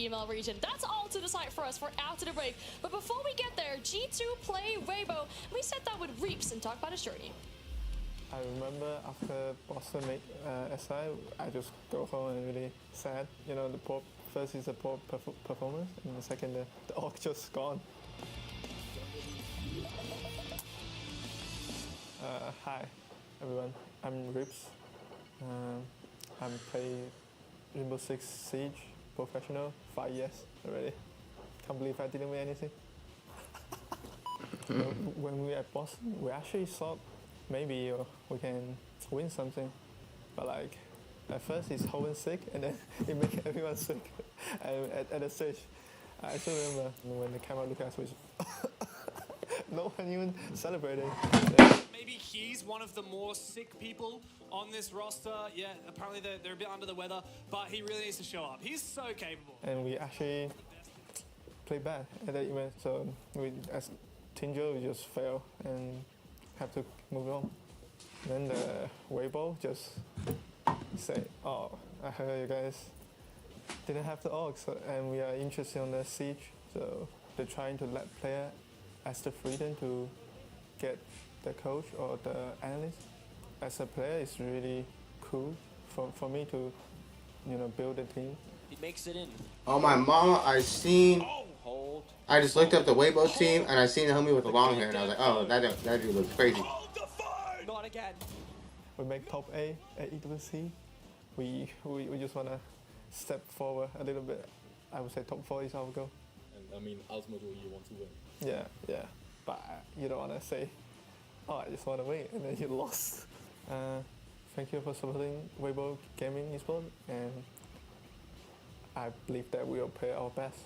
female region. That's all to decide for us for after the break. But before we get there, G2 play Weibo. We sat down with Reaps and talked about his journey. I remember after Boston made SI, I just go home and really sad. You know, the poor, first is a poor performance, and the second, the org just gone. Hi, everyone. I'm Rips. I'm playing Rainbow Six Siege professional 5 years already. Can't believe I didn't win anything. When we were at Boston, we actually thought maybe we can win something, but like at first it's Hoven sick, and then it makes everyone sick. And at the stage, I still remember when the camera looked at us, no one even celebrating. Maybe he's one of the more sick people on this roster. Yeah, apparently they're a bit under the weather, but he really needs to show up. He's so capable. And we actually played bad at that event, so we, as Tinjo, we just fail and have to move on. Then the Weibo just say, oh, I heard you guys didn't have the org, so, and we are interested in the Siege, so they're trying to let player as the freedom to get the coach or the analyst. As a player, it's really cool for me to, you know, build a team. He makes it in. Oh my mama, I just looked up the Weibo team and I seen the homie with the long hair and I was like, oh, that dude looks crazy. Not again. We make top A at EWC. We just wanna step forward a little bit. I would say top 4 is our goal. And I mean, ultimately you want to win. Yeah. But you don't wanna say, oh, I just wanna win, and then you lost. Thank you for supporting Weibo Gaming Esport, and I believe that we will play our best.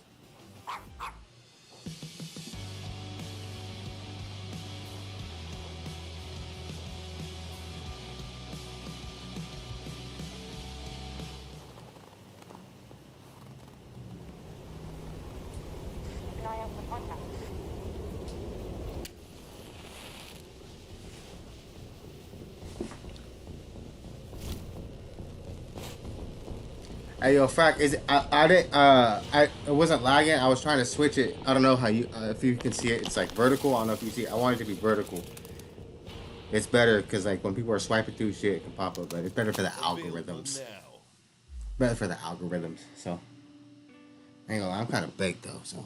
Hey yo, Frack, is it, it wasn't lagging. I was trying to switch it. I don't know how you, if you can see it. It's like vertical. I don't know if you see it. I want it to be vertical. It's better because like when people are swiping through shit, it can pop up. But it's better for the algorithms. Better for the algorithms. So, I ain't gonna lie, I'm kind of baked though. So.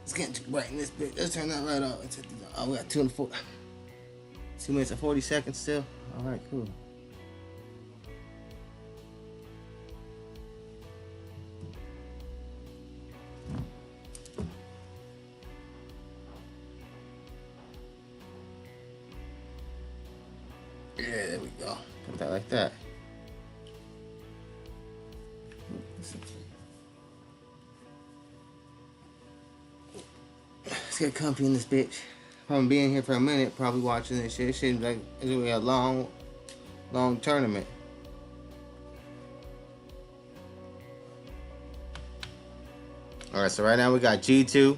It's getting too bright in this bit. Let's turn that light off. Oh, we got 2 minutes and 40 seconds still. All right, cool. Yeah, there we go. Put that like that. Let's get comfy in this bitch. Probably being here for a minute, probably watching this shit. It seems like it's gonna be a long tournament. Alright, so right now we got G2.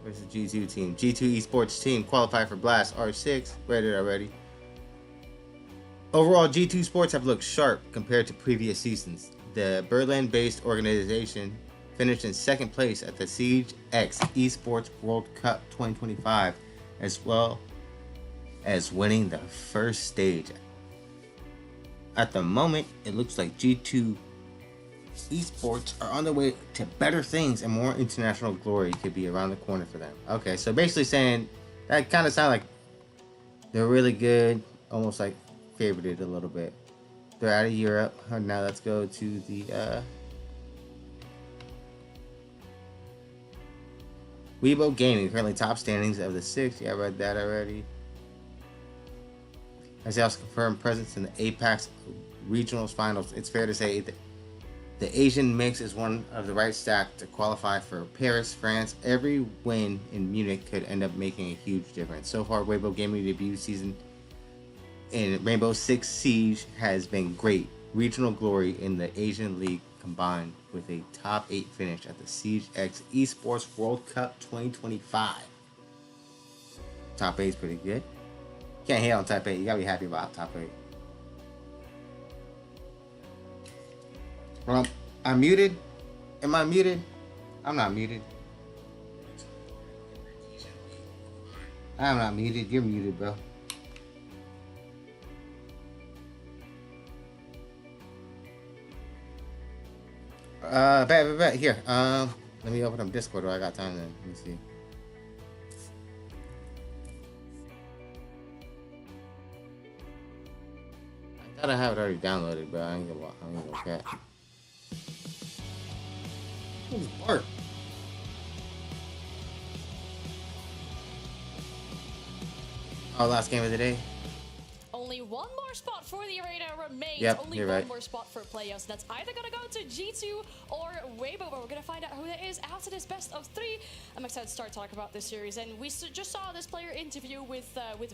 Where's the G2 team? G2 esports team qualified for Blast R6. Read it already. Overall, G2 Sports have looked sharp compared to previous seasons. The Berlin-based organization finished in 2nd place at the Siege X Esports World Cup 2025, as well as winning the first stage. At the moment, it looks like G2 Esports are on their way to better things, and more international glory could be around the corner for them. Okay, so basically saying that kind of sounds like they're really good, almost like favorited a little bit. They're out of Europe. Now let's go to the Weibo Gaming, currently top standings of the 6. Yeah, I read that already. As they also confirmed presence in the APAC Regionals Finals. It's fair to say that the Asian mix is one of the right stack to qualify for Paris, France. Every win in Munich could end up making a huge difference. So far, Weibo Gaming debut season in Rainbow Six Siege has been great. Regional glory in the Asian League combined with a top 8 finish at the Siege X Esports World Cup 2025. Top 8 is pretty good. Can't hate on top 8. You gotta be happy about top 8. Well, I'm muted. Am I muted? I'm not muted. I'm not muted. You're muted, bro. Bet. Here. Let me open up Discord. I got time then. Let me see. I thought I have it already downloaded, but I ain't gonna cat. Who's Bart? Oh, last game of the day. Only one more spot for the arena remains. Yep, Only you're one right. more spot for playoffs. That's either gonna go to G2 or Weibo, but we're gonna find out who that is after this best of 3. I'm excited to start talking about this series, and we just saw this player interview with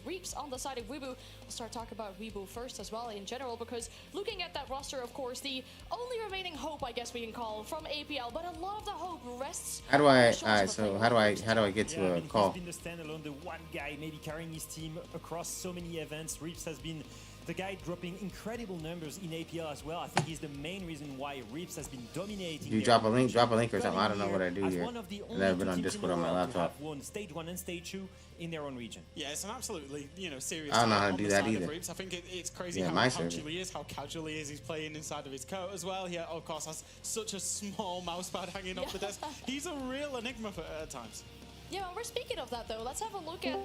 Reaps on the side of Weibo. We'll start talking about Weibo first as well in general, because looking at that roster, of course, the only remaining hope, I guess we can call, from APL, but a lot of the hope rests. How do I? on the shoulders of a How player. do I get to a call? He's been the standalone, the one guy maybe carrying his team across so many events. Reaps has been the guy dropping incredible numbers in APL as well. I think he's the main reason why Reaps has been dominating. You drop a link or something. I don't know what I do here. I've never been on Discord on my laptop. Have won stage 1 and stage 2 in their own region. Yeah, it's an absolutely, serious. I don't know how to on do the that side of either. Reaps. I think it's crazy Yeah, how my chill server. he is, how casual he is. He's playing inside of his coat as well. He, of course, has such a small mouse pad hanging off the desk. He's a real enigma at times. Yeah, well, we're speaking of that though. Let's have a look at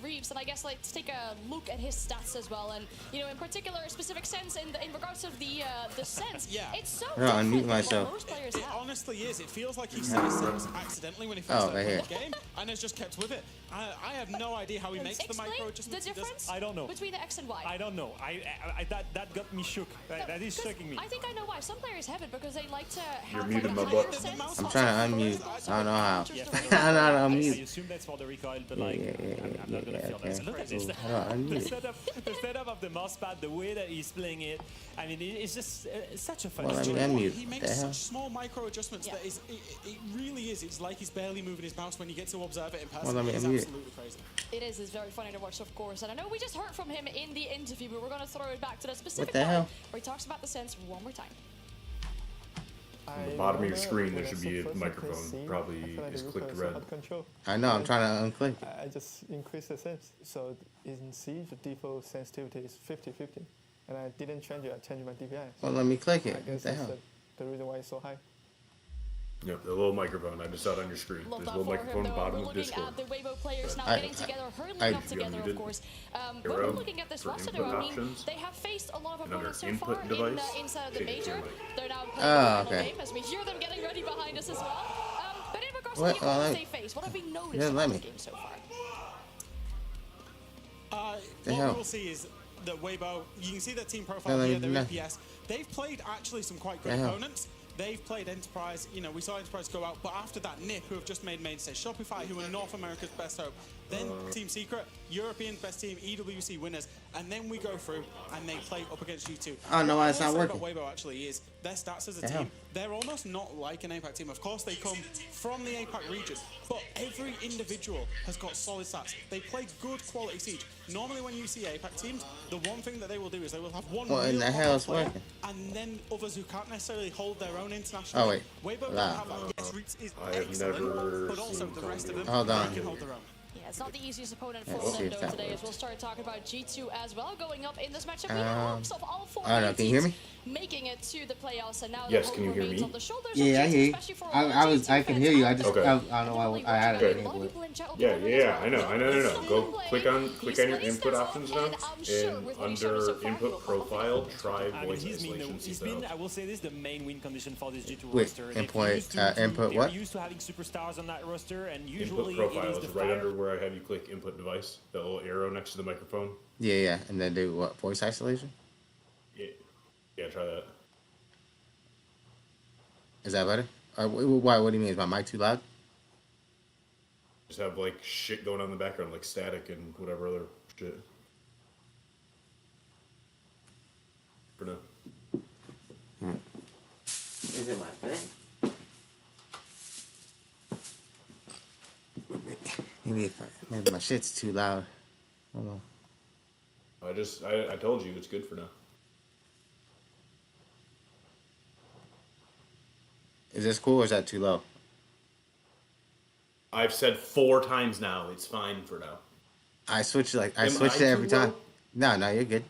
Reaps, and I guess let's take a look at his stats as well. And in particular, a specific sense in regards of the sense. Yeah. It's so No, unmute different than what myself. most players It have. honestly is. It feels like he set his sense accidentally when he first Oh, right started here. the game, and has just kept with it. I have no idea how he makes the Explain micro the adjustments. he does. difference I don't know. between the X and Y. I don't know. That got me shook. That is shocking me. I think I know why. Some players have it because they like to have muted a my higher butt. sense. I'm trying to unmute. I don't know how. Yeah. I don't know how to I unmute. assume that's for the recoil, but Yeah, like, yeah, I'm not gonna yeah, feel that. okay. Look at this. How do I The unmute? setup of the mouse pad, the way that he's playing it, I mean, it's just such a fun Well, I story. mean, unmute. He The makes hell? such small micro adjustments Yeah. that it really is. It's like he's barely moving his mouse when you get to observe it in person. Well, let me It's unmute. absolutely crazy. It's very funny to watch, of course. And I know we just heard from him in the interview, but we're going to throw it back to the specific What the hell? part where he talks about the sense one more time. On the bottom of your screen, there should be a microphone. Probably is clicked red. I know. I'm trying to unclick. I just increased the sense. So in Siege, the default sensitivity is 50-50. And I didn't change it. I changed my DPI. Well, let me click I it. What guess the that's hell? the reason why it's so high. Yep, the little microphone. I just saw it on your screen. Love There's a that little for him, microphone though. bottom We're of looking Discord. at the Weibo players now I- getting together, hurling I- up together, of muted. course. But we're Arrow looking at this for roster, input though. I mean, options. they have faced a lot of And under opponents so input far device, inside of the change major. your mic. They're now playing Oh, the final okay. game as we hear them getting ready behind us as well. But in regards What? to the Oh, opponents let- they face, what have we noticed Yeah, let about me. the game so far? What hell? we will see is that Weibo, you can see their team profile Yeah, here, like, their no. EPS. They've played actually some quite good The hell? opponents. They've played Enterprise, we saw Enterprise go out, but after that, NIP, who have just made main stage, Shopify, who are North America's best hope, then Team Secret, European best team, EWC winners, and then we go through and they play up against you2. I don't know why it's What I not will say working. about Weibo actually is their stats as a The hell? team, they're almost not like an APAC team. Of course, they come from the APAC region, but every individual has got solid stats. They play good quality Siege. Normally, when you see APAC teams, the one thing that they will do is they will have one What in real the top hell is player, working? and then others who can't necessarily hold their own internationally. Oh, wait. Weibo don't Wow. have that. Yes, Reeds is I have excellent, never but also seen the rest of them Hold on. they can hold their own. Yeah, it's not the easiest opponent for Let's see if them though that today, as works. we'll start talking about G2 as well, going up in this matchup. We have hopes of all four I don't know, can you hear teams me? making it to the playoffs, and now Yes, the can you hope hear remains me? on the shoulders of Yeah, I G2, hear you. especially for a I lot of was. G2 I can fans hear you. I out just. there. I don't know why I had Okay. it A lot of enabled. people in chat will Yeah, probably yeah, as I know. well. Go Play. click on He's your placed input as options well, now, and I'm sure and with what he's shown under so far, input he'll profile, confidently try I mean, voice he's isolation. been, I will say this, the main win condition for this G2 Wait, roster. They're input, used to- input they're what? used to having superstars on that roster, and Input usually profile it is is the right fire. under where I have you click input device, the little arrow next to the microphone. Yeah, yeah. And then do what? Voice isolation? Yeah, try that. Is that better? Why? What do you mean? Is my mic too loud? Just have like shit going on in the background, like static and whatever other shit. For now. Is it my thing? Maybe my shit's too loud. I don't know. I told you it's good for now. Is this cool or is that too low? I've said 4 times now. It's fine for now. I switch it Am switch I it every too low? time. No, you're good.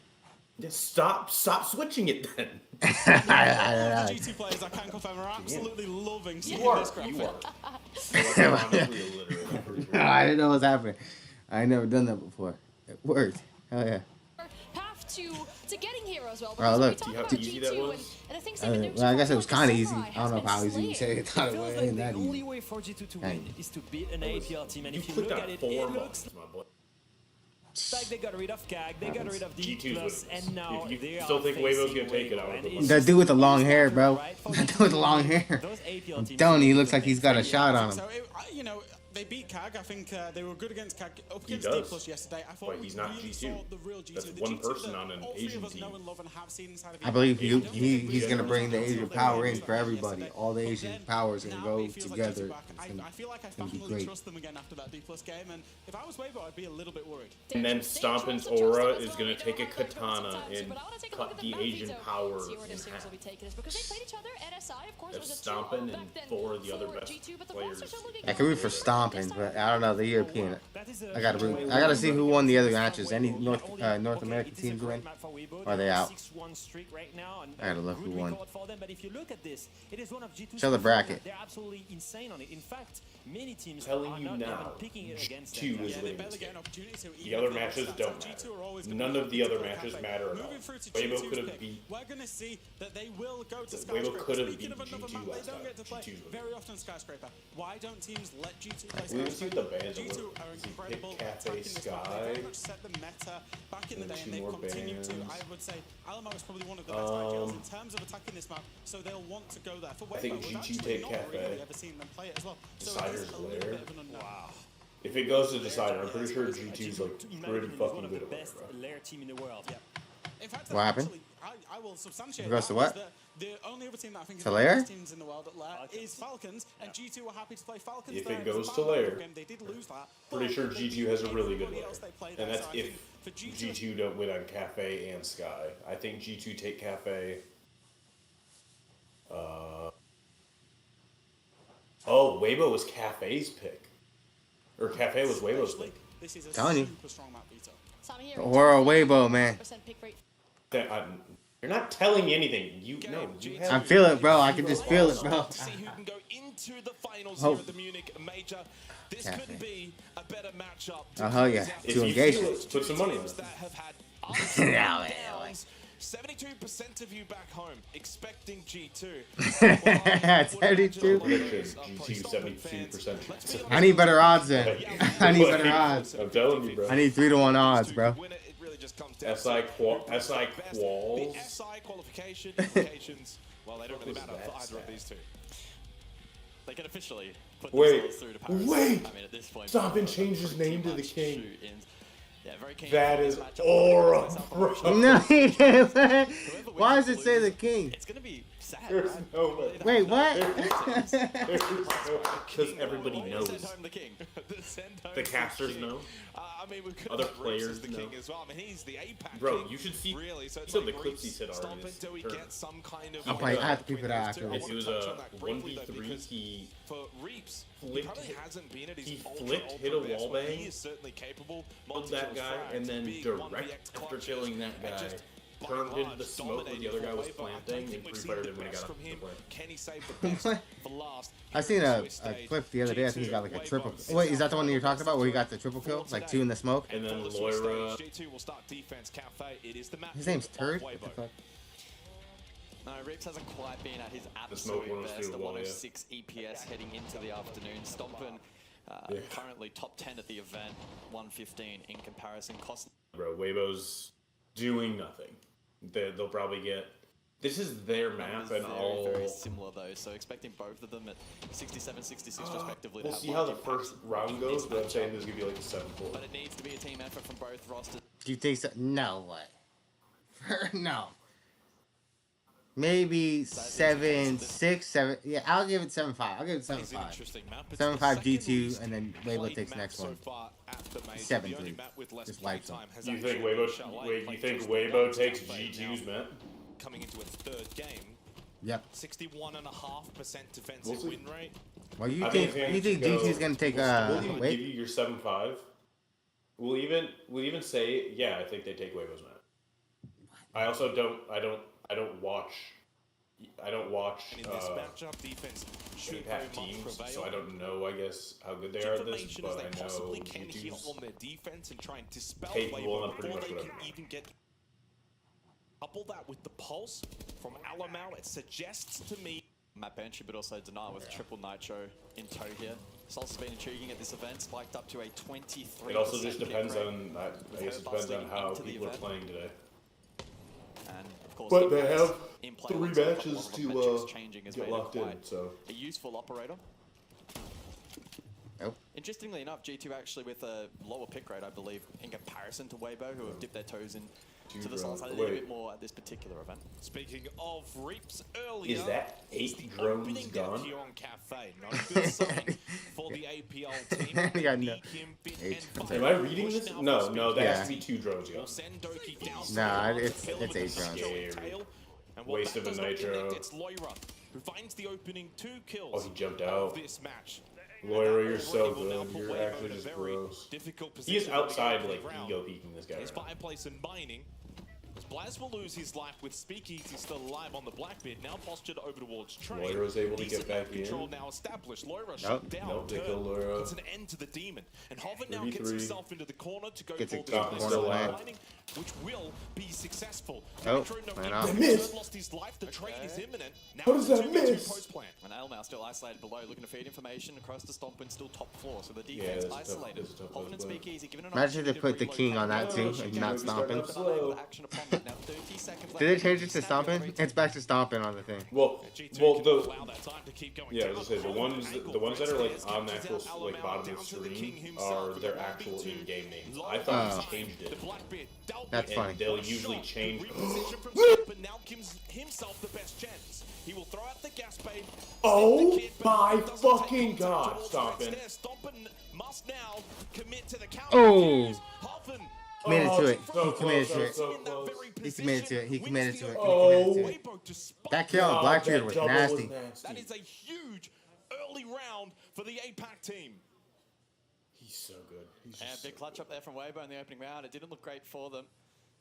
Just stop switching it then. The G2 players, I can confirm, are absolutely loving seeing this graphic. You are. Honestly illiterate. I didn't know what was happening. I ain't never done that before. It worked. Hell yeah. Path to getting here as well. Oh, look. We talk See how about easy that G2 was? and the things they can do. Well, I guess it was kind of easy. Samurai I don't know has how been easy you say slaying. it. I thought it Feels was like that the easy. only way for G2 to win is to beat an APL team, and You if you clicked look on at it, 4 it months, looks my boy. like they got rid of CAG, they got rid of D+, G2's and now if you they still are think Weibo's facing gonna take it, I Weibo, would and put it's That dude with the long hair, bro. right for That dude with the long hair. Those APL I'm teams telling you, he do looks like he's got a things shot on him. So, they beat CAG. I think they were good against CAG. Up He against does. D+ yesterday. I thought But we he's not really G2. saw the real G2. That's the one G2 person that on an all three Asian of us know team. and love and have seen inside of I believe Asian he's gonna bring the Asian power in Yesterday. for everybody. All the Asian powers gonna Now go it feels like together. G2 back. I feel like I gonna be finally great. trust them again after that D+ game. And if I was Weibo, I'd be a little bit worried. And then Stompin's aura is going to take a katana and cut the Asian power in half. Because they played each other at SI, of course, That's was a Stompin back and then 4 of the other for best G2, but the players. rosters are looking I could root for Stomping, but I don't know the European. I gotta see who won the other matches. Any North American teams win? Are they out? I gotta look who won. But if you look at this, it is one of G2's Show the bracket. They're absolutely insane on it. In fact, many teams Telling are you not now, even picking it against G2 them. is They winning barely this get game. an opportunity to. The other matches don't matter. None of the other matches matter at all. Moving through to Weibo G2's could have pick, beat. we're going to see that they will go to Weibo Skyscraper. could have Speaking beat of another G2 map, last they don't time. get to play G2 would. very often Skyscraper. Why don't teams let G2 play We see Skyscraper? the bands G2 alert. are He incredible picked at Cafe attacking this map. They Sky. very much set the meta back in the And day, two and they've more continued to. bands. I would say Alamo is probably one of the best IPLs in terms of attacking this map, so they'll want to go there. For Weibo, think we've G2 actually take not Cafe. really ever seen them play it as well. So it Decider's is a little Lair. bit of an unknown. Wow. If it goes to Decider, I'm pretty sure G2's like pretty One fucking of the good at it, best bro. lair team in the world. Yeah. In fact, What happened? actually, I will substantiate It goes to that, what? is that the only other team that I think is To one of Lair? the best teams in the world at Lair is Falcons, and G2 were happy to play Falcons If there. it was a goes bad to Lair, game. They did lose that. Pretty but sure they G2 beat has a really good everybody layer. else they played And there, that's so I if think for G2 don't win on Cafe and Sky. I think G2 take Cafe. Oh, Weibo was Cafe's pick. Or Cafe was Weibo's pick. This is a Telling you. super strong map veto. Sammy here, Or a Weibo, man. 100% pick rate. You're not telling me anything. You I have feel it, bro. I can just feel it, bro. See who can go into the finals Hope. here at the Munich Major. This Cafe. couldn't be a better matchup. Oh, hell yeah. If To you engage feel it. it, put some money on Teams it. that have had Yeah, ups and man, downs. 72% of you back home expecting G2. 72. Prediction, G2 72%. I need better odds then. I need better odds. I'm telling you, bro. I need 3-to-1 odds, bro. Winner, it really just comes down SI to quals. the SI qualification implications. Well, they don't really matter for either of these two. They can officially put Wait, themselves through to Paris. wait. I mean, at this point, Stompin Weibo changed his put name too to the much King. shoot in. Yeah, very keen That for this is matchup. aura, Myself, I'm bro. sure No, he didn't. whoever Why wins does or it say the loses, king? It's going to be sad. There's right? no Well, way. they'd Wait, have what? Because everybody to knows. send home the king. Send home The casters know. I mean, we could Other have Roots as players the know. king as well. I mean, he's the APAC Bro, king, you should see really. So it's some of like the clips he Roots, said already Stompin, this do we turn. get some kind of? I'm playing- I have to keep it out between after those It two? was I wanna a touch on that briefly, though, 1v3. because He for Reeps, he flipped probably hit- hasn't been at his he ultra, flipped, ultra hit a best, wall but bang, he is certainly capable. killed that guy, and then direct after killing that guy, turned into the smoke where the other guy was planting, and pre-fired him when he got up to the plant. Can he save the best for last? I seen a clip the other day. I think he got like a triple. Wait, is that the one you're talking about where he got the triple kill? Like 2 in the smoke? And then Loira. G2 will start defense Cafe. It is the map. His name's of Turd? What the Weibo. fuck? No, Rips hasn't quite been at his smoke absolute 102 best. to A wall, yeah. 106 EPS heading into the afternoon. Stompin Yeah. currently top 10 at the event, 115 in comparison. Cost Bro, Weibo's doing nothing. They'll probably get. This is their map, and all. very similar though. So expecting both of them at 67, 66 respectively. We'll to have see how the large impact first round goes, in but I'm this saying matchup. this is gonna be like a 7-4. But it needs to be a team effort from both rosters. Do you think so? No way. No. Maybe 7-6, 7. Yeah, I'll give it 7-5. I'll give it It's an 7-5. interesting map. It's 7-5 the second G2, least and then Weibo played takes map next so one. far at the major. 7-3. The only map with less Just play wipes them. time has You think actually been Chalet, you played think just the Weibo once takes campaign G2's now, map? coming into its third game. Yep. 61.5% defensive We'll see. win rate. Well, you I think think you think go- G2's gonna take we'll even give wait? you your 7-5. We'll even say yeah. I think they take Weibo's map. I also don't watch. And in this matchup, defense should very APAC much teams, prevail. so I don't know. I guess how good they are at this, Information as but they I know possibly can here G2's on their defense and try and dispel capable Weibo of pretty before much they can whatever. even get. Couple that with the pulse from Alamau, it suggests to me. Map entry, but also Denial with triple nitro in tow here. Salsa has been intriguing at this event, spiked up to a 23%. It also just depends kick rate. on. I guess it depends on how people are playing today. And of course, But they Impact have in play 3 with a couple matches of to metrics changing has get made it locked in. quite So a useful operator. Nope. Interestingly enough, G2 actually with a lower pick rate, I believe, in comparison to Weibo, who have dipped their toes in to the side a little bit more at this particular event. Speaking of Reaps earlier, is that it's 8 the drones opening down gone? here on Cafe. Not a good sign for the APL team. Yeah, Need no. him fit 8. and Am fire. I reading Push this? now No, for no, speed. that Yeah. has to be 2 drones Will gone. send Doki down. Nah, to it's kill him with it's the 8 nitro drones. tail. And what Waste that of a does not nitro. connect, it's Loira, who finds the opening 2 kills Oh, he jumped of out. this match. Loira, you're so Already will now good. put You're Weibo actually in a just very gross. difficult He is position for the outside, opening like, round. ego peeking this guy His right now. fireplace and mining. Blaz will lose his life with Speakeasy still alive on the Blackbeard, now postured over towards Train. Loira was able to Decent get back map control in. now established. Loira Nope. shut down. Nope, they turn, kill Loira. puts an end to the demon. And Hover now 33. gets himself into the corner to go Gets for a the top Blaz corner lane. mining, which will be successful. Oh, Nitro, no man impact. up. Missed. Lost his life. The trade is imminent. Now How does it's a that 2v2 miss? post-plant. And Almau still isolated below, looking to feed information across the Stompin, still top floor. So the Yeah, defense that's a tough- isolated. that's a tough Holding and play. Speakeasy, given an Imagine if they opportunity put the to king on relocate. that too Oh, and she not maybe started stomping. up But unable slow. to action upon that. Now 30 seconds left. Did they change it to Snap stomping? rate. It's back to stomping on the thing. Well, G2 well, can the allow that time to keep going yeah, down. as I said, the ones that are like on the actual like bottom of the Down to the king screen himself are with their the actual 1v2. in-game names. Low I thought Oh. he changed The it, Blackbeard dealt That's with funny. and they'll Shot. usually change. Reposition from Stompin now gives himself the best chance. He will throw out the gas bait. Oh send the kid, but my doesn't take fucking contact God, towards the red Stompin. stairs. Stompin must now commit to the counter. Oh. Use Hoffen. Committed to it. so He committed close, to it. so In that close. very He committed to it. He position, committed wins to the it. He opening. committed to it. Weibo despite That kill on God, Blackbeard that was double nasty. that is a huge early round for the APAC team. He's so good. He's And just big so clutch up there from Weibo in the opening round. It didn't look great for them.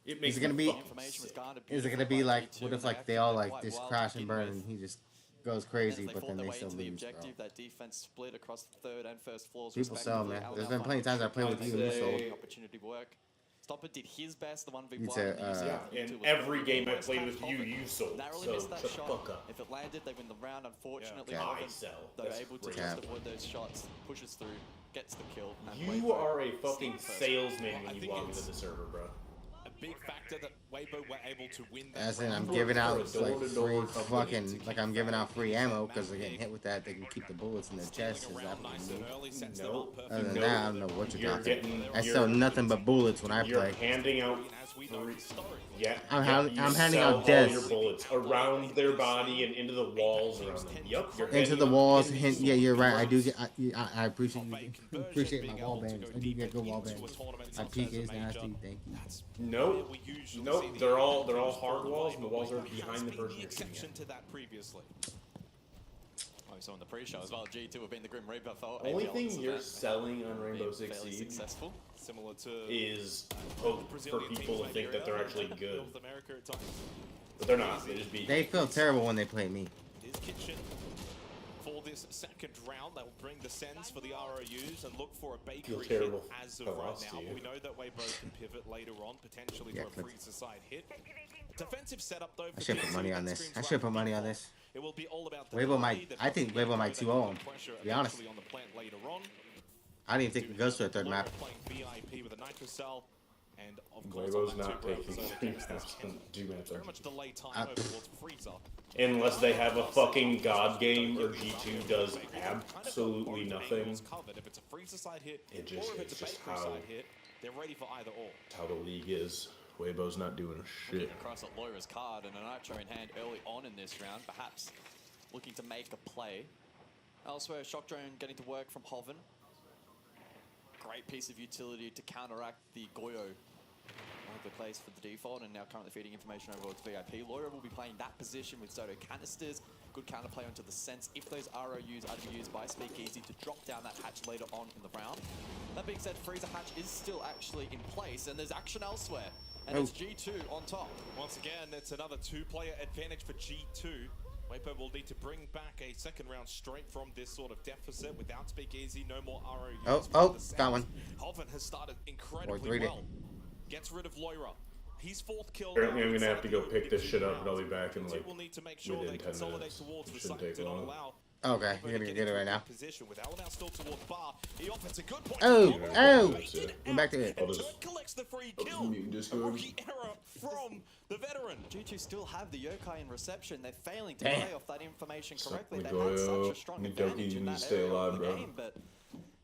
It Is makes it gonna me be? fucking Information was sick. garnered. Is it gonna beautifully be by like G2, what if and like they they all acted like quite just well to crash and begin burn with. and he just goes As crazy, they but fought then their they way still into the lose, bro. objective, that defense split across the third and first floors. People sell, respectively. man. Almau There's been plenty of finding times I played with you and you I'd sold. say- opportunity work. Stopper did his best, the 1v1. It's a, and the UC Yeah, F2 in was every very game I good. played with Hoffen you sold. narrowly So missed that shut the shot. fuck up. If it landed, they win the round. Unfortunately, Yeah. Hoffen, I sell. though That's able to great. just Yeah. avoid those shots, pushes through, gets the kill. And You Weibo are a fucking first. salesman I when you think log it's- into the server, bro. A big factor that Weibo were able to win that As in, I'm round. giving out For a like door-to-door free company fucking, like I'm giving out free ammo because they're getting hit with that. They can keep the bullets in their chest. Is that what you mean? Nope. Other than Nope. that, I don't know what you're You're talking. getting. I you're- sell nothing but bullets when I You're play. handing out. As we know historically. Yeah. I'm yeah, hand- you I'm handing sell out all deaths. your bullets around their body and into the walls around them. Yup. You're Into handing the out walls. in Hint, these yeah, you're right. I do bullets. get. I appreciate you. Appreciate my wall bands. I do get good wall bands. My peak is nasty. Thank you. Nope. Nope. They're all hard walls, and the walls are behind the person you're shooting Exception at. to that previously. Oh, we saw in the pre-show as well. G2 have been the Grim Reaper for Only APL thing this you're event. selling on Rainbow Been Six fairly Siege successful. Similar to is hope for Brazilian people teams to think that they're actually good, North America at times. but they're not. They just beat. They feel terrible when they play me. It is Kitchen for this second round. That will bring the sends for the ROUs and look for a bakery hit terrible as of for right us, now. do you? We know that Weibo can pivot later on, potentially Yeah, for a clip. freezer side hit. Defensive setup though. I should put money on this. I should put money on this. It will be all about the Weibo delay might. that I think Weibo Weibo might 2-0 him. pressure To be honest, eventually on the plant later on. I didn't even think it goes to a third map. Playing VIP with a nitro cell, and of course Weibo's on that not two taking brothers, three there's maps on two maps. very much delay time over towards freezer. Unless they have a fucking god game or G2 does absolutely nothing. If it's a freezer side hit, It or if it's it's a just bakery how side hit, they're ready for either or. how the league is. Weibo's not doing a shit. Looking across at Loira's card and a Nitro in hand early on in this round, perhaps looking to make a play. Elsewhere, Shock Drone getting to work from Hoven. Great piece of utility to counteract the Goyo. One of the plays for the default, and now currently feeding information over to VIP. Loira will be playing that position with Zoto canisters. Good counterplay onto the sense if those ROUs are to be used by Speakeasy to drop down that hatch later on in the round. That being said, Freezer hatch is still actually in place, and there's action elsewhere. And it's G2 on top. Once again, it's another two-player advantage for G2. Weibo will need to bring back a second round straight from this sort of deficit without Speakeasy. No more ROUs. Got one. Hoven has started incredibly well. Gets rid of Loira. He's fourth kill. Apparently, I'm gonna have to go pick this shit up, and I'll be back in like will need to make sure within they 10 consolidate minutes. towards the Shouldn't site. take Do not long. allow. Okay, you're gonna get it right now. Position with Alan now still towards bar. He offers a good point. Oh, I'm back to it. Collects the free I'll kill. mute this A guy. rookie error from the veteran. G2 still have the yokai in reception. They're failing to Damn. play off that information correctly. Suck They my had such Goyo. a strong Nidoki, advantage you in need to that stay area alive, of the bro. game, but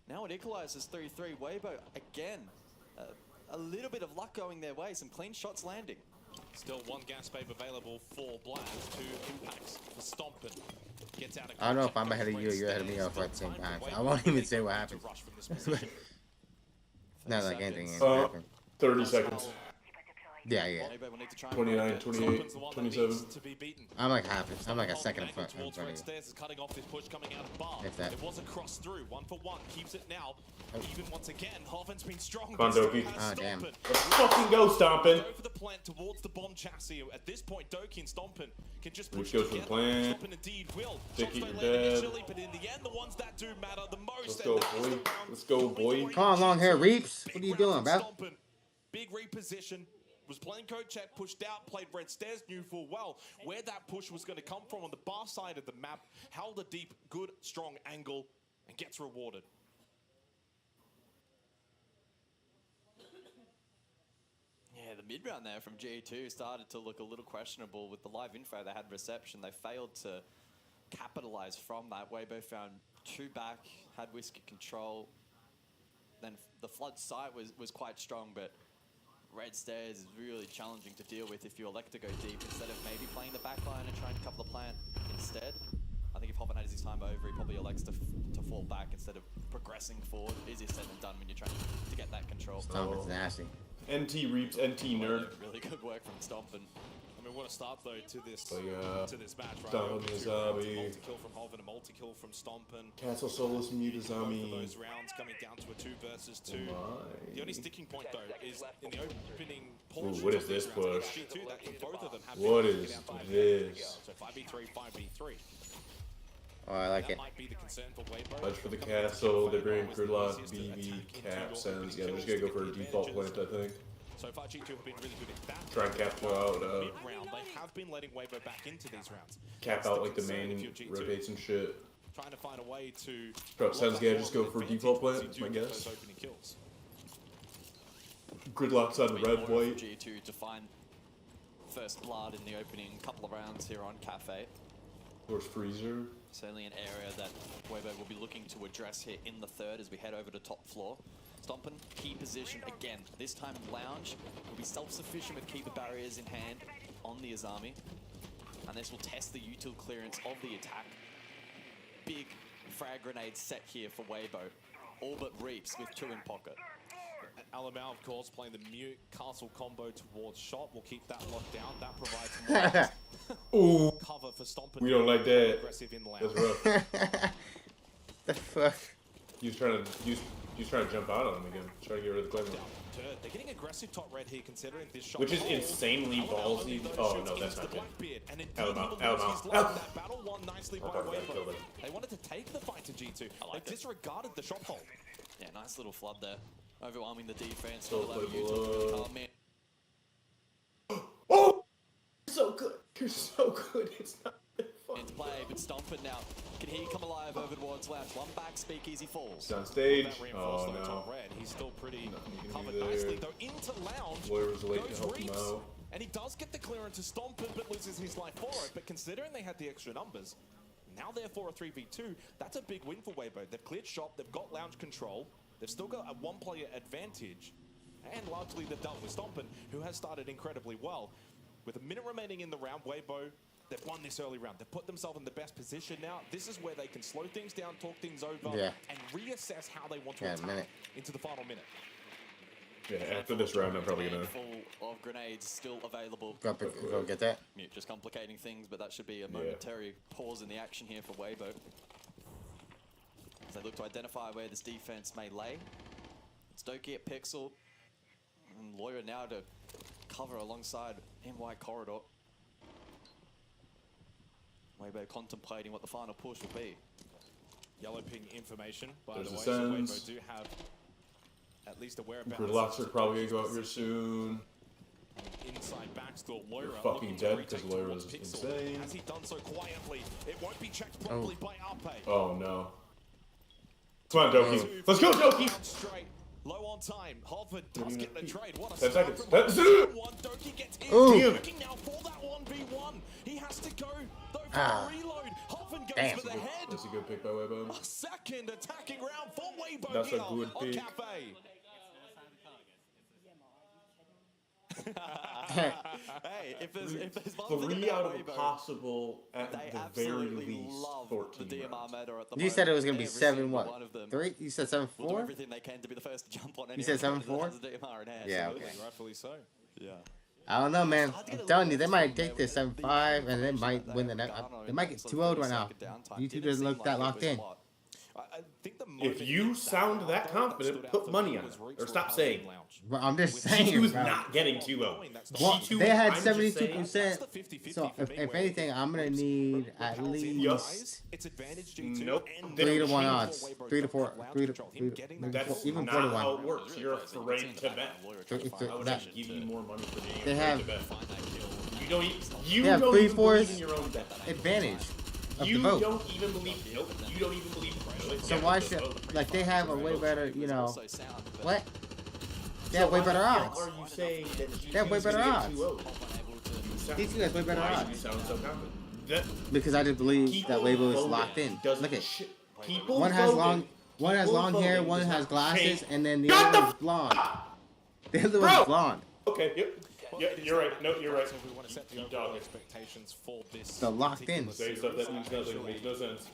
now it equalizes 3-3. Weibo again. A little bit of luck going their way. Some clean shots landing. Still one gas babe available for Blast. Two impacts for Stompin. Gets out of I don't know if I'm ahead of you or you're ahead of me or at the same time. So I won't even say what happened. Not like anything. 30 seconds. Yeah. Weibo will need to try and 29, 28, 27. to be beaten. I'm like I'm like a second in front of towards you. Red Stairs is cutting off this push coming out of bar. If that. It was a cross through, 1-for-1, keeps it now. Even once again, Hoven's been strong. Come on, Doki. Oh, damn. Stompin. Let's fucking go, Stompin. Go for the plant towards the bomb chassis. At this point, Doki and Stompin can just Which push goes for the together. plant. Stompin indeed will. Dicky, Shots you're may land dead. initially, but in the end, the ones that do matter the most. Let's and go, that is boy. the round. Let's go, boy. Come on, long hair Reaps. What are you Big doing, round bro? from Stompin. Big reposition. Was playing code check, pushed out, played Red Stairs, knew full well where that push was going to come from on the bar side of the map, held a deep, good, strong angle, and gets rewarded. Yeah, the mid round there from G2 started to look a little questionable with the live info. They had reception. They failed to capitalize from that. Weibo found two back, had Whisker control. Then the flood site was quite strong, but Red Stairs is really challenging to deal with if you elect to go deep instead of maybe playing the back line and trying to cover the plant instead. I think if Hoven has his time over, he probably elects to fall back instead of progressing forward. Easier said than done when you're trying to get that control. Stompin's nasty. NT Reaps, NT Nerd. Really good work from Stompin. I mean, what a start though to this match, right? Down the Zabi. Multi-kill from Hoven, a multi-kill from Stompin. Castle Solus Mutazami. Those rounds coming down to a 2 versus 2. The only sticking point though is in the opening portion. what is this push? G2, that in both of them have What been is down to an this? advantage. So 5v3, 5v3. Oh, I like That it. might be the concern for Weibo. Much for the Coming into castle, they bring was the Gridlock, easiest to BB, attack into Cap, your Sens. opening Yeah, they're just gonna kills go for to a get the default advantages. plant, I think. So far, G2 have been really good at that. Try and cap out, Mid-round, they have been letting Weibo back into these rounds. cap That's out the like the concern if main you're G2. rotates and shit. Trying to find a way to... Bro, Sens lock guy up just more go of for an default advantage plant, once you my do get guess. those opening kills. Gridlock's on red, white. G2 to find first blood in the opening couple of rounds here on Cafe. Or Freezer. Certainly an area that Weibo will be looking to address here in the third as we head over to top floor. Stompin, key position again. This time Lounge will be self-sufficient with keeper barriers in hand on the Azami. And this will test the util clearance of the attack. Big frag grenade set here for Weibo. All but Reaps with 2 in pocket. Alamau, of course, playing the mute castle combo towards shot. Will keep that locked down. That provides more Ooh, cover for Stompin. we don't like that. Aggressive in That's lounge. rough. The fuck? He was trying to jump out on him again. Trying to get rid of the Claymore. They're getting aggressive top red here, considering this shot. Which is hold. insanely Alamau ballsy. those Oh, shoots no, that's into not good. Blackbeard, and indeed Alamau, he will lose Alamau. his life. That battle won nicely by I thought I Weibo. killed him. They wanted to take the fight to G2. like They it. disregarded the shot hold. Yeah, nice little flood there. Overwhelming the defense. So Not allowing play util to below. come in. Oh! You're so good. You're so good. It's not Into play, but Stompin now. Can he come alive over towards Lounge? One back, Speakeasy falls. It's on stage. That reinforced Oh, though, top no. red. He's still pretty Nothing you can covered do there. nicely though. Into lounge. Lawyer was late to goes help him Reeves, out. and he does get the clearance to Stompin, but loses his life for it. But considering they had the extra numbers, now therefore a 3v2. That's a big win for Weibo. They've cleared shop. They've got lounge control. They've still got a 1-player advantage. and largely they've dealt with Stompin, who has started incredibly well. With a minute remaining in the round, Weibo, they've won this early round. They've put themselves in the best position now. This is where they can slow things down, talk things over, and reassess how they want to attack into the final minute. Yeah, after this round, I'm probably gonna. Full of grenades still available. Go get that. Mute just complicating things, but that should be a momentary pause in the action here for Weibo. As they look to identify where this defense may lay. It's Doki at Pixel, and Lawyer now to cover alongside in White Corridor. Weibo contemplating what the final push will be. Yellow ping information, by There's the way, the so Weibo sends. do have at least a whereabouts. Gridlocks are probably gonna go out here soon. Inside backstore, Lawyer You're fucking dead because Lawyer is Pixel. insane. Has he done so quietly? It won't be checked properly by Ape. Oh no. Come on, Doki. Let's go, Doki! Straight. Low on time. Hover does get the trade. What a 10 seconds. start from one. Doki gets in. Looking now for that 1v1. He has to go though for a reload. Hoven goes for the head. That's a good pick by Weibo. A second attacking round for Weibo. That's a here good on pick. Cafe. Hey, if there's one thing 3 out about of Weibo, possible at they the very absolutely least love 14 the DMR rounds. meta at the You moment. said it was gonna be Every 7 single what? one of them 3? You said 7 will do 4? everything they can to be the first to jump on any You said opponent 7-4? that has a DMR in hand. Yeah, Absolutely, okay. rightfully so. Yeah. I don't know, man. I'm telling you, they might take this 7-5 and they might win the next. They might get 2-0 right now. YouTube doesn't look that locked in. I think the If you sound that confident, put money on it. Or stop saying. But I'm just G2 saying, is bro. not getting 2-0. Well, G2, they had I'm just 72%. saying- So if anything, I'm gonna need at least it's advantage G2 Nope. and 3 to 1 G2 odds, 3 to 4, 3 to That's even not 4 to how 1. it works. You're afraid to bet. I would That, actually give you more money for being They afraid have- to bet. You don't, you They have don't 3 even 4s believe in your own bet. advantage of You the vote. don't even believe. Nope. You don't even believe. So Yeah, why the should vote. like they have a way better, you know? What? They So have way why better the fuck odds. Are you saying that G2 They have way is better gonna odds. get 2-0? G2 has way better Why do odds. you sound so confident? That Because I just believe people that Weibo is voted. locked in. Doesn't Look at shit. People one has voted. one has People long hair, voting one does has not glasses, change. and then the Shut other the one's blonde. The other Bro! one's blonde. Okay. Yep. Yeah, you're right. No, you're right. So we want to set the You overall dog. expectations for this. So locked in. particular Saying stuff that series. means nothing makes no sense.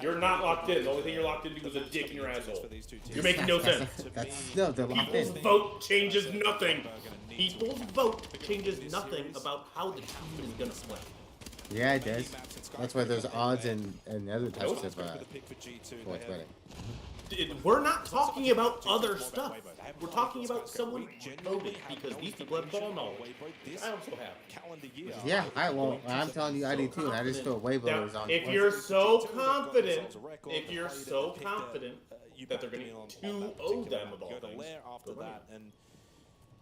You're not locked in. The only thing you're locked into is a dick in your asshole. For these two teams. You're making no sense. That's still they're locked People's in. vote changes nothing. People's vote changes nothing about how the team is gonna play. Yeah, it does. That's why there's odds and other types of The pick for G2, sports they have betting. We're not talking about other stuff. We're talking about someone voting because these people have ball knowledge. I also have. calendar year. Yeah, I'm telling you, I do too, and I just feel Weibo Now, is on. if you're so confident, that they're going to 2-0 them of all Go to things, Lair after go ahead. that, and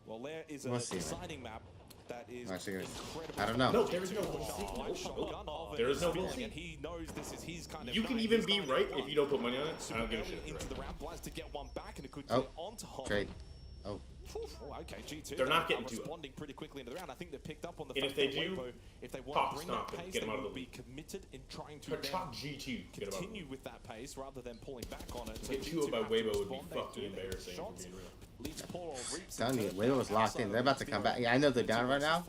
well, Lair is a We'll see, man. deciding map that is Actually, incredible. I don't know. No, there is no we'll see. There is no we'll see. And he knows this is his kind of You can night. even He's be not right in if you don't put money on it. I don't give a shit. into the round, plans to get one back, and it could Oh, get onto Hoven. trade. Oh, Oh, okay, G2. They're not they getting are 2-0. responding pretty quickly into the round. I think they picked up on the And fact if they that do, Weibo, if they want pop to bring stomp that them, pace, get they them out of will the be league. committed in trying to Or then chop G2. Get them out of continue with that pace rather than pulling back on it. To get 2-0 by G2 have to Weibo would be respond. They fucking do their embarrassing, if we're shots. being real. Leaves poor old Reaps telling you, in Weibo was locked in. They're about to come back. Yeah, I know they're down right now.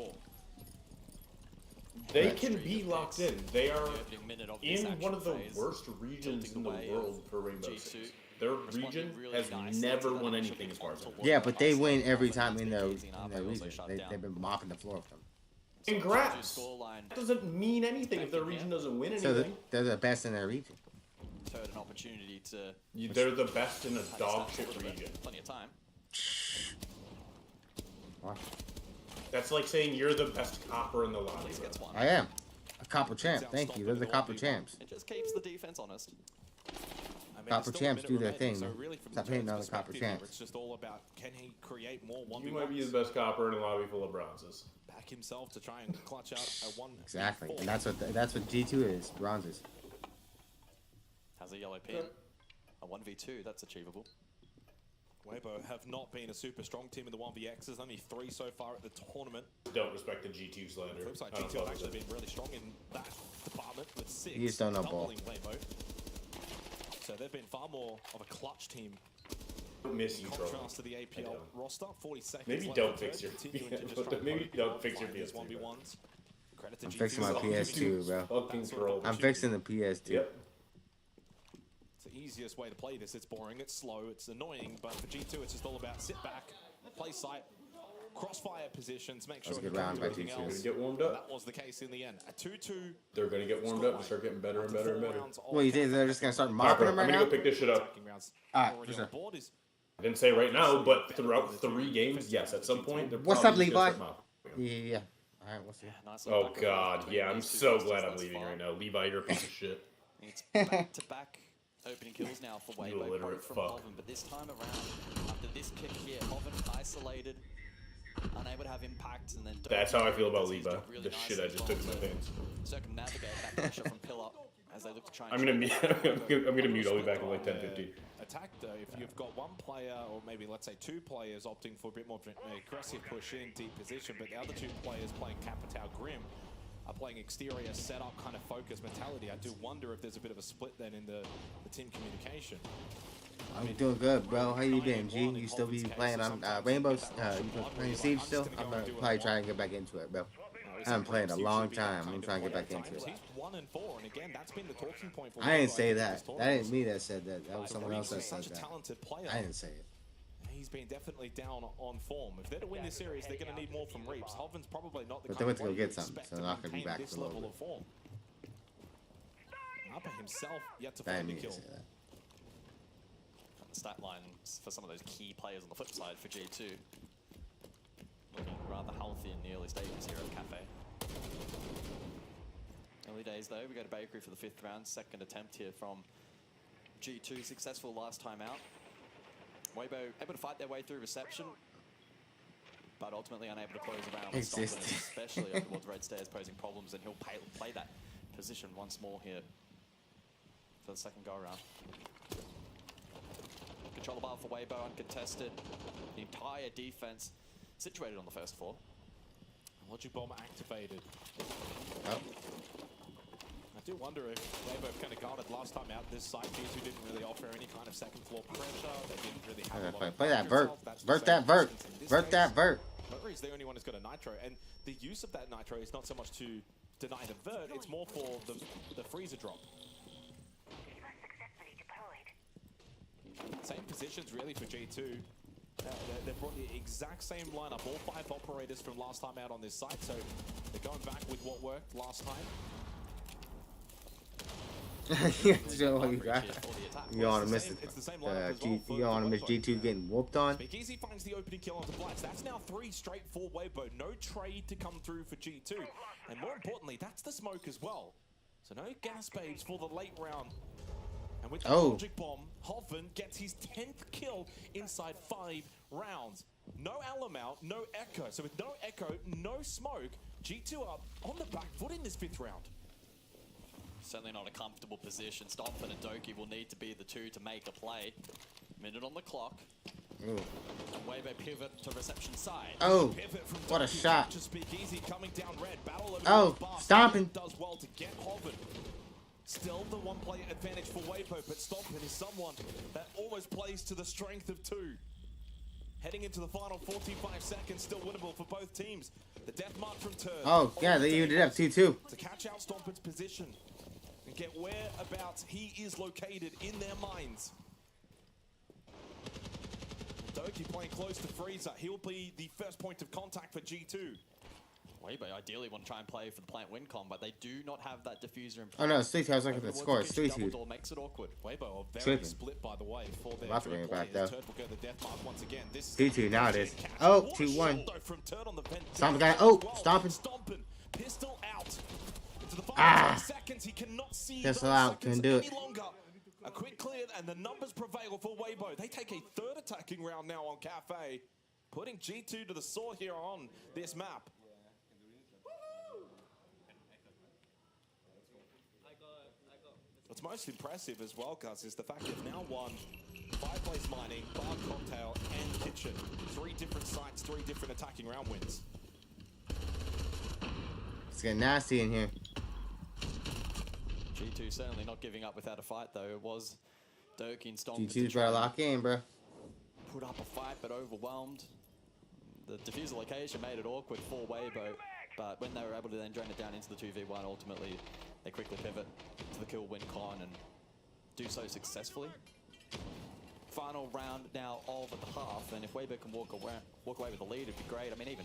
They can be locked in. They are opening minute of this in action one of the phase, worst regions tilting in the the way world of for Rainbow G2. Six. Their region really has nicely never to that won actual anything as far as I know. Yeah, but they win every time in their region. They've been mopping the floor with them. Congrats! Scoreline That doesn't mean anything if their region doesn't win So anything. they're the best in their region. third an opportunity to They're the best in a dog shit region. plenty of time. Wow. That's like saying you're the best copper in the lobby. Gets one. I am a copper champ. Thank you. They're the copper champs. It just keeps the defense honest. I mean, Copper there's still a champs minute do their remaining, thing, so man. really from Stop the hating on Terps' the copper perspective here, champs. It's just all about can he create more 1v1s? You might be the best copper in a lobby full of bronzes. Back himself to try and clutch out a 1v4. Exactly, and that's what G2 is. Bronzes. Has a yellow pin. A 1v2, that's achievable. Weibo have not been a super strong team in the 1vx's. Only 3 so far at the tournament. Don't respect the G2 slander. Flip side, I don't G2 fuck have with actually it. been really strong in that department with 6. You just don't know ball. doubling Weibo. So they've been far more of a clutch team miss you, Troll. Contrast to the APL roster, 40 seconds. Maybe left don't in fix third, your continuing to just try and maybe poke don't fix your find these PS2. 1v1s. Credit to I'm G2 fixing my as well. PS2, bro. Fucking Troll. I'm fixing the PS2. Yep. It's the easiest way to play this. It's boring, it's slow, it's annoying, but for G2, it's just all about sit back, play sight, crossfire positions, make sure That's a you good round by everything G2. else. Get warmed And up. that was the case in the end. A 2-2. They're gonna get warmed up and start getting better and better and better. Well, you think they're just gonna start Alright, mopping bro, them I'm right gonna now? go pick this shit up. Alright, for sure. I didn't say right now, but throughout 3 games, yes, at some point. they're What's up, probably gonna Levi? start mopping. Yeah. Alright, we'll see. Nice Oh little back god, between yeah, I'm these two so players glad I'm thus leaving far. right now. Levi, you're a piece of shit. It's back-to-back opening kills now for You Weibo, illiterate both from fuck. Hoven, but this time around, after this pick here, Hoven isolated, unable to have impact, and then That's how I feel about he's Levi. doing really The nice shit I as just well took in my to pants. circumnavigate that pressure from Pillar as they look to try and I'm gonna trap mute. Weibo. I'm gonna mute. I'll be back in like 10:50. Attack though, if you've got one player or maybe let's say 2 players opting for a bit more of an aggressive push in deep position, but the other 2 players playing Capitao Grim are playing exterior setup kind of focus mentality. I do wonder if there's a bit of a split then in the team communication. I'm doing good, bro. How you been, G? You still be playing on Rainbows? You been playing Siege still? I'm gonna probably try to get back into it, bro. I haven't played in a long time. I'm trying to get back into it. He's 1 and 4, and again, that's been the talking point for I didn't Weibo say in that. this That tournament. ain't me that said that. That was someone else that He's said such a that. talented player. I didn't say it. He's been definitely down on form. If they're to win this series, they're going to need more from Reaps. Hoven's probably not the But kind they went of to go player get you something, expect so to they're not gonna be maintain back this for a little level bit. of form. Upper himself yet to I find didn't a mean to kill. say that. Stat lines for some of those key players on the flip side for G2. Looking rather healthy in the early stages here at Cafe. Early days though, we go to Bakery for the 5th round, second attempt here from G2, successful last time out. Weibo able to fight their way through reception, but ultimately unable to close around with Stompin, especially up towards Red Stairs posing problems, and he'll play that position once more here for the second go around. Control bar for Weibo, uncontested. The entire defense situated on the first floor. Logic Bomb activated. Oh. I do wonder if Weibo kind of guarded last time out this side. G2 didn't really offer any kind of second floor pressure. They didn't really have a lot of Play that pressure vert. itself. That's the Vert same that vert. instance in this Vert case. that vert. Murray's the only one who's got a nitro, and the use of that nitro is not so much to deny the vert, it's more for the freezer drop. Same positions really for G2. They've brought the exact same lineup, all 5 operators from last time out on this site, so they're going back with what worked last time. You don't want to miss it. You don't want to miss G2 getting whooped on. Speakeasy finds the opening kill onto Blitz. That's now 3 straight for Weibo. No trade to come through for G2. And more importantly, that's the smoke as well. So no gas babes for the late round. And with the Logic Bomb, Hoven gets his 10th kill inside 5 rounds. No Alamount, no Echo. So with no Echo, no smoke, G2 up on the back foot in this 5th round. Certainly not a comfortable position. Stompin and Doki will need to be the 2 to make a play. Minute on the clock. Ooh. And Weibo pivot to reception side. Oh, what a shot. Speakeasy coming down red. Battle over Oh, the bar. Stompin. Does well to get Hoven. Still the 1-player advantage for Weibo, but Stompin is someone that almost plays to the strength of 2. Heading into the final 45 seconds, still winnable for both teams. The death mark from Turd. Oh, yeah, they even did have 2-2. To catch out Stompin's position and get whereabouts he is located in their minds. Doki playing close to Freezer. He'll be the first point of contact for G2. Weibo ideally want to try and play for the plant win con, but they do not have that diffuser in place. Oh no, it's 3-2. I was looking at the score. It's 3-2. Door makes it awkward. Weibo are very Tripping. split, by the way, for their About to 2 bring it back, players. though. Turd will go the death mark once again. This is 3-2 now it is. catch. Oh, What a 2-1. shot, though, from Turd on the vent. Stompin got it. As Oh, well. Stompin. Stompin. Pistol out. Into the final Ah. 5 seconds. He cannot see Pistol those out. seconds Couldn't do any it. longer. A quick clear, and the numbers prevail for Weibo. They take a 3rd attacking round now on Cafe, putting G2 to the sword here on this map. What's most impressive as well, Gus, is the fact they've now won Fireplace Mining, Bar Cocktail, and Kitchen. 3 different sites, 3 different attacking round wins. It's getting nasty in here. G2 certainly not giving up without a fight, though. It was Doki and Stompin. G2's better lock in, bro. put up a fight, but overwhelmed. The diffusal location made it awkward for Weibo, but when they were able to then drain it down into the 2v1, ultimately they quickly pivot to the kill win con and do so successfully. Final round now of the half, and if Weibo can walk away with the lead, it'd be great. I mean, even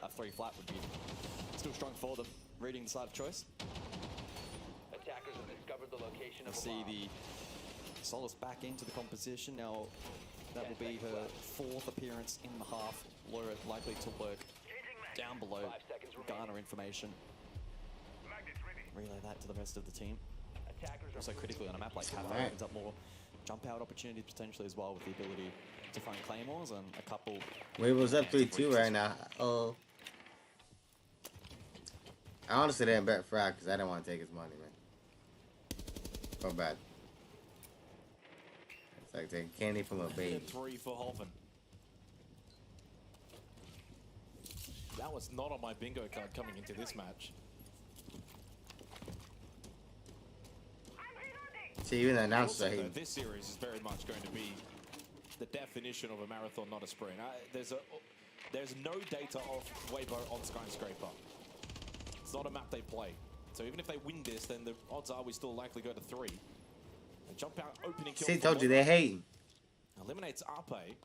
a 3 flat would be still strong for them, reading the side of choice. Attackers have discovered the location You of a see bomb. the Solace back into the composition. Now, that will be her 4th appearance in the half. Laura likely to lurk down below, 5 seconds remaining. garner information, relay that to the rest of the team. Attackers are Also critically on a map like Cafe Right. opens up more jump out opportunities potentially as well, with the ability to find claymores and a couple. Weibo's up 3-2 right now. Oh. I honestly didn't bet Frog because I didn't want to take his money, man. So bad. It's like taking candy from a baby. 3 for Hoven. That was not on my bingo card coming into this match. See, even the announcer Also, though, hating. this series is very much going to be the definition of a marathon, not a sprint. There's no data of Weibo on Skyscraper. It's not a map they play. So even if they win this, then the odds are we still likely go to 3. And jump out opening kill. See, for told you Weibo. they're hating. Eliminates Ape.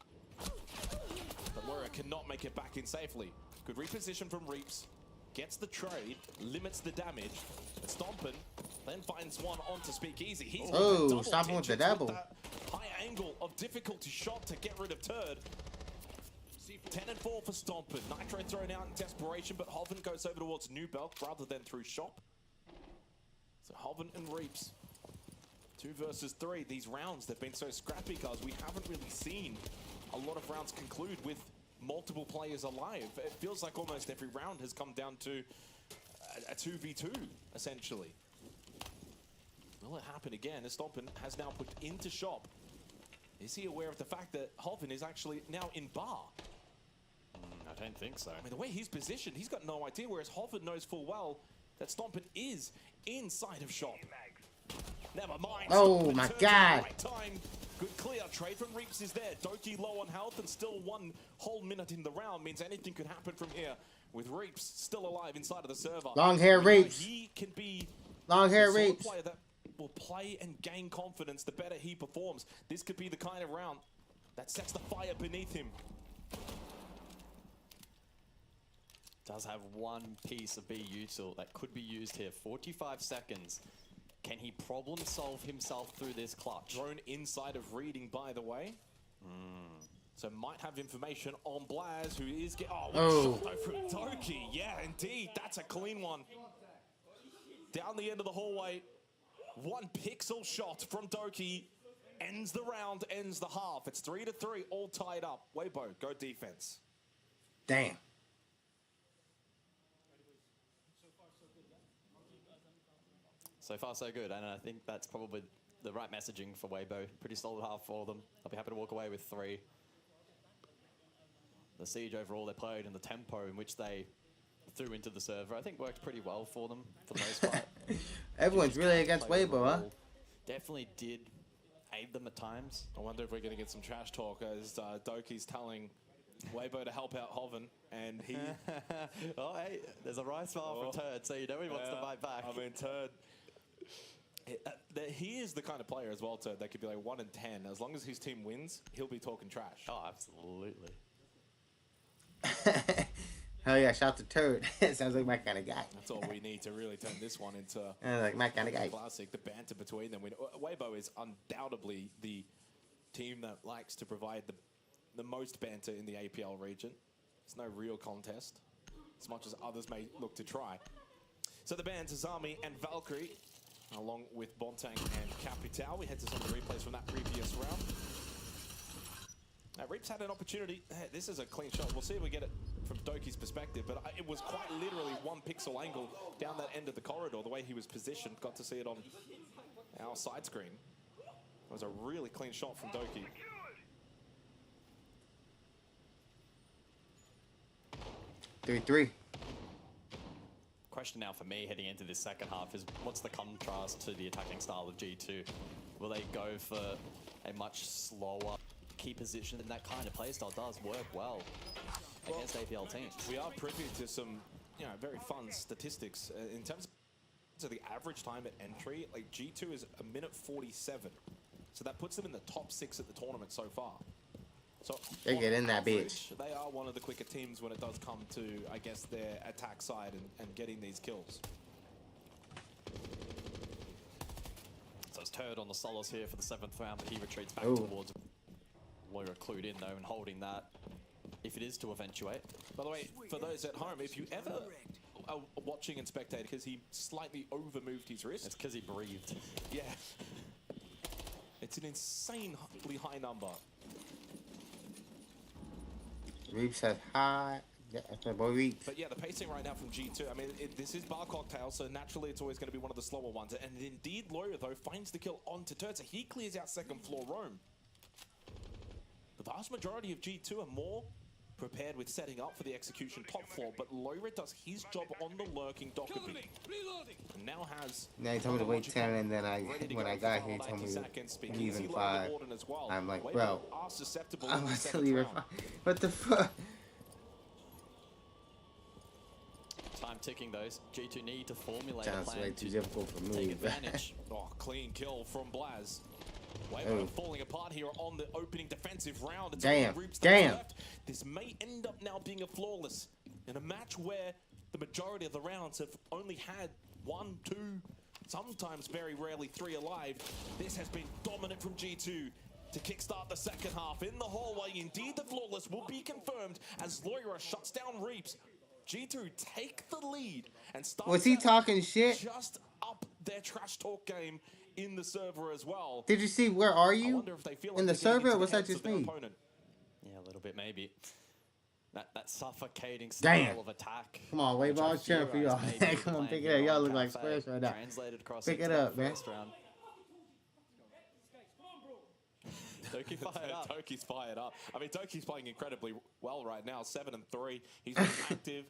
But Laura cannot make it back in safely. Good reposition from Reaps. Gets the trade, limits the damage. And Stompin then finds one onto Speakeasy. He's Oh, double Stompin with the digits double. that high angle of difficulty shot to get rid of Turd. 10 and 4 for Stompin. Nitro thrown out in desperation, but Hoven goes over towards New Belk rather than through Shop. So Hoven and Reaps. 2 versus 3. These rounds, they've been so scrappy, guys. We haven't really seen a lot of rounds conclude with multiple players alive. It feels like almost every round has come down to a 2v2, essentially. Will it happen again? As Stompin has now put into Shop. Is he aware of the fact that Hoven is actually now in bar? I don't think so. I mean, the way he's positioned, he's got no idea, whereas Hoven knows full well that Stompin is inside of Shop. Never mind. Oh Stompin my turns God. at the right time. Good clear. Trade from Reaps is there. Doki low on health and still 1 whole minute in the round means anything could happen from here. With Reaps still alive inside of the server. Long hair We know Reaps. He can be Long hair the sort of Reaps. player that will play and gain confidence the better he performs. This could be the kind of round that sets the fire beneath him. Does have one piece of B util that could be used here. 45 seconds. Can he problem solve himself through this clutch? Drone inside of reading, by the way. So might have information on Blaz, who is Oh. shot though from Doki. Yeah, indeed, that's a clean one. Down the end of the hallway, 1 pixel shot from Doki ends the round, ends the half. It's 3-3, all tied up. Weibo, go defense. Damn. So far, so good, and I think that's probably the right messaging for Weibo. Pretty solid half for them. I'll be happy to walk away with 3. The siege overall they played and the tempo in which they threw into the server, I think worked pretty well for them for the most part. Everyone's really against Play Weibo, huh? overall Definitely did aid them at times. I wonder if we're going to get some trash talk as Doki's telling Weibo to help out Hoven, and he... Oh, hey, there's a wry smile from Turd, so you know he wants to fight back. I mean, Turd... He is the kind of player as well, Turd, that could be like 1 in 10. As long as his team wins, he'll be talking trash. Oh, absolutely. Hell yeah, shout to Turd. Sounds like my kind of guy. That's all we need to really turn this one into Like my kind of guy. classic. The banter between them. Weibo is undoubtedly the team that likes to provide the most banter in the APL region. It's no real contest, as much as others may look to try. So the bands, Azami and Valkyrie, along with Bontang and Capital. We head to some of the replays from that previous round. Now, Reaps had an opportunity. This is a clean shot. We'll see if we get it from Doki's perspective, but it was quite literally 1 pixel angle down that end of the corridor, the way he was positioned. Got to see it on our side screen. It was a really clean shot from Doki. Three. Question now for me heading into this second half is what's the contrast to the attacking style of G2? Will they go for a much slower key position, and that kind of playstyle does work well against APL teams. We are privy to some, very fun statistics in terms of the average time at entry. Like G2 is a minute 47, so that puts them in the top 6 at the tournament so far. So They get in that average, bitch. They are one of the quicker teams when it does come to, I guess, their attack side and getting these kills. So it's Turd on the Solace here for the 7th round, but he retreats back Ooh. towards Moira, clued in though and holding that if it is to eventuate. By the way, for those at home, if you ever are watching and spectating, because he slightly over-moved his wrist. It's because he breathed. Yeah. It's an insanely high number. Reeps have high. Yeah, that's my boy Reeps. But yeah, the pacing right now from G2, I mean, this is Bar Cocktail, so naturally it's always going to be one of the slower ones. And indeed, Loya, though, finds the kill onto Turd, so he clears out second floor roam. The vast majority of G2 are more prepared with setting up for the execution top floor, but Loya does his job on the lurking Dockerby. And now has... Now he told me to wait 10, and then when I got here, he told me to leave in 5. I'm like, bro, I'm about to leave in 5. What the fuck? Time ticking those. G2 need to formulate Sounds a plan way too to difficult for take me. advantage. Oh, clean kill from Blaz. Oh. Waybo falling apart here on the opening defensive round. It's Damn, only Roops damn. left. This may end up now being a flawless in a match where the majority of the rounds have only had 1, 2, sometimes very rarely 3 alive. This has been dominant from G2 to kickstart the second half. In the hallway, indeed the flawless will be confirmed as Loira shuts down Reeps. G2 take the lead and start. Was he talking shit? Just up their trash talk game in the server as well. Did you see where are I you? wonder if they feel like In the they're getting server, into or was the that heads of just their me? opponent. Yeah, a little bit maybe. That suffocating Damn. style of attack. Come on, Wave, I was cheering for y'all. Come on, pick it up. Y'all look like squares right now. Translated across Pick into it that up, man. first round. Doki fired up. Doki's fired up. I mean, Doki's playing incredibly well right now. 7-3. He's been active.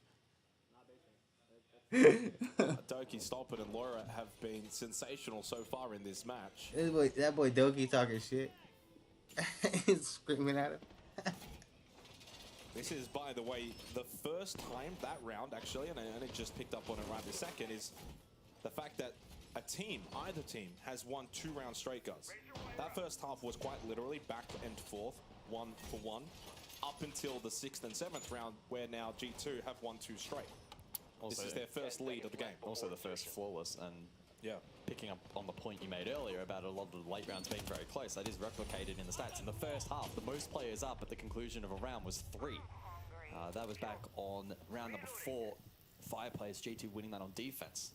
Doki, Stompin, and Laura have been sensational so far in this match. That boy Doki talking shit. He's screaming at him. This is, by the way, the first time that round, actually, and I only just picked up on it right this second, is the fact that a team, either team, has won 2 rounds straight, guys. That first half was quite literally back and forth, 1 for 1, up until the 6th and 7th round, where now G2 have won 2 straight. Also, this is their first lead of the game. Also the first flawless, and Yeah. picking up on the point you made earlier about a lot of the late rounds being very close, that is replicated in the stats. In the first half, the most players up at the conclusion of a round was 3. That was back on round number 4. 5 players, G2 winning that on defense.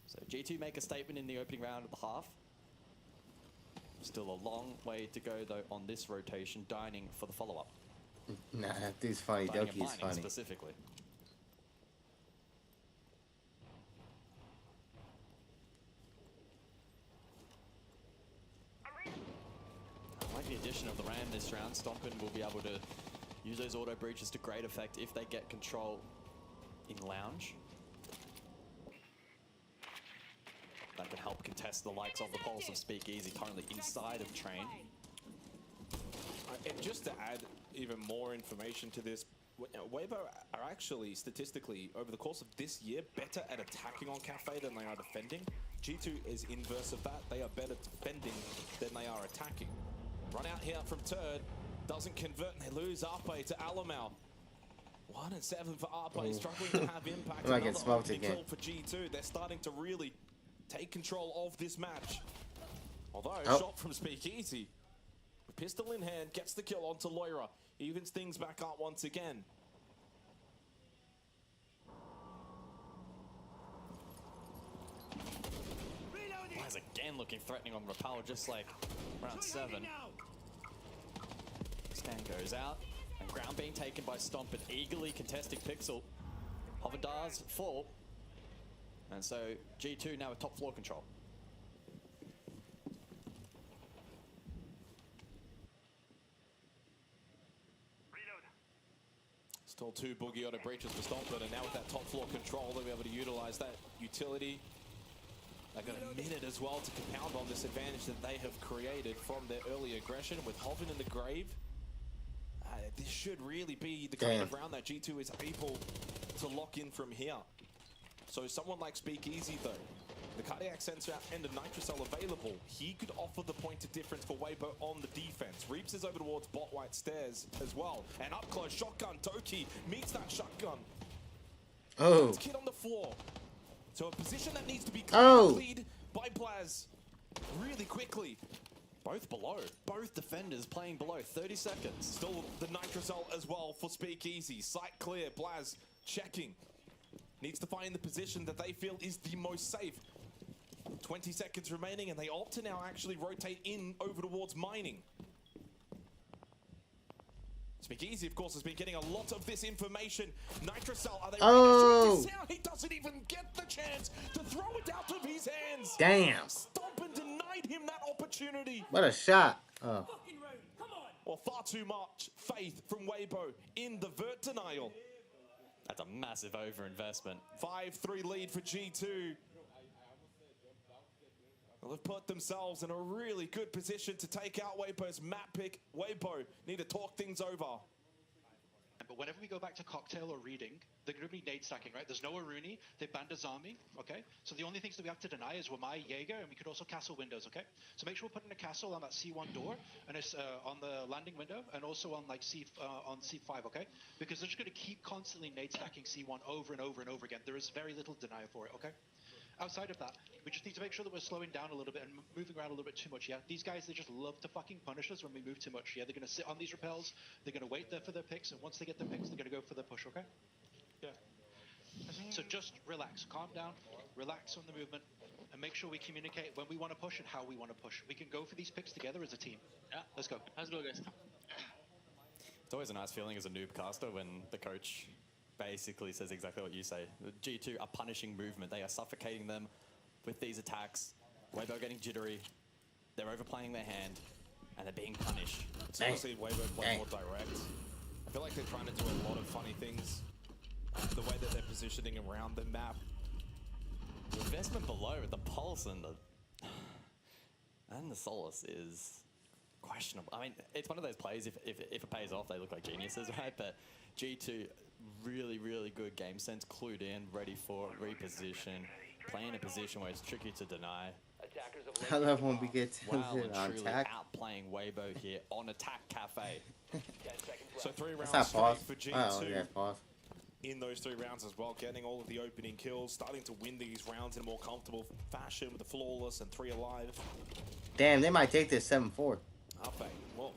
So G2 make a statement in the opening round of the half. Still a long way to go though on this rotation, dining for the follow-up. Nah, that dude's funny. Dining and Doki is mining funny. specifically. Like the addition of the Ram this round, Stompin will be able to use those auto breaches to great effect if they get control in Lounge. That can help contest the likes of the Pulse of Speakeasy, currently inside of Train. And just to add even more information to this, Weibo are actually, statistically, over the course of this year, better at attacking on Cafe than they are defending. G2 is inverse of that. They are better defending than they are attacking. Run out here from Turd, doesn't convert, and they lose Arpe to Alamau. 1 and 7 for Arpe, struggling to have impact. I might get Another smoked opening again. kill for G2. They're starting to really take control of this match. Although, shot from Speakeasy, with pistol in hand, gets the kill onto Loira. Evens things back up once again. Wise again looking threatening on Repel, just like round 7. Scan goes out, and ground being taken by Stompin, eagerly contesting Pixel. Hover does fall, and so G2 now with top floor control. Still 2 Boogie Auto breaches for Stompin, and now with that top floor control, they'll be able to utilize that utility They've got a minute as well to compound on this advantage that they have created from their early aggression with Hoven in the grave. This should really be the kind of round that G2 is able to lock in from here. So someone like Speakeasy though, the cardiac sensor and the nitrocell available, he could offer the point of difference for Weibo on the defense. Reaps is over towards bot white stairs as well. And up close, shotgun, Toki meets that shotgun. Oh. Kid on the floor. So a position that needs to be cleared by Blaz really quickly. Both below. Both defenders playing below. 30 seconds. Still the nitrocell as well for Speakeasy. Sight clear. Blaz checking. Needs to find the position that they feel is the most safe. 20 seconds remaining, and they opt to now actually rotate in over towards mining. Speakeasy, of course, has been getting a lot of this information. Nitrocell, are they ready to shoot this out? He doesn't even get the chance to throw it out of his hands. Damn. Stomp and denied him that opportunity. What a shot. Oh. Well, far too much faith from Weibo in the vert denial. That's a massive overinvestment. 5-3 lead for G2. Well, they've put themselves in a really good position to take out Weibo's map pick. Weibo need to talk things over. But whenever we go back to cocktail or reading, they're going to be nade stacking, right? There's no Aruni, they banned Azami, okay? So the only things that we have to deny is Wamai, Jaeger, and we could also castle windows, okay? So make sure we're putting a castle on that C1 door, and it's on the landing window, and also on like on C5, okay? Because they're just going to keep constantly nade stacking C1 over and over and over again. There is very little denial for it, okay? Outside of that, we just need to make sure that we're slowing down a little bit and moving around a little bit too much, yeah? These guys, they just love to fucking punish us when we move too much, yeah? They're going to sit on these repels, they're going to wait there for their picks, and once they get their picks, they're going to go for their push, okay? Yeah. So just relax, calm down, relax on the movement, and make sure we communicate when we want to push and how we want to push. We can go for these picks together as a team. Yeah, let's go. Let's go, guys. It's always a nice feeling as a noob caster when the coach basically says exactly what you say. The G2 are punishing movement. They are suffocating them with these attacks. Weibo getting jittery. They're overplaying their hand, and they're being punished. It's honestly Weibo playing more direct. I feel like they're trying to do a lot of funny things. The way that they're positioning around the map. The investment below with the pulse and the Solace is questionable. I mean, it's one of those plays, if it pays off, they look like geniuses, right? But G2, really, really good game sense, clued in, ready for reposition, playing a position where it's tricky to deny. I love when we get to Well and on truly attack. outplaying Weibo here on Attack Cafe. So 3 rounds That's not straight for pause. G2. Oh, yeah, pause. In those 3 rounds as well, getting all of the opening kills, starting to win these rounds in a more comfortable fashion with the flawless and 3 alive. Damn, they might take this 7-4. Ape, well,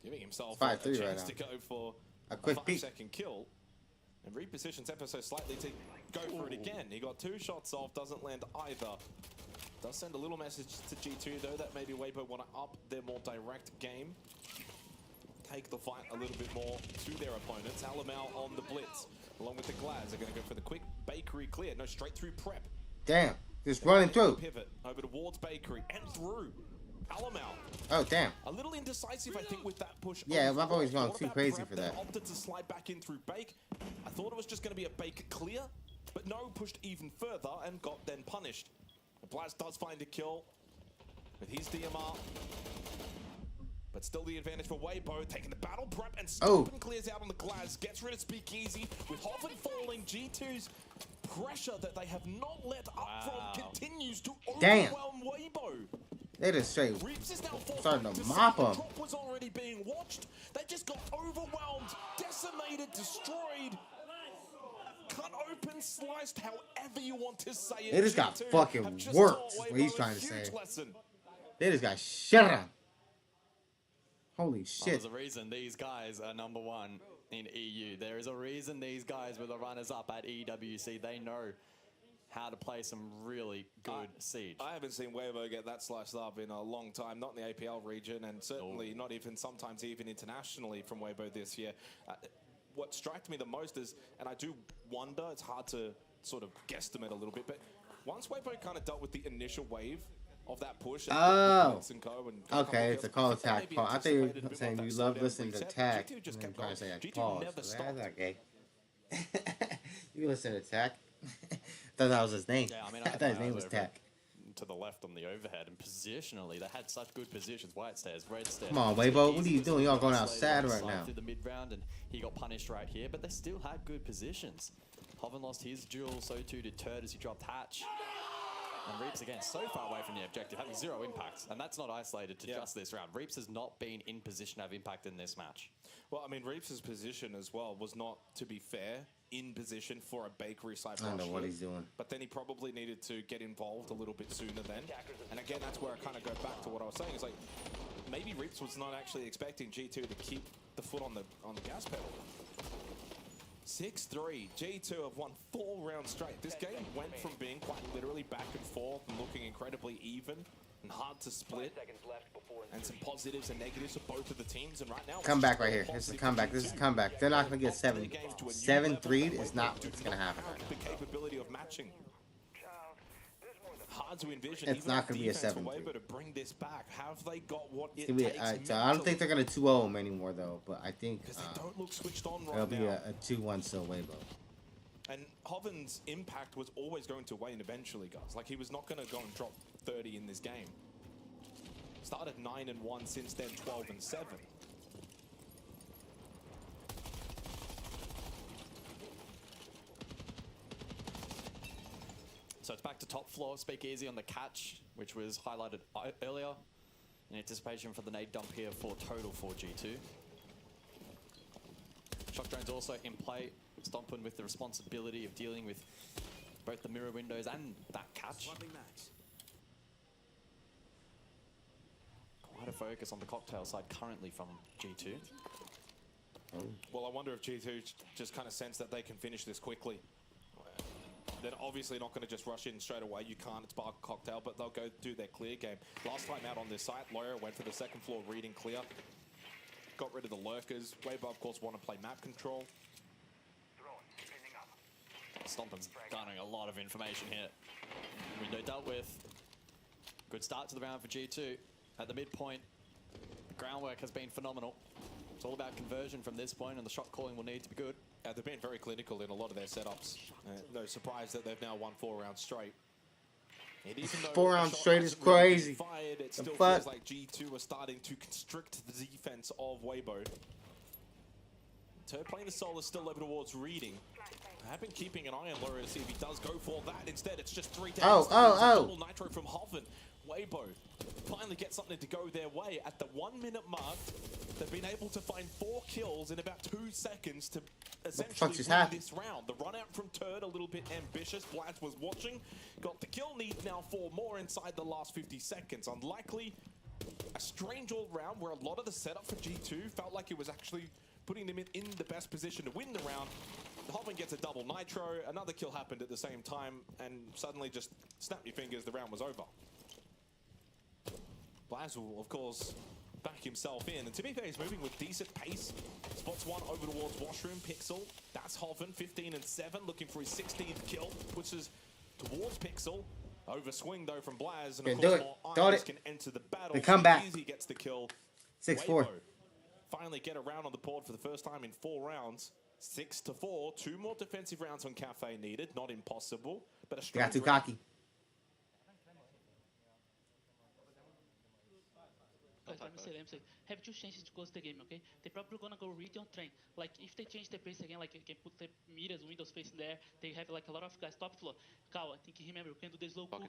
giving himself 5-3 a chance right to go for A quick peek. 5-second kill. And repositions Episode slightly to go for it again. He got 2 shots off, doesn't land either. Does send a little message to G2 though that maybe Weibo want to up their more direct game. Take the fight a little bit more to their opponents. Alamau on the blitz. Along with the Glads, they're going to go for the quick bakery clear. No, straight through prep. Damn, just running through. Pivot over towards bakery and through. Alamau. Oh, damn. A little indecisive, I think, with that push. Yeah, over. I've always gone Thought too about crazy prep, for then that. Opted to slide back in through bake. I thought it was just going to be a bake clear, but no, pushed even further and got then punished. Blaz does find a kill with his DMR. But still the advantage for Weibo, taking the battle prep and stop and clears out on the Glaz. Gets rid of Speakeasy with Hoven falling. G2's pressure that they have not let up from continues to overwhelm Weibo. They just straight Reaps is now starting to mop them. Drop was already being watched. They just got overwhelmed, decimated, destroyed. Cut open, sliced, however you want to say it. They just got G2 fucking have just worked, is taught what he's Weibo a trying to say. huge lesson. They just got shit on. Holy Well, shit. there's a reason these guys are #1 in EU. There is a reason these guys were the runners-up at EWC. They know how to play some really good Siege. I haven't seen Weibo get that sliced up in a long time, not in the APL region, and certainly not even sometimes even internationally from Weibo this year. What struck me the most is, and I do wonder, it's hard to sort of guesstimate a little bit, but once Weibo kind of dealt with the initial wave of that push. Oh, okay, it's a call attack. Pause. I thought you were saying you love listening to attack. And then trying to say like pause. So that's okay. You listen to attack. I thought that was his name. Yeah, I mean, I thought his name was Tack. to the left on the overhead, and positionally, they had such good positions. White stairs, red stairs. Come on, Weibo, what are you doing? Y'all going outside right Slide now. through the mid round, and he got punished right here, but they still had good positions. Hoven lost his duel, so too did Turd as he dropped Hatch. And Reaps again so far away from the objective, having 0 impact, and that's not isolated to just this round. Reaps has not been in position to have impact in this match. Well, I mean, Reeps' position as well was not, to be fair, in position for a bakery side. I don't know what he's doing. But then he probably needed to get involved a little bit sooner then. And again, that's where I kind of go back to what I was saying. It's like, maybe Reeps was not actually expecting G2 to keep the foot on the gas pedal. 6-3. G2 have won 4 rounds straight. This game went from being quite literally back and forth and looking incredibly even and hard to split, and some positives and negatives for both of the teams. And right now, Comeback right here. This is a comeback. This is a comeback. They're not going to get 7-3 is not what's going to happen right now. The capability of matching. Hard to envision. It's not going to be a 7-3. To bring this back, have they got what it takes? So I don't think they're going to 2-0 him anymore though, but I think they don't look switched on right it'll be now. a 2-1 still Weibo. And Hoven's impact was always going to wane eventually, guys. Like, he was not going to go and drop 30 in this game. Started 9-1, since then 12-7. So it's back to top floor, speak easy on the catch, which was highlighted earlier in anticipation for the nade dump here for total for G2. Shock drones also in play, Stompin with the responsibility of dealing with both the mirror windows and that catch. Quite a focus on the cocktail side currently from G2. Well, I wonder if G2 just kind of sense that they can finish this quickly. They're obviously not going to just rush in straight away. You can't, it's bar cocktail, but they'll go do their clear game. Last time out on this site, Loya went for the second floor reading clear. Got rid of the lurkers. Weibo, of course, want to play map control. Stompin's garnering a lot of information here. Window dealt with. Good start to the round for G2. At the midpoint, the groundwork has been phenomenal. It's all about conversion from this point, and the shot calling will need to be good. They've been very clinical in a lot of their setups. No surprise that they've now won 4 rounds straight. And even though 4 rounds straight is crazy. Fired, it still But feels like G2 are starting to constrict the defense of Weibo. Turd playing the solo is still over towards reading. I have been keeping an eye on Lura to see if he does go for that. Instead, it's just 3 down. Double nitro from Hoven. Weibo finally get something to go their way. At the 1 minute mark, they've been able to find 4 kills in about 2 seconds to essentially win this round. The run out from Turd, a little bit ambitious. Blaz was watching, got the kill, needs now 4 more inside the last 50 seconds. Unlikely, a strange all round where a lot of the setup for G2 felt like it was actually putting them in the best position to win the round. Hoven gets a double nitro, another kill happened at the same time, and suddenly just snap your fingers, the round was over. Blaz will, of course, back himself in, and to be fair, he's moving with decent pace. Spots one over towards Washroom, Pixel. That's Hoven, 15-7, looking for his 16th kill. Pushes towards Pixel. Overswing, though, from Blaz, and of course, more eyes can enter the battle. They come back. Easy gets the kill. 6-4. Finally get a round on the board for the first time in 4 rounds. 6-4. 2 more defensive rounds on Cafe needed. Not impossible, but a They got too round. cocky. Let me say, have 2 chances to close the game, okay? They're probably gonna go read on train. Like, if they change the pace again, like, you can put the mirrors, windows facing there, they have, like, a lot of guys top floor. Cal, I think, remember, we can do the slow cook.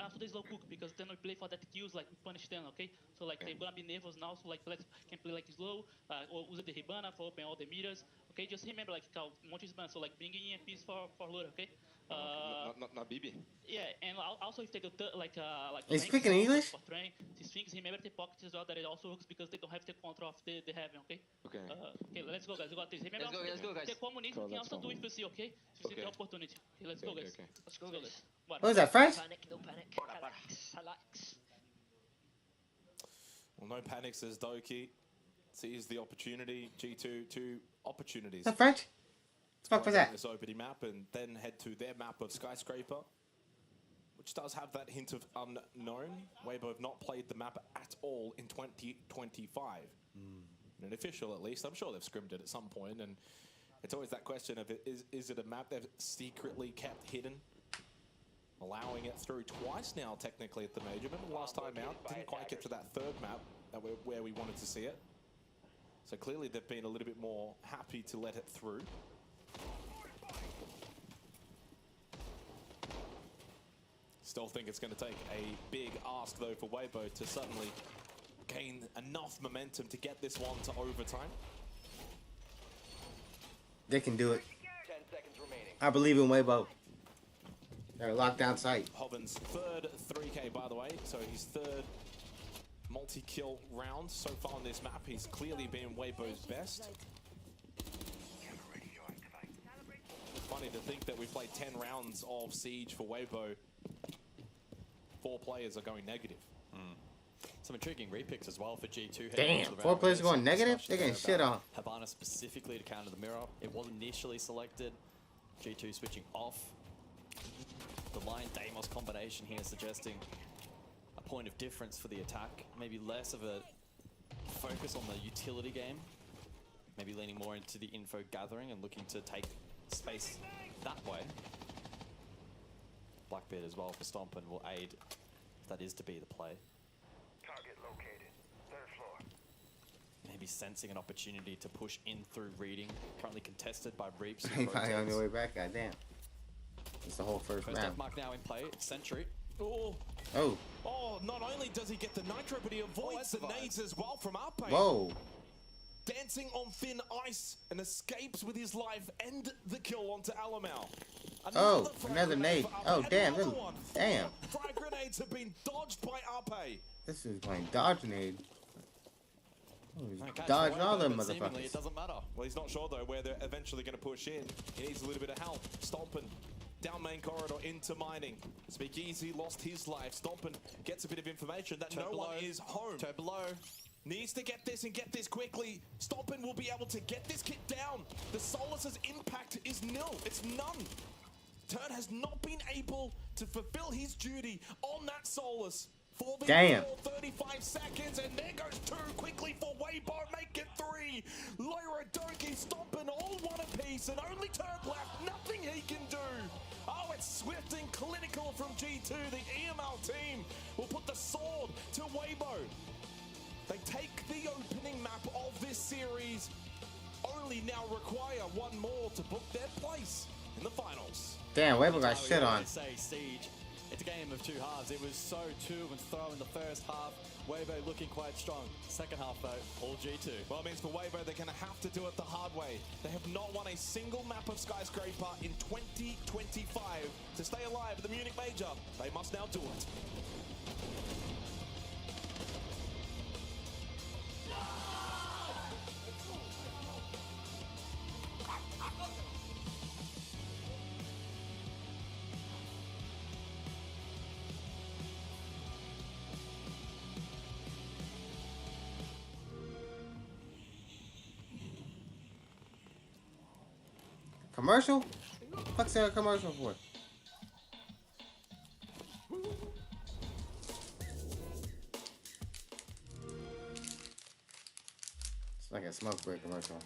After the slow cook, because then we play for that kills, like, we punish them, okay? So, like, they're gonna be nervous now, so, like, can play, like, slow, or use the Hibana for open all the mirrors, okay? Just remember, like, Cal, Monte Hibana, so, like, bringing in a piece for Lura, okay? Not Bibi. Yeah, and also if they do like Is he speaking English? For train, these things, remember the pockets as well, that it also works because they don't have the control of the heaven, okay? Okay. Okay, let's go, guys. We got this. Remember, Let's go, guys. the community can also do if you see, okay? If you see the opportunity. Okay, let's go, guys. Okay. Let's go, guys. What was that, French? Panic, no panic. Relax. Well, no panic, says Doki. Sees the opportunity. G2, 2 opportunities. Is that French? What was that? This opening map and then head to their map of Skyscraper, which does have that hint of unknown. Weibo have not played the map at all in 2025. An official, at least. I'm sure they've scrimmed it at some point, and it's always that question of is it a map they've secretly kept hidden? allowing it through twice now, technically, at the major. Remember last time out, didn't quite get to that third map where we wanted to see it. So clearly they've been a little bit more happy to let it through. Still think it's going to take a big ask, though, for Weibo to suddenly gain enough momentum to get this one to overtime. They can do it. 10 seconds remaining. I believe in Weibo. They're locked down sight. Hoven's third 3K, by the way, so his third multi-kill round so far on this map. He's clearly been Weibo's best. It's funny to think that we've played 10 rounds of Siege for Weibo. 4 players are going negative. Some intriguing repicks as well for G2. Damn, 4 players going negative? They're getting shit on. Habana specifically to counter the mirror. It was initially selected. G2 switching off. The Lion Deimos combination here suggesting a point of difference for the attack. Maybe less of a focus on the utility game. Maybe leaning more into the info gathering and looking to take space that way. Blackbeard as well for Stompin will aid if that is to be the play. Target located. 3rd floor. Maybe sensing an opportunity to push in through reading. Currently contested by Reaps. He probably on your way back, goddamn. It's the whole first round. Mark now in play. Sentry. Oh. Oh. Oh, not only does he get the nitro, but he avoids the nades as well from Payne. Whoa. Dancing on thin ice and escapes with his life and the kill onto Alamau. Oh, another nade. Oh, damn. Damn. Frag grenades have been dodged by Payne. This is playing dodge nade. Dodging all them motherfuckers. It doesn't matter. Well, he's not sure, though, where they're eventually going to push in. He needs a little bit of help. Stompin down main corridor into mining. Speakeasy lost his life. Stompin gets a bit of information that no one is home. Toe below. Needs to get this and get this quickly. Stompin will be able to get this kit down. The Solus's impact is nil. It's none. Turn has not been able to fulfill his duty on that Solus. Damn. 35 seconds, and there goes 2 quickly for Weibo, make it 3. Lyra, Donkey, Stompin, all one apiece, and only Turn left, nothing he can do. Oh, it's swift and clinical from G2. The EML team will put the sword to Weibo. They take the opening map of this series, only now require one more to book their place in the finals. Damn, Weibo got shit on. Say Siege. It's a game of 2 halves. It was so to and throw in the first half. Weibo looking quite strong. Second half, though, all G2. Well, it means for Weibo, they're going to have to do it the hard way. They have not won a single map of Skyscraper in 2025. To stay alive at the Munich Major, they must now do it. Commercial? What's there a commercial for? It's like a smoke break commercial.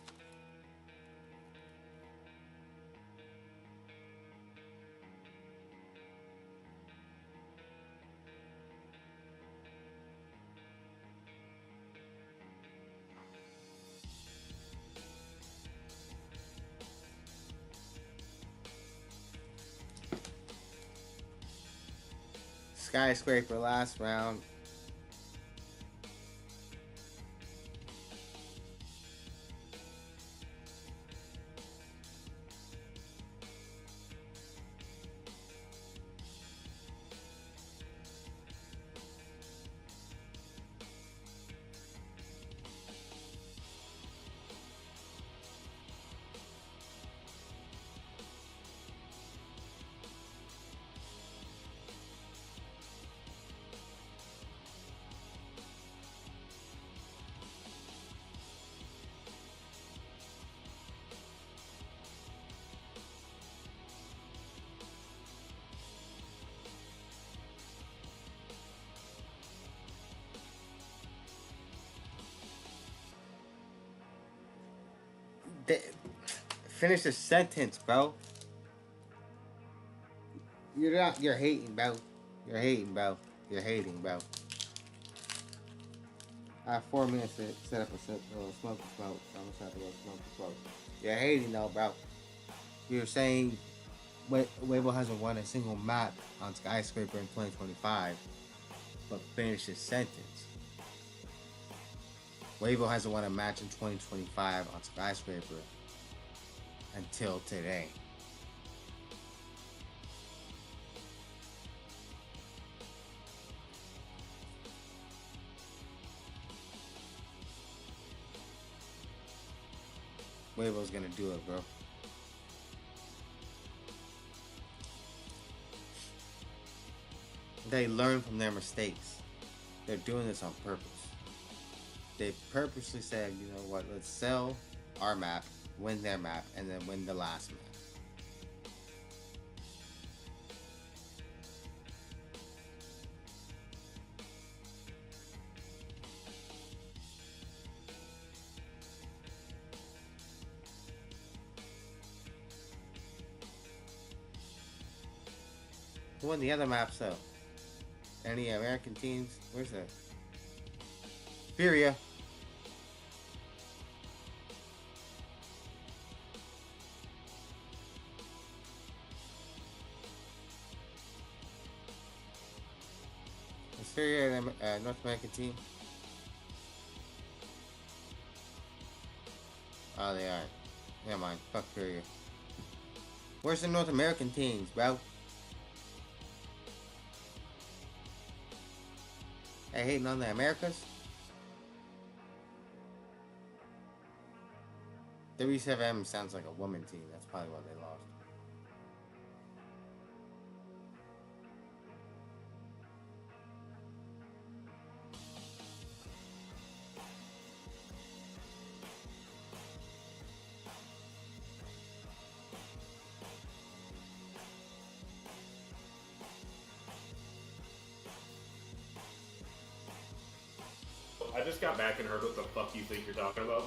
Skyscraper last round. Finish the sentence, bro. You're not. You're hating, bro. You're hating, bro. You're hating, bro. I have 4 minutes to set up a smoke to smoke. So I'm gonna have to go smoke to smoke. You're hating though, bro. You're saying Weibo hasn't won a single map on Skyscraper in 2025, but finished his sentence. Weibo hasn't won a match in 2025 on Skyscraper until today. Weibo's gonna do it, bro. They learn from their mistakes. They're doing this on purpose. They purposely said, you know what, let's sell our map, win their map, and then win the last map. Who won the other maps though? Any American teams? Where's that? Furia. Is Furia a North American team? Oh, they are. Never mind. Fuck Furia. Where's the North American teams, bro? Hey, hating on the Americas? W7M sounds like a woman team. That's probably why they lost. I just got back and heard what the fuck you think you're talking about.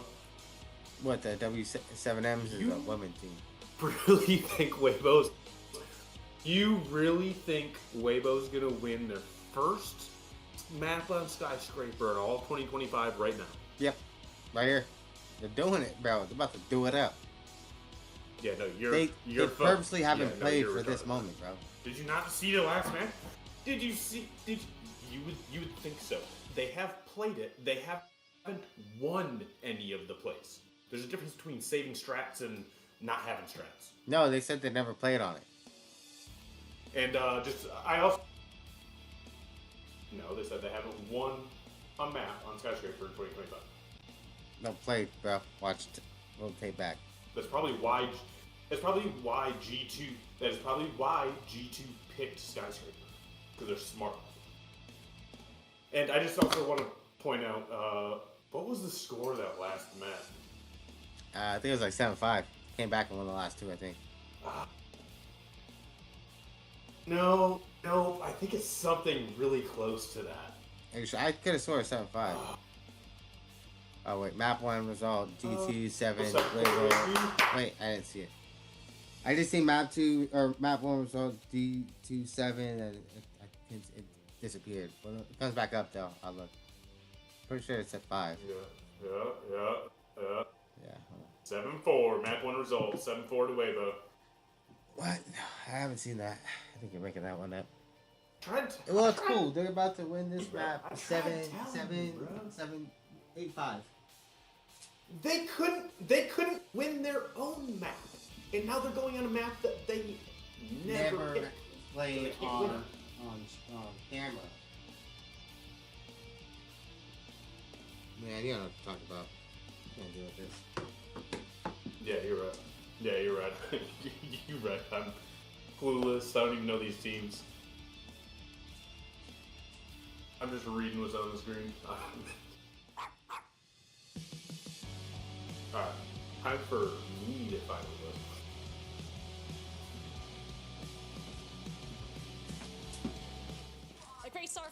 What, the W7Ms is a woman team? Really think Weibo's... You really think Weibo's gonna win their first map on Skyscraper in all of 2025 right now? Yep. Right here. They're doing it, bro. They're about to do it up. Yeah, no, They purposely haven't played for this moment, bro. Did you not see the last match? Did you see... You would think so. They have played it. They haven't won any of the plays. There's a difference between saving strats and not having strats. No, they said they never played on it. And I also... No, they said they haven't won a map on Skyscraper in 2025. No, play, bro. Watch. We'll take back. That's probably why... That's probably why G2... That is probably why G2 picked Skyscraper. Because they're smart. And I just also want to point out, what was the score of that last match? I think it was like 7-5. Came back and won the last two, I think. No, I think it's something really close to that. I could have sworn 7-5. Oh wait, map 1 result G2 7. Wait, I didn't see it. I just see map 2 or map 1 result D2 7 and it disappeared. Well, it comes back up though. I'll look. Pretty sure it's at 5. Yeah. 7-4, map 1 result, 7-4 to Weibo. What? I haven't seen that. I think you're making that one up. Trent. Well, it's cool. They're about to win this map 7-8-5. They couldn't win their own map, and now they're going on a map that they never played so on camera. Man, you don't know what to talk about. Can't deal with this. Yeah, you're right. You're right. I'm clueless. I don't even know these teams. I'm just reading what's on the screen. Alright, time for me to find a list. A great start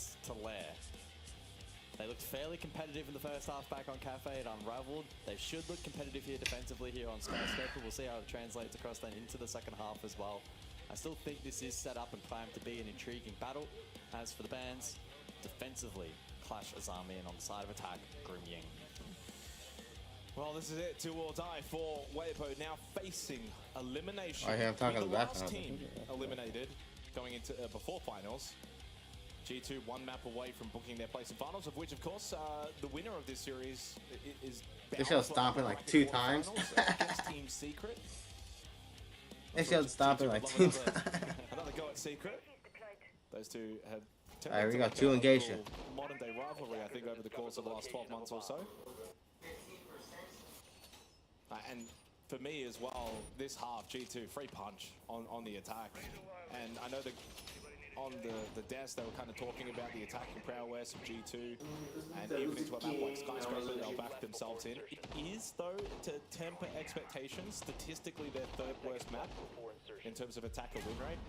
chance to lair. They looked fairly competitive in the first half back on Cafe. It unraveled. They should look competitive here defensively here on Skyscraper. We'll see how it translates across then into the second half as well. I still think this is set up and primed to be an intriguing battle. As for the bans, defensively, Clash Azami, and on the side of attack, Grim Ying. Well, this is it, 2 or die for Weibo, now facing elimination. I have talking the about last team eliminated going into before finals. G2 1 map away from booking their place in finals, of which, of course, the winner of this series is. They showed stomping like 2 times. Against Team Secret. They showed stomping like 2 times. Another go at Secret. Those two have. Alright, we got 2 engagement. Modern day rivalry, I think, over the course of the last 12 months or so. And for me as well, this half, G2, free punch on the attack. And I know that on the desk, they were kind of talking about the attacking prowess of G2. And even into a map like Skyscraper, they'll back themselves in. It is, though, to temper expectations, statistically their 3rd worst map in terms of attacker win rate.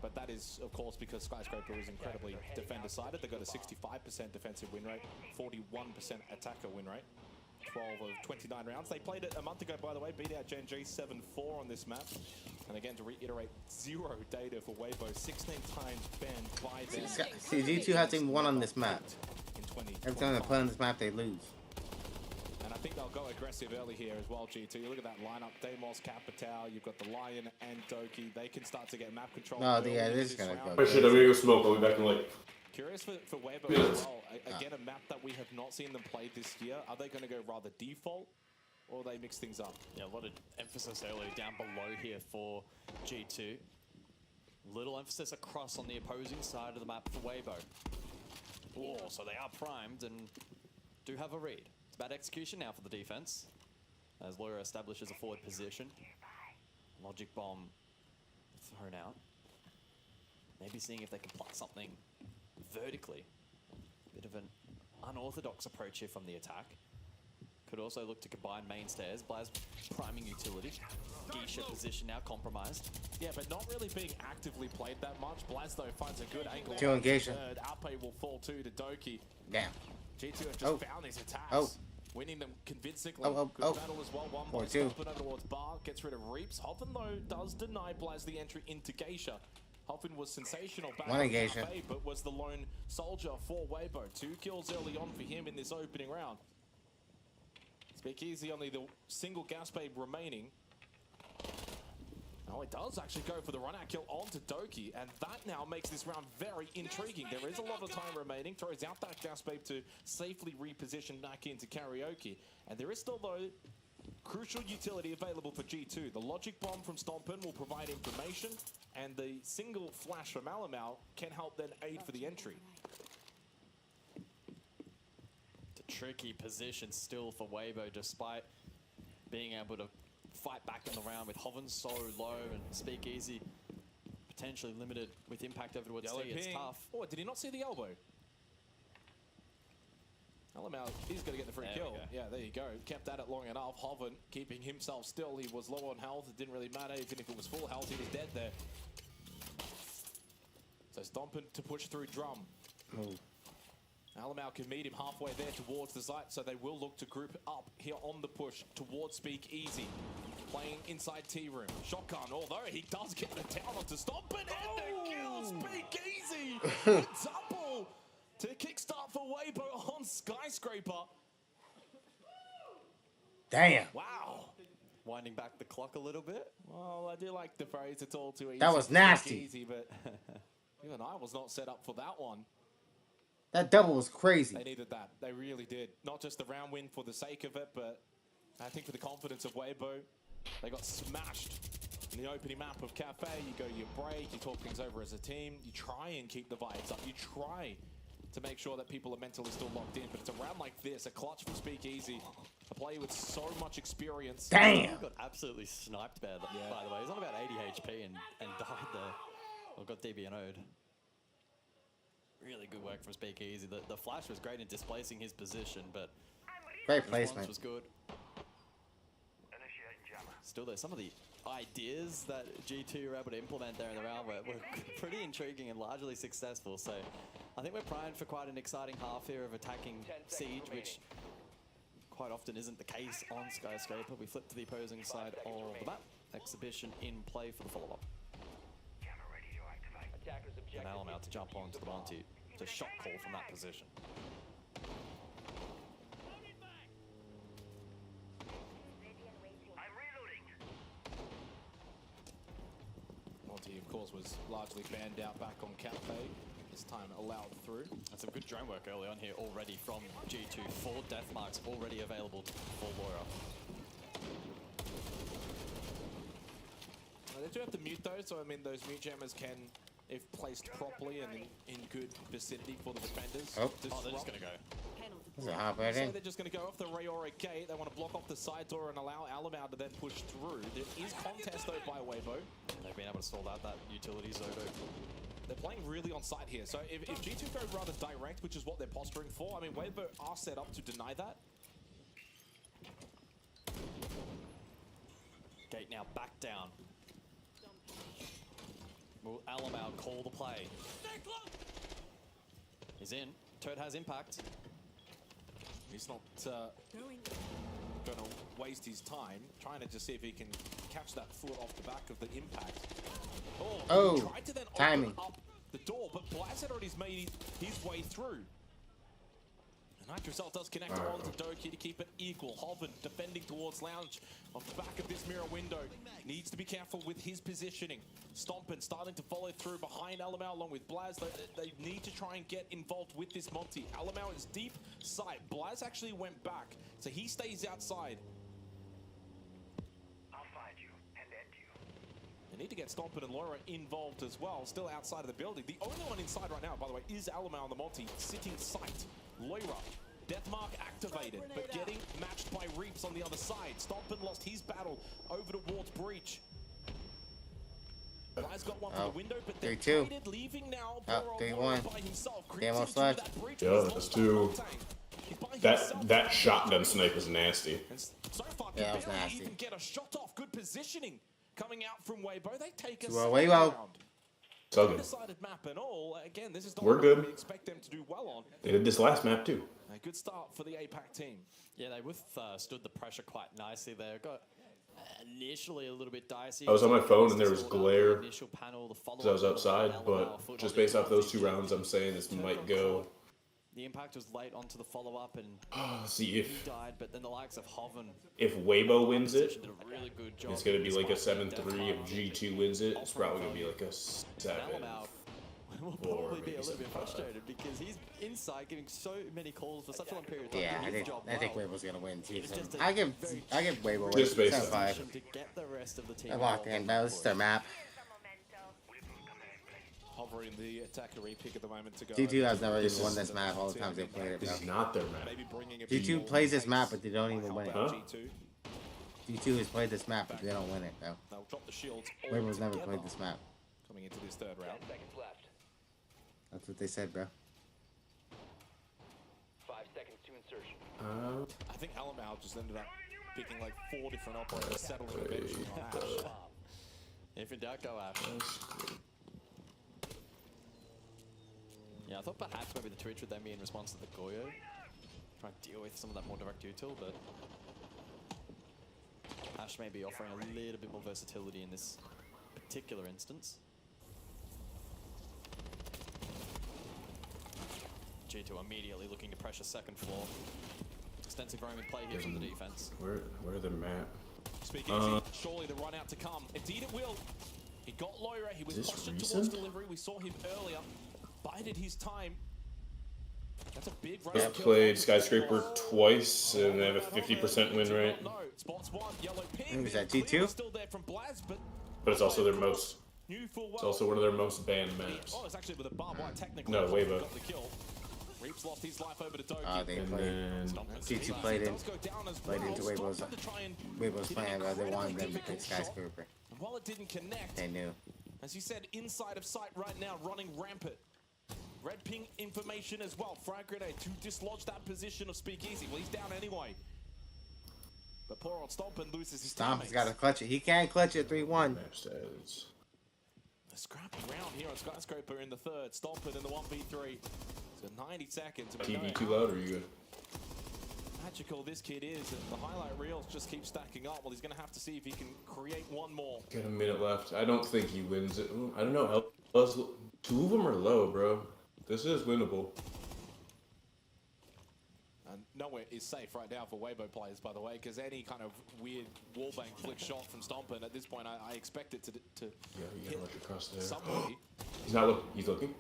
But that is, of course, because Skyscraper is incredibly defender-sided. They've got a 65% defensive win rate, 41% attacker win rate. 12 of 29 rounds. They played it a month ago, by the way, beat out Gen G 7-4 on this map. And again, to reiterate, 0 data for Weibo, 16 times banned by them. See, G2 hasn't won on this map. Every time they play on this map, they lose. And I think they'll go aggressive early here as well, G2. You look at that lineup, Deimos, Capital, you've got the Lion and Doki. They can start to get map control. No, yeah, this is going to go. Oh shit, I'm gonna go smoke. I'll be back in like. Curious for Weibo as well. Again, a map that we have not seen them play this year. Are they going to go rather default, or they mix things up? Yeah, a lot of emphasis early down below here for G2. Little emphasis across on the opposing side of the map for Weibo. Oh, so they are primed and do have a read. It's about execution now for the defense, as Laura establishes a forward position. Logic bomb thrown out. Maybe seeing if they can pluck something vertically. Bit of an unorthodox approach here from the attack. Could also look to combine mainstays. Blaz priming utility. Geisha position now compromised. Yeah, but not really being actively played that much. Blaz, though, finds a good angle. 2 engagement. Alpay will fall to Doki. Damn. G2 have just found these attacks. Winning them convincingly. Good battle as well. 1 by Stompin over towards Bar. Gets rid of Reaps. Hoffen, though, does deny Blaz the entry into Geisha. Hoffen was sensational back 1 engagement, but was the lone soldier for Weibo. 2 kills early on for him in this opening round. Speakeasy only the single gas babe remaining. Oh, it does actually go for the run-out kill onto Doki, and that now makes this round very intriguing. There is a lot of time remaining. Throws out that gas babe to safely reposition back into Karaoke. And there is still, though, crucial utility available for G2. The logic bomb from Stompin will provide information, and the single flash from Alamau can help then aid for the entry. It's a tricky position still for Weibo, despite being able to fight back in the round with Hoven so low and Speakeasy potentially limited with impact over towards T. It's tough. Oh, did he not see the elbow? Alamau, he's going to get the free kill. Yeah, there you go. Kept at it long enough. Hoven keeping himself still. He was low on health. It didn't really matter. Even if it was full health, he was dead there. So Stompin to push through Drum. Alamau can meet him halfway there towards the site, so they will look to group up here on the push towards Speakeasy. Playing inside T-Room. Shotgun, although he does get the down onto Stompin and the kill Speakeasy! Double to kickstart for Weibo on Skyscraper. Damn. Wow. Winding back the clock a little bit. Well, I do like the phrase, it's all too easy. That was nasty. Easy, but even I was not set up for that one. That double was crazy. They needed that. They really did. Not just the round win for the sake of it, but I think for the confidence of Weibo, they got smashed in the opening map of Cafe. You go, you break, you talk things over as a team, you try and keep the vibes up, you try to make sure that people are mentally still locked in. But it's a round like this, a clutch from Speakeasy, a player with so much experience. Damn! He got absolutely sniped by the way. He's on about 80 HP and died there. Or got DBNO'd. Really good work from Speakeasy. The flash was great in displacing his position, but great placement was good. Still, there's some of the ideas that G2 were able to implement there in the round were pretty intriguing and largely successful. So I think we're primed for quite an exciting half here of attacking Siege, which quite often isn't the case on Skyscraper. We flip to the opposing side of the map. Exhibition in play for the follow-up. And Alamau to jump onto the Monty. It's a shot call from that position. Monty, of course, was largely banned out back on Cafe. This time allowed through. That's some good drone work early on here already from G2. 4 death marks already available for Laura. They do have to mute though, so I mean those mute jammers can, if placed properly and in good vicinity for the defenders. Oh, they're just gonna go. This is a hop right So in. they're just going to go off the Rayora gate. They want to block off the side door and allow Alamau to then push through. There is contest though by Weibo. They've been able to sort out that utility Zodo. They're playing really on site here. So if G2 go rather direct, which is what they're posturing for, I mean Weibo are set up to deny that. Gate now back down. Will Alamau call the play? He's in. Toad has impact. He's not going to waste his time trying to just see if he can catch that foot off the back of the impact. Oh, He tried to then timing. open up the door, but Blaz had already made his way through. Nitrocell does connect on to Doki to keep it equal. Hoven defending towards Lounge off the back of this mirror window. Needs to be careful with his positioning. Stompin starting to follow through behind Alamau along with Blaz. They need to try and get involved with this Monty. Alamau is deep sight. Blaz actually went back, so he stays outside. I'll find you and end you. They need to get Stompin and Laura involved as well, still outside of the building. The only one inside right now, by the way, is Alamau on the Monty, sitting sight. Loira, Deathmark activated, but getting matched by Reaps on the other side. Stompin lost his battle over towards Breach. Guy's got one from the window, but they're traded, leaving now Laura by himself. Almost left. Yeah, that's two. That shotgun snipe is nasty. So far, Yeah, that was barely nasty. even get a shot off. Good positioning coming out from Weibo. They take us Weibo. Two-sided map and all. Again, this is not We're what good. we expect them to do well on. They did this last map too. A good start for the APAC team. Yeah, they withstood the pressure quite nicely there. Got initially a little bit dicey. I was on my phone and there was glare Initial panel, the because I was outside, but just based off those 2 rounds, I'm saying this might go. The impact was late onto the follow-up and See he if died, but then the likes of Hoven if Weibo wins it, did a really good job. it's gonna be like a 7-3. If G2 wins it, it's probably gonna be like a 7. Will probably be a little bit frustrated because he's inside giving so many calls for such a long period of time. Yeah, Doing his job I think well. Weibo's gonna win too. It's just a I give Weibo Just based 7-5. to get the rest of the team I locked in. That was their map. Hovering the attacker repick at the moment to go. G2 has never even won this map all the times they played it, This is bro. not their map. Maybe bringing it G2 plays this map, but they don't even win it. Huh? G2 has played this map, but they don't win it, bro. They'll drop the shields. Weibo's never altogether played this map. Coming into this third round. 10 seconds left. That's what they said, bro. 5 seconds to insertion. I think Alamau just ended up picking like 4 different operators, settling eventually on Ash. If in doubt, go Ash. Yeah, I thought perhaps maybe the Twitch would then be in response to the Goyo. Try to deal with some of that more direct util, but Ash may be offering a little bit more versatility in this particular instance. G2 immediately looking to pressure second floor. Extensive roaming play here from the defense. Where the map? Speaking easy, surely the run out to come. Indeed it will. He got Loira, he was Is this postured towards recent? delivery. We saw him earlier. Bided his time. That's a big run. I've played Skyscraper twice and they have a 50% win rate. No, spots one, yellow pin. Who was that, G2? Still there from Blaz, but But it's also their most. knew full well. It's also one of their most banned maps. Oh, it's actually with a barbed wire technically. No, Weibo. Got the kill. Reaps lost his life over to Doki. They And played. then G2 played Does go down as played well. into Weibo's Stompin to try and plan, but they incredibly wanted them to pick difficult shot. Skyscraper. And while it didn't connect, They knew. as you said, inside of sight right now, running rampant. Red ping information as well. Frag grenade to dislodge that position of Speakeasy. Well, he's down anyway. But poor old Stompin loses his Stomp's teammates. got to clutch it. He can't clutch it 3-1. map stats. A scrappy round here on Skyscraper in the third. Stompin in the 1v3. So 90 seconds. And we know TV too loud or are you good? how magical this kid is. And the highlight reels just keep stacking up. Well, he's going to have to see if he can create one more. Got a minute left. I don't think he wins it. I don't know. Two of them are low, bro. This is winnable. And nowhere is safe right now for Weibo players, by the way, because any kind of weird wallbang flick shot from Stompen at this point, I expect it to Yeah, you gotta look across there. somebody. He's not looking. He's looking.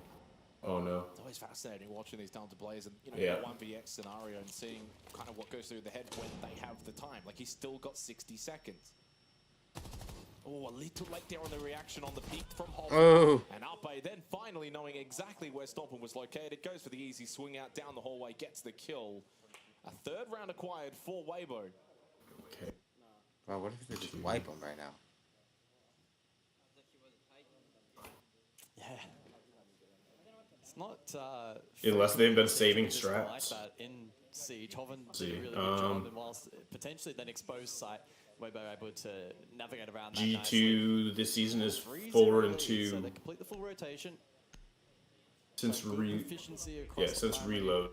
Oh no. It's always fascinating watching these talented players and Yeah. the 1vx scenario and seeing kind of what goes through the head when they have the time. Like he's still got 60 seconds. Oh, a little late there on the reaction on the peak from Holt. Oh. And Ape then finally knowing exactly where Stompen was located, goes for the easy swing out down the hallway, gets the kill. A third round acquired for Weibo. Okay. Wow, what if they just wipe him right now? Yeah. It's not... Unless they've been saving like straps. that in Siege. Hoven See, did a really good job, and whilst potentially then exposed site, Weibo able to navigate around that G2 this season is 4-2. So they complete the full rotation. Since since reload.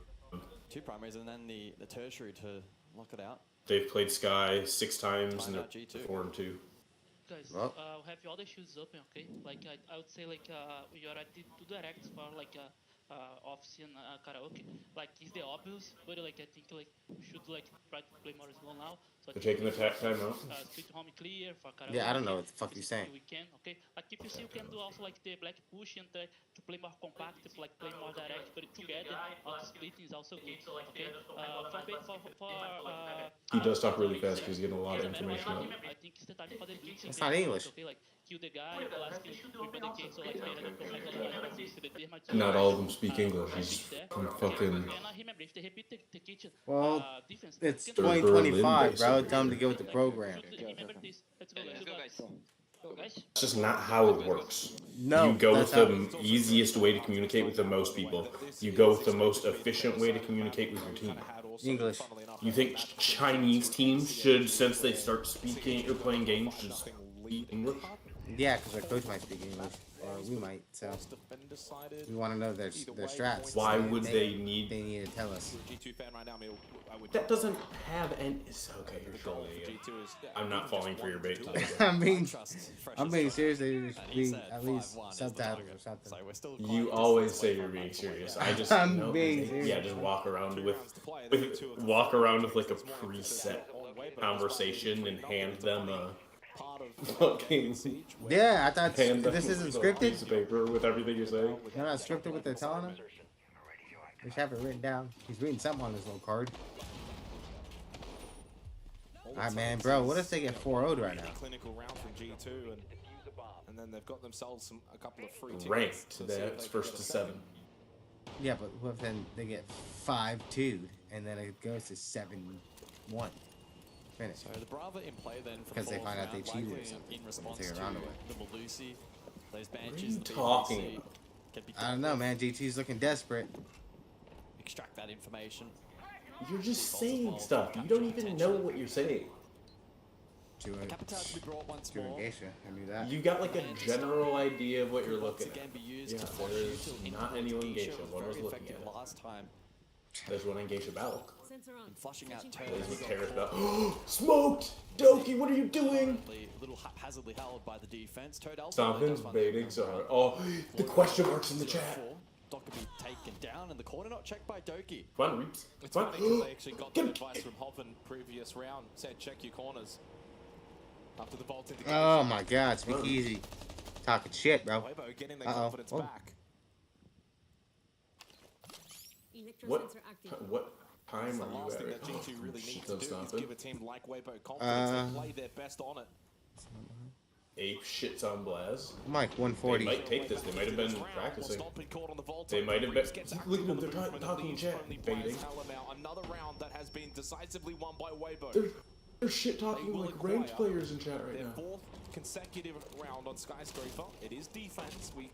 2 primaries and then the tertiary to lock it out. They've played Sky 6 times and Timeout they're G2. 4-2. Guys, Well. have all the shields open, okay? Like I would say, like we already do direct for like office and karaoke. Like it's the obvious, but like I think like we should like try to play more slow now. So They're taking the time out. Split home clear for karaoke. Yeah, I don't know what the fuck you're saying. We can, okay? Like if you see, you can do also like the black push and try to play more compact, to like play more direct, but together, auto splitting is also good, okay? He does talk really fast because he's getting a lot of information out. I think it's the time for the blitz. It's not English. Okay, like kill the guy, last kill, prepare the case, so like Not all of them speak English. He's from fucking. remember, if they repeat the kitchen, Well, defense, it's Berlin, 2025, bro. basically. Tell them to get with the program. remember this. Let's go, guys. Go, guys. It's just not how it works. No, You go with that's the easiest way to communicate with the most people. You go with the most efficient way to communicate with your team. English. You think Chinese teams should, since they start speaking or playing games, should speak English? Yeah, because our coach might speak English, or we might. So we want to know their strats. Why would they need? They need to tell us. G2 fan right now, That doesn't have any. Okay, you're trolling again. I'm not falling for your bait today. I'm being serious. They just being at least subtitles or something. You always say you're being serious. I just I'm being serious. Yeah, just walk around with like a preset conversation and hand them a fucking. Yeah, I thought hand them this isn't a scripted. piece of paper with everything you're saying. They're not scripted what they're telling him. They should have it written down. He's reading something on his little card. Alright, man, bro. What if they get 4-0'd right now? Clinical round from G2, and then they've got themselves a couple of free tickets. Ranked. That's first to 7. Yeah, but what if then they get 5-2'd and then it goes to 7-1? Finish. So the Brava in play then for Because the they fourth find out they round, cheated or likely something. in response Take to a round away. the Moooviiee, those What are benches, you the talking BVC about? can be I don't know, man. GT's looking desperate. extract that information. You're just saying stuff. You don't even know what you're saying. To Capital to be brought once more. Geisha. I knew that. You got like a general idea of what you're looking Again, at. be used Yeah, to force there you is to not anyone Geisha. was One was very looking effective at it. last time. There's one in Geisha Balk. And flushing out There's turns. what cares about. Smoked! Doki, what are you doing? A little haphazardly held by the defense. Toad also Stompin's baiting, sorry. Oh, the question marks in the chat. Doki be taken down in the corner, not checked by Doki. Come on, Reeps. It's Come funny because on. they actually got that advice from Hoven previous round. Said check your corners. After the vault into Oh my god, speak easy. Talking shit, bro. Weibo getting their confidence back. What time The are you last at? thing that right now? G2 really Shit, needs to those do is stomping. give a team like Weibo confidence and play their best on it. Ape shits on Blaz. I'm like They 140. might take this. They might have been practicing. They might have been. Look at them. They're talking in chat. Baiting. Another round that has been decisively won by Weibo. They're shit talking like ranked players in chat right Their now. fourth consecutive round on Skyscraper. It is defense. We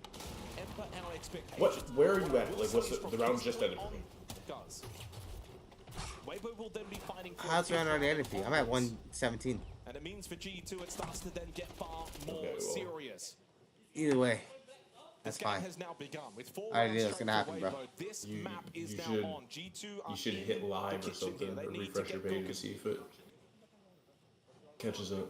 temper our expectations. Where are you at? Like, what's the round just ended for me? Guys, Weibo will then be fighting for How's round already ended for you? I'm at 117. and it means for G2 it starts to then get far more Okay, well. serious. Either way, that's This game fine. has now begun with 4 I already rounds knew it's gonna straight happen, for bro. Weibo. This You- map is you now should- on. G2 are You should in hit the live or kitchen something here. They or need refresh to your get page cooking. to see if it catches up.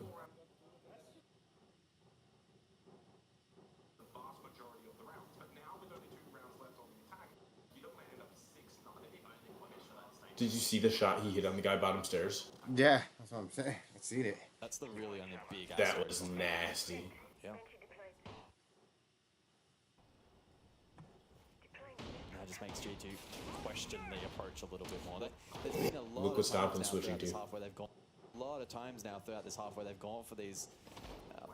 Did you see the shot he hit on the guy bottom stairs? Yeah, that's what I'm saying. I seen it. That's the really only big That aspect. was nasty. Yeah. That just makes G2 question the approach a little bit more. There's been a lot Look what of times Stompin now switching throughout this to. half where they've gone. A lot of times now throughout this half where they've gone for these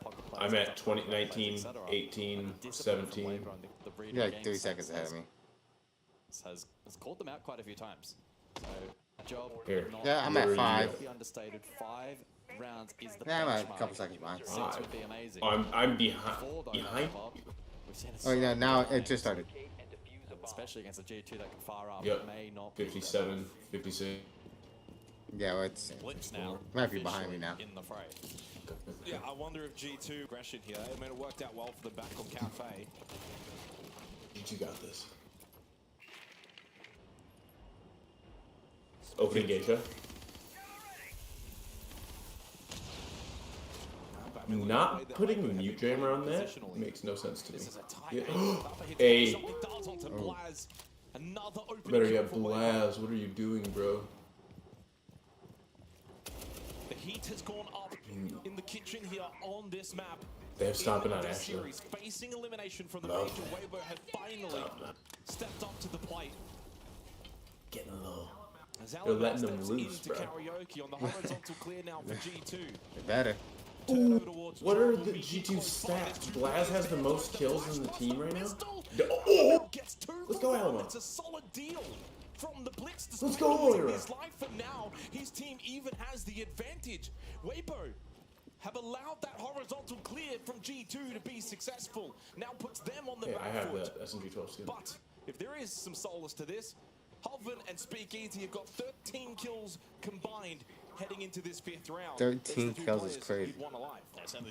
pocket plays. I'm at 2019, 18, 17. You're like 3 seconds ahead of me. Has called them out quite a few times. So, job. Here. Yeah, I'm at 5. Be understated. 5 rounds is the Yeah, I'm at a benchmark. couple seconds behind. 6 would be amazing. I'm behind. Behind. Oh yeah, now it just started. Especially against a G2 that can fire up. Yep. May not be 57, 56. Yeah, well, it's Blitz now. might be behind me now. In the fray. Yeah, I wonder if G2 aggression here. I mean, it worked out well for them back on Cafe. You got this. Opening Geisha. Not putting a mute jammer on that makes no sense to me. Yeah. Hey. Better get Blaz. What are you doing, bro? The heat has gone up in the kitchen here on this map. They have stomping on this Ashley. series, facing elimination from the Love major. Weibo has finally stepped up to the plate. Getting low. As They're Alabama letting them steps loose, into bro. karaoke on the horizontal clear now for G2. They better. Ooh, what are the G2 stats? Blaz has the most kills in the team right now. Oh! Let's go, Alamo. It's a solid deal from the Blitz. Let's go, Moira. His life for now, his team even has the advantage. Weibo have allowed that horizontal clear from G2 to be successful. Now puts them on the Hey, back I have foot. that SMG 12 too. But if there is some solace to this, Hoven and Speakeasy have got 13 kills combined heading into this 5th round. 13 kills is crazy.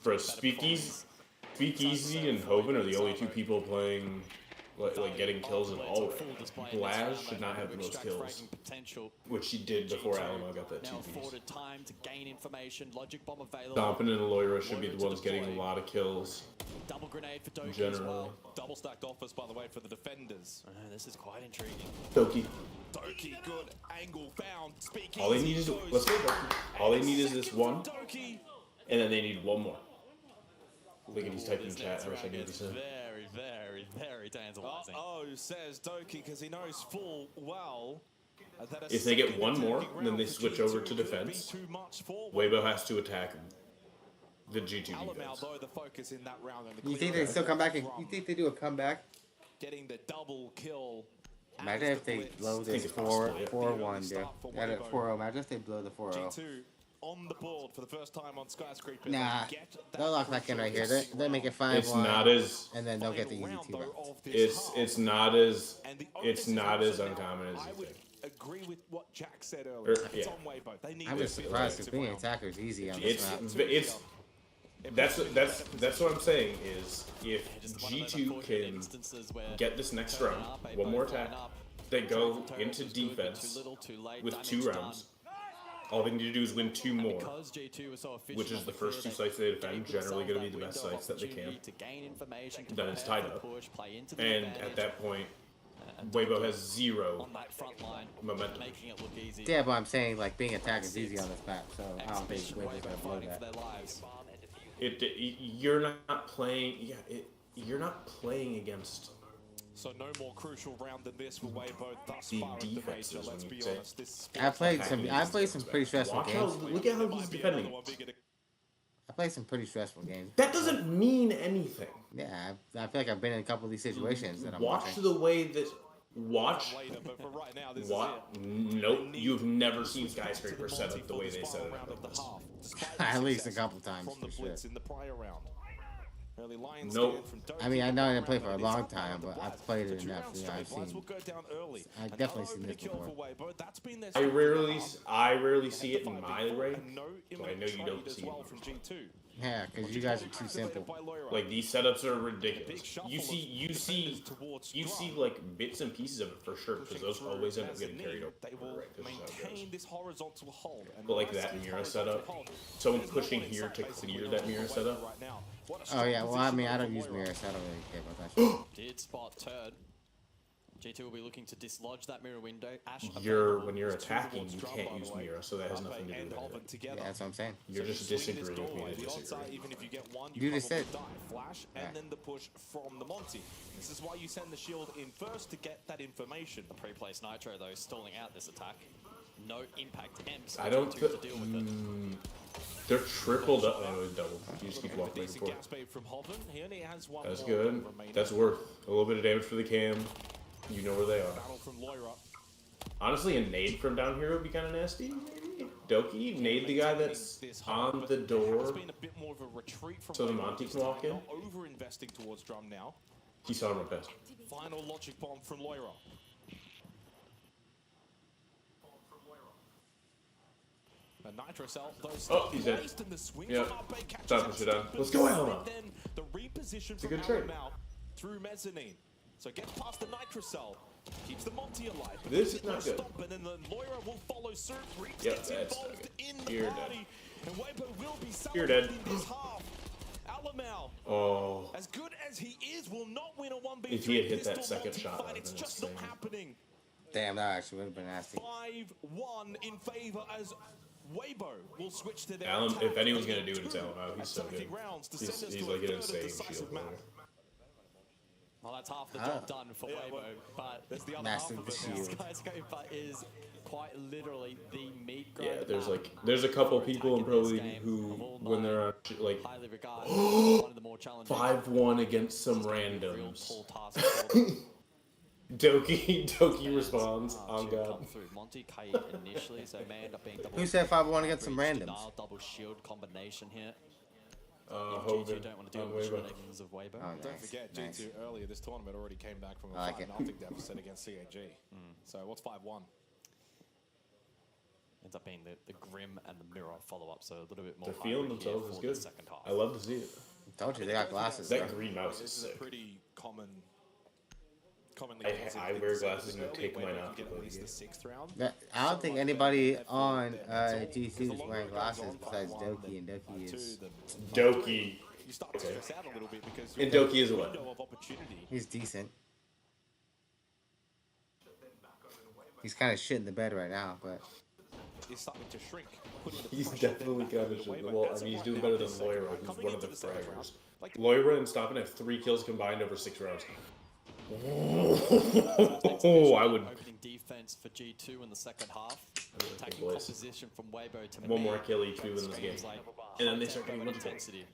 Bro, Speakeasy and Hoven are the only two people playing, like getting kills in all of it. Blaz should not have the most kills, which he did before Alamo got that 2 piece. Time to gain information. Logic bomb available. Stompin and Loira should be the ones getting a lot of kills. Double grenade for Doki as Generally. well. Double stacked offers, by the way, for the defenders. This is quite intriguing. Doki. Doki, good angle found. Speakeasy All they need is let's go Doki. All they need is this one, Doki. and then they need one more. Look at he's typing in chat. I wish I knew what he said. Very, very, very tantalizing. Says Doki, because he knows full well that If they get one more, then they switch over to defense. Weibo has to attack the G2 defense. Though the focus in that round. And the You think they still come back? You think they do a comeback? Getting the double kill. Imagine if they blow this 4-1, dude. Yeah, 4-0. Imagine if they blow the 4-0. G2 on the board for the first time on Skyscraper. Nah, they'll lock back in right here. They'll make it 5-1. It's not as. And then they'll get the easy 2 rounds. It's not as uncommon as you think. Agree with what Jack said earlier. It's Yeah. on Weibo. They need I'm just surprised because being an attacker is easy on this map. That's what I'm saying is if G2 can get this next round, one more attack, they go into defense with 2 rounds. All they need to do is win 2 more, which is the first 2 sites they defend, generally going to be the best sites that they can. Then it's tied up. And at that point, Weibo has 0 momentum. Yeah, but I'm saying like being attacked is easy on this map, so I don't think Weibo's gonna blow that. You're not playing. Yeah, you're not playing against. So no more crucial round than this for Weibo thus The far in the defenses, major. Let's when be you say- honest. This I played some pretty stressful Watch games. look at how he's defending. I played some pretty stressful games. That doesn't mean anything. Yeah, I feel like I've been in a couple of these situations that I'm Watch watching. the way that. Watch. later, but for right now, this What? Nope. You've never seen Skyscraper set up the way they set it up. Like this. At least a couple times from the for sure. Blitz in the prior round. Early Lions Nope. stand from Doki. I mean, I know I didn't play for a long time, but I've played it enough. You know, I've Blaz seen. will go down early. I've definitely seen Another this kill before. for Weibo. That's been their I rarely see it in my rank, so I know you don't see well it. from G2. Yeah, because you guys are too simple. Like these setups are ridiculous. You see like bits and pieces of it for sure, because those always end up getting carried over. They will Right, this is how it goes. maintain this horizontal hold. And But like Blaz that is Mira horizontal setup, hold. someone There's pushing no one here to basically clear on that Mira Weibo setup. right now. What a Oh strong yeah, well I position mean I for don't use Moira. mirrors, so I don't really care about that shit. Did spot turd. G2 will be looking to dislodge that mirror window. Ash When you're attacking, you can't use mirror, so that has nothing to do with it. Yeah, that's what I'm saying. You're just disagreeing with me to The odds are, disagree. even if you get one, You you just probably said. die. Flash, and then the push from the Monty. This is why you send the shield in first to get that information. The pre-placed Nitro, though, stalling out this attack. No impact temps. I don't. to deal with it. They're tripled up. No, it was doubled. You just keep walking back and Decent forth. gas bait from Hoven. He only has one That's more good. remaining. That's worth a little bit of damage for the cam. You know where they are. Battle from Loira. Honestly, a nade from down here would be kind of nasty. Maybe. Doki, nade the guy that's on the door, It's been a bit more of a retreat from so the Loira Monty this can walk time, in. Not over-investing towards Drum now. He saw him right past. Final logic bomb from Loira. A Nitro Cell, those Oh, he's dead. placed in the swing Yep. from Arbe catches Time to out push it down. Stupid. Let's go, Alamo. And then the reposition It's a from good trade. Alamo through Mezzanine. So gets past the Nitro Cell, keeps the Monty alive. But This there's is not no good. Stop, and then the Loira will follow suit. Reach Yep, gets that's not involved good. in the You're party. dead. And Weibo will be You're dead. celebrating this half. Alamau, Oh. as good as he is, will not win a 1v3 If he had hit that pistol second Monty shot, fight. that It's would've been just not insane. happening. Damn, that actually would have been nasty. 5-1 in favor as Weibo will switch to their Allen, attack. if anyone's gonna do it, it's Alamo. He's so good. Attacking rounds to send us He's to like a an third insane decisive shield map. player. Well, that's half the job done for Weibo, but there's the other Massive half of it now. shield. Skyscraper is quite literally the meat Yeah, grinder. there's a couple people in Pro League who, when they're on, like, highly regarded, one of the more challenging 5-1 against some randoms. tall task for them. Doki responds. On Shield God. come through. Monty Kite initially, so may end up being double. Who said 5-1 against some breach randoms? denial, double shield combination here. If Hogan. G2 don't want to deal on with the Weibo. shenanigans of Weibo. Oh, Don't nice. forget, Nice. G2 earlier this tournament already came back from a I like it. 5-0 deficit against CAG. So what's 5-1? Ends up being the Grim and the Mirror follow-up, so a little bit more. They're feeling hybrid here themselves is for the good. second half. I love to see it. Told you, they got glasses. That bro. green mouse is This is a sick. pretty commonly I wear glasses and take mine out. Get at least the 6th round. I don't think anybody on G2 is wearing glasses besides Doki, and Doki is Doki. You start to stress out a little bit because And Doki is what? window of opportunity. he's decent. He's kind of shit in the bed right now, but Is starting to shrink. putting the He's pressure definitely back kind of the shit. way, Well, but I mean, he's as doing of better right than now, this second Loira, round, who's coming one of into the the second fraggers. round, like Loira and Stoppin have 3 kills combined over 6 rounds. Oh, I would. Opening defense for G2 in the second half. Attacking boys. composition from Weibo to One me. more kill each, we win this game. Screams like And then they high start tempo getting and multiple. intensity.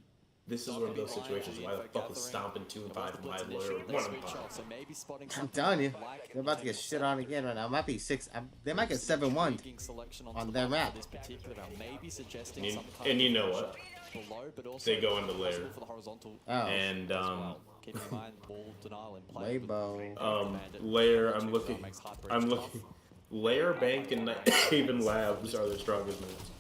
This is one of those situations. Why the fuck is Stompin 2 and 5 from my Loira? They 1 switch and 5. shots, so maybe spotting I'm something telling you, like they're about to get shit on again right now. It might be 6. They might get 7-1 intriguing selection onto on the their map map. for this particular round. Maybe suggesting And, some kind and of you know pressure what? below, but also They go into possible layer. for the horizontal Oh. And as well. Keep in mind ball denial in play. with Weibo. Bandit. Layer, Checks I'm out looking. makes Heartbreak I'm tough. looking. Layer, Bank, and Haven Labs are their strongest moves.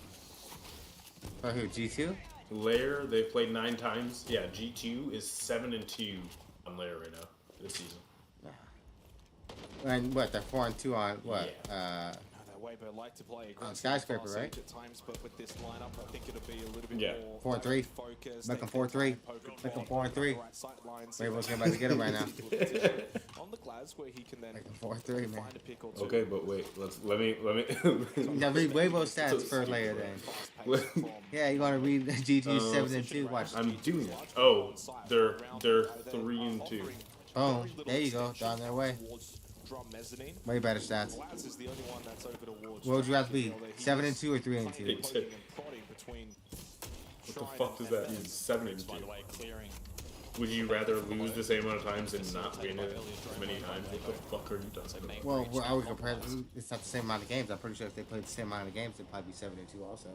For who? G2? Layer, they've played 9 times. Yeah, G2 is 7-2 on Layer right now this season. And what? They're 4-2 on what? that Weibo like to play aggressive Skyscraper, fast right? at times, but with this lineup, I think it'll be a little bit Yeah. more 4-3. focused. Make 'em They 4-3. can poke and Make 'em pop 4-3. on the right sight lines. Weibo's about to get him right now. On the glass where he can then Make 'em 4-3, man. find a pick or two. Okay, but wait, let me. Now read Weibo stats for layer then. Yeah, you want to read G2 7-2? Watch. I'm doing it. Oh, they're 3-2. Boom. There you go. They're on their way. Drum mezzanine. Way better stats. Glass is the only one that's open towards. What would you have to be? 7-2 or 3-2? What the fuck does that mean? 7-2. By the way, clearing. Would you rather lose the same amount of times and not win it as many times? What the fuck are you talking about? Well, I would compare. It's not the same amount of games. I'm pretty sure if they played the same amount of games, it'd probably be 7-2 also.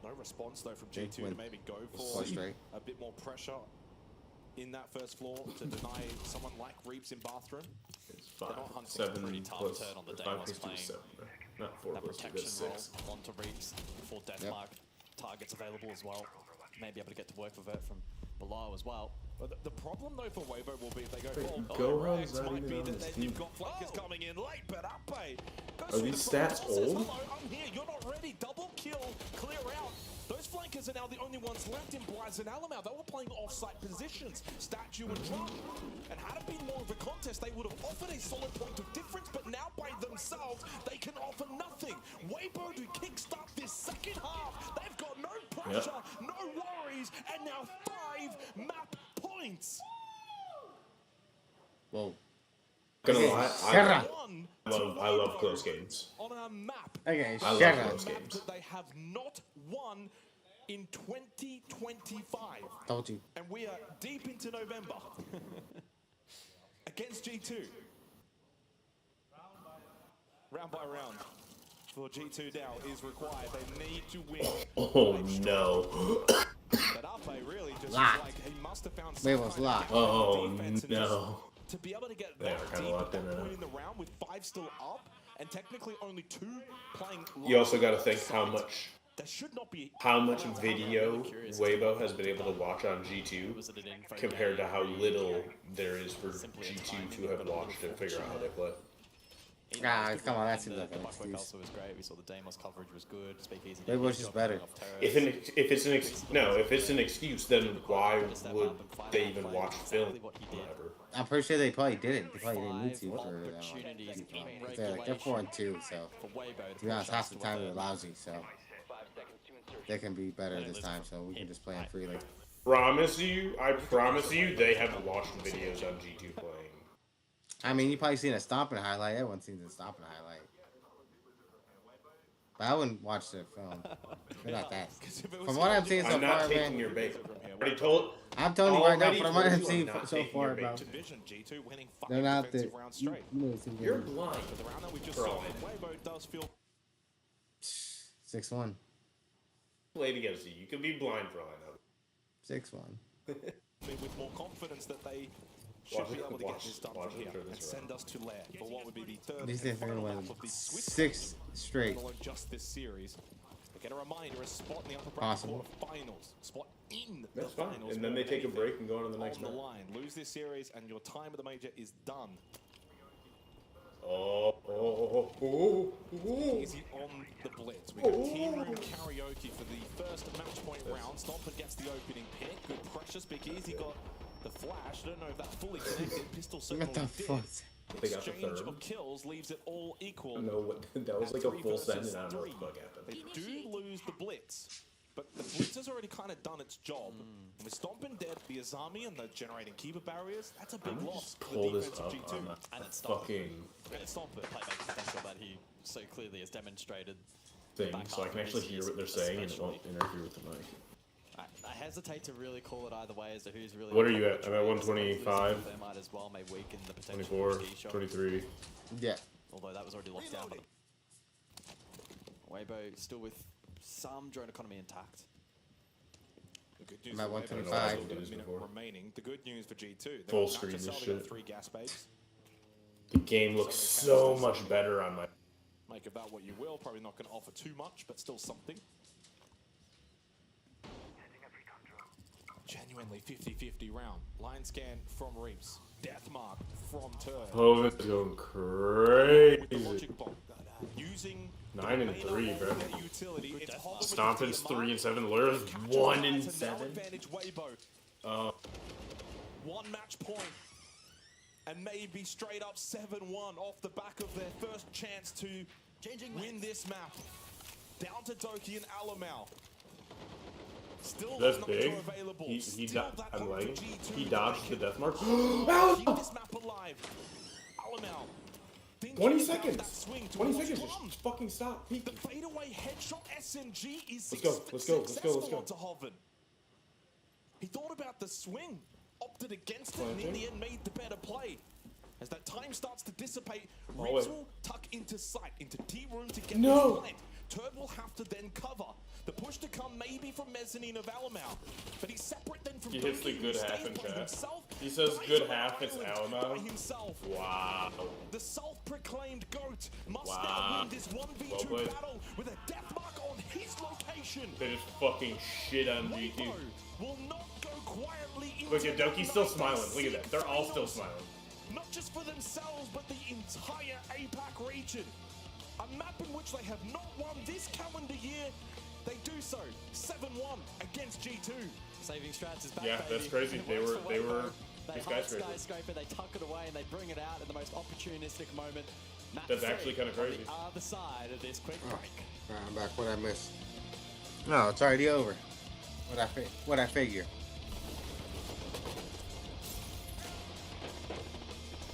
No response though from They G2 to win maybe go four for straight. a bit more pressure in that first floor to deny someone like Reeps in bathroom. It's They're 5, not hunting 7 pretty tough plus turn on the day 5 was plus 2 playing is 7. Not 4 That plus 2, protection that's roll 6. onto Reeps for death Yep. mark. Targets available as well. May be able to get to work with it from below as well. But the problem though for Weibo will be if they go Wait, full Gohan's rags, not might even be on that this then team. you've got flankers coming in late, but Ape goes Are through these the front stats door, says, old? "Hello, I'm here, you're not ready, double kill, clear out. Those flankers Strikers are now the only ones left in Blaz and Alamau. They were playing off-site positions, Statue and Drum. And had it been more of a contest, they would have offered a solid point of difference, but now by themselves, they can offer nothing. Weibo to kickstart this second half. They've got no pressure, no worries, and now 5 map points. Whoa. Gonna lie, Shut up. I love close games. On our map. Okay, I shut love up. close games. That they have not won in 2025. Told you. And we are deep into November. Against G2. Round by round. For G2 now is required. They need to win. Oh no. But Ape really just Locked. like he must have found Wait, was locked. Oh defense and no. to be able to get They are that kinda deep locked at in that now. point in the round with 5 still up and technically only 2 playing. You also got to think how much There should not be video Weibo has been able to watch on G2 compared to how little there is for G2 to have watched and figure out how they play. Ah, come on, that seems like the an buck work excuse. also was great. We saw the Deimos coverage was good. Speakeasy. Weibo's did a good just job better. clearing off turrets. If it's an excuse, then why would they even watch film? Whatever. I'm pretty sure they probably didn't. They probably didn't need to for opportunities in they're 4-2, so for Weibo to be honest, half the time they're lousy, so they can be better this time, so we can just play them freely. I promise you, they haven't watched videos on G2 playing. I mean, you probably seen a stomping highlight. Everyone's seen the stomping highlight. But I wouldn't watch the film. They're not that. From what I'm seeing so I'm not far, taking man. your bait. I'm telling you right now, Already from what told I've you seen I'm not so taking far, your bait. bro. Division G2 winning 5 They're not the. defensive rounds straight. You're blind. But the round that we just For saw, all men. Weibo does feel 6-1. Play together, so you could be blind for all I know. 6-1. with more confidence that they should be able to get this done from here and send us to Lair for what would be the third These and things are final gonna lap win of the Swiss 6 straight. let alone just this series. Again, a reminder, a spot in the upper bracket Possible. quarterfinals, spot in That's the fine. finals. And then they take a break and go on to the next on the match. line. Lose this series and your time at the major is done. Easy on the blitz. We got Team Room Karaoke for the first match point round. Stomper gets the opening pick. Good pressure. Speakeasy got the flash. I don't know if that fully connected. Pistol certainly What the did. fuck? They got the Exchange third. of kills leaves it all equal. No, that was like a 3 full versus sentence. I don't know 3. what the fuck happened. They do lose the blitz, but the blitz has already kind of done its job. And with Stomping dead, the Azami and the generating keeper barriers, that's a big loss for Pull the this defense up of G2. on that And it's Stomper. fucking And it's Stomper playback potential that he so clearly has demonstrated. thing, back so I half can of actually this hear season, what they're saying and it especially. won't interfere with the mic. I hesitate to really call it either way as to who's really. What are you at? I'm at 125. They might as well may weaken the potential 24, prestige shot. 23. Yeah. Although that was already locked down. Weibo still with some drone economy intact. The good news I'm at for Weibo is 125. still got a minute remaining. The good news for G2, they're Full on screen Natchez this Cell, they got shit. 3 gas babes. The game looks so much better on my. Make of that what you will. Probably not going to offer too much, but still something. Genuinely 50-50 round. Line scan from Reeps. Death mark from Turd. Oh, it's going With the crazy. logic bomb. Using 9 and 3, bro. their utility. It's Hobbit with the Stompin's DMR. 3 and 7. Lura's Capture 1 that and to now 7. advantage Weibo. 1 match point. And maybe straight up 7-1 off the back of their first chance to win this map. Down to Doki and Alamau. Still That's that big. nitro available. He Still dodged. that I'm hope for lagging. G2 He that dodged they the death mark. can keep this map alive. Alamau. 20 thinking about that seconds. swing 20 towards seconds. Drum. Just fucking stop. The fadeaway headshot SMG is Let's go, let's go, let's go, let's go. onto Hoven. He thought about the swing, opted against it, and in the end made the better play. As that time starts to dissipate, Reeves will tuck into sight, into T-room to get No. this plant. Turd will have to then cover. The push to come maybe from Mezzanine of Alamau, but he's separate then from He hits the Doki, who good stays half in by chat. himself. He says Guys good on half, it's island Alamau. by himself. Wow. The self-proclaimed GOAT must Wow. now win this 1v2 Well played. battle with a death mark on his location. They just fucking shit on G2. Weibo will not go quietly into Look at the Doki's still night. smiling. They Look at that. They're all still seek smiling. not just for themselves, but the entire APAC region. A map in which they have not won this calendar year. They do so. 7-1 against G2. Saving strats is back, Yeah, baby. that's crazy. It They works were for they Weibo. were They the hide skyscraper. skyscraper, they tuck it away, and they bring it out at the most opportunistic moment. Map That's 3 actually kinda on crazy. the other side of this quick break. Alright, I'm back. What I missed? No, it's already over. What I figure.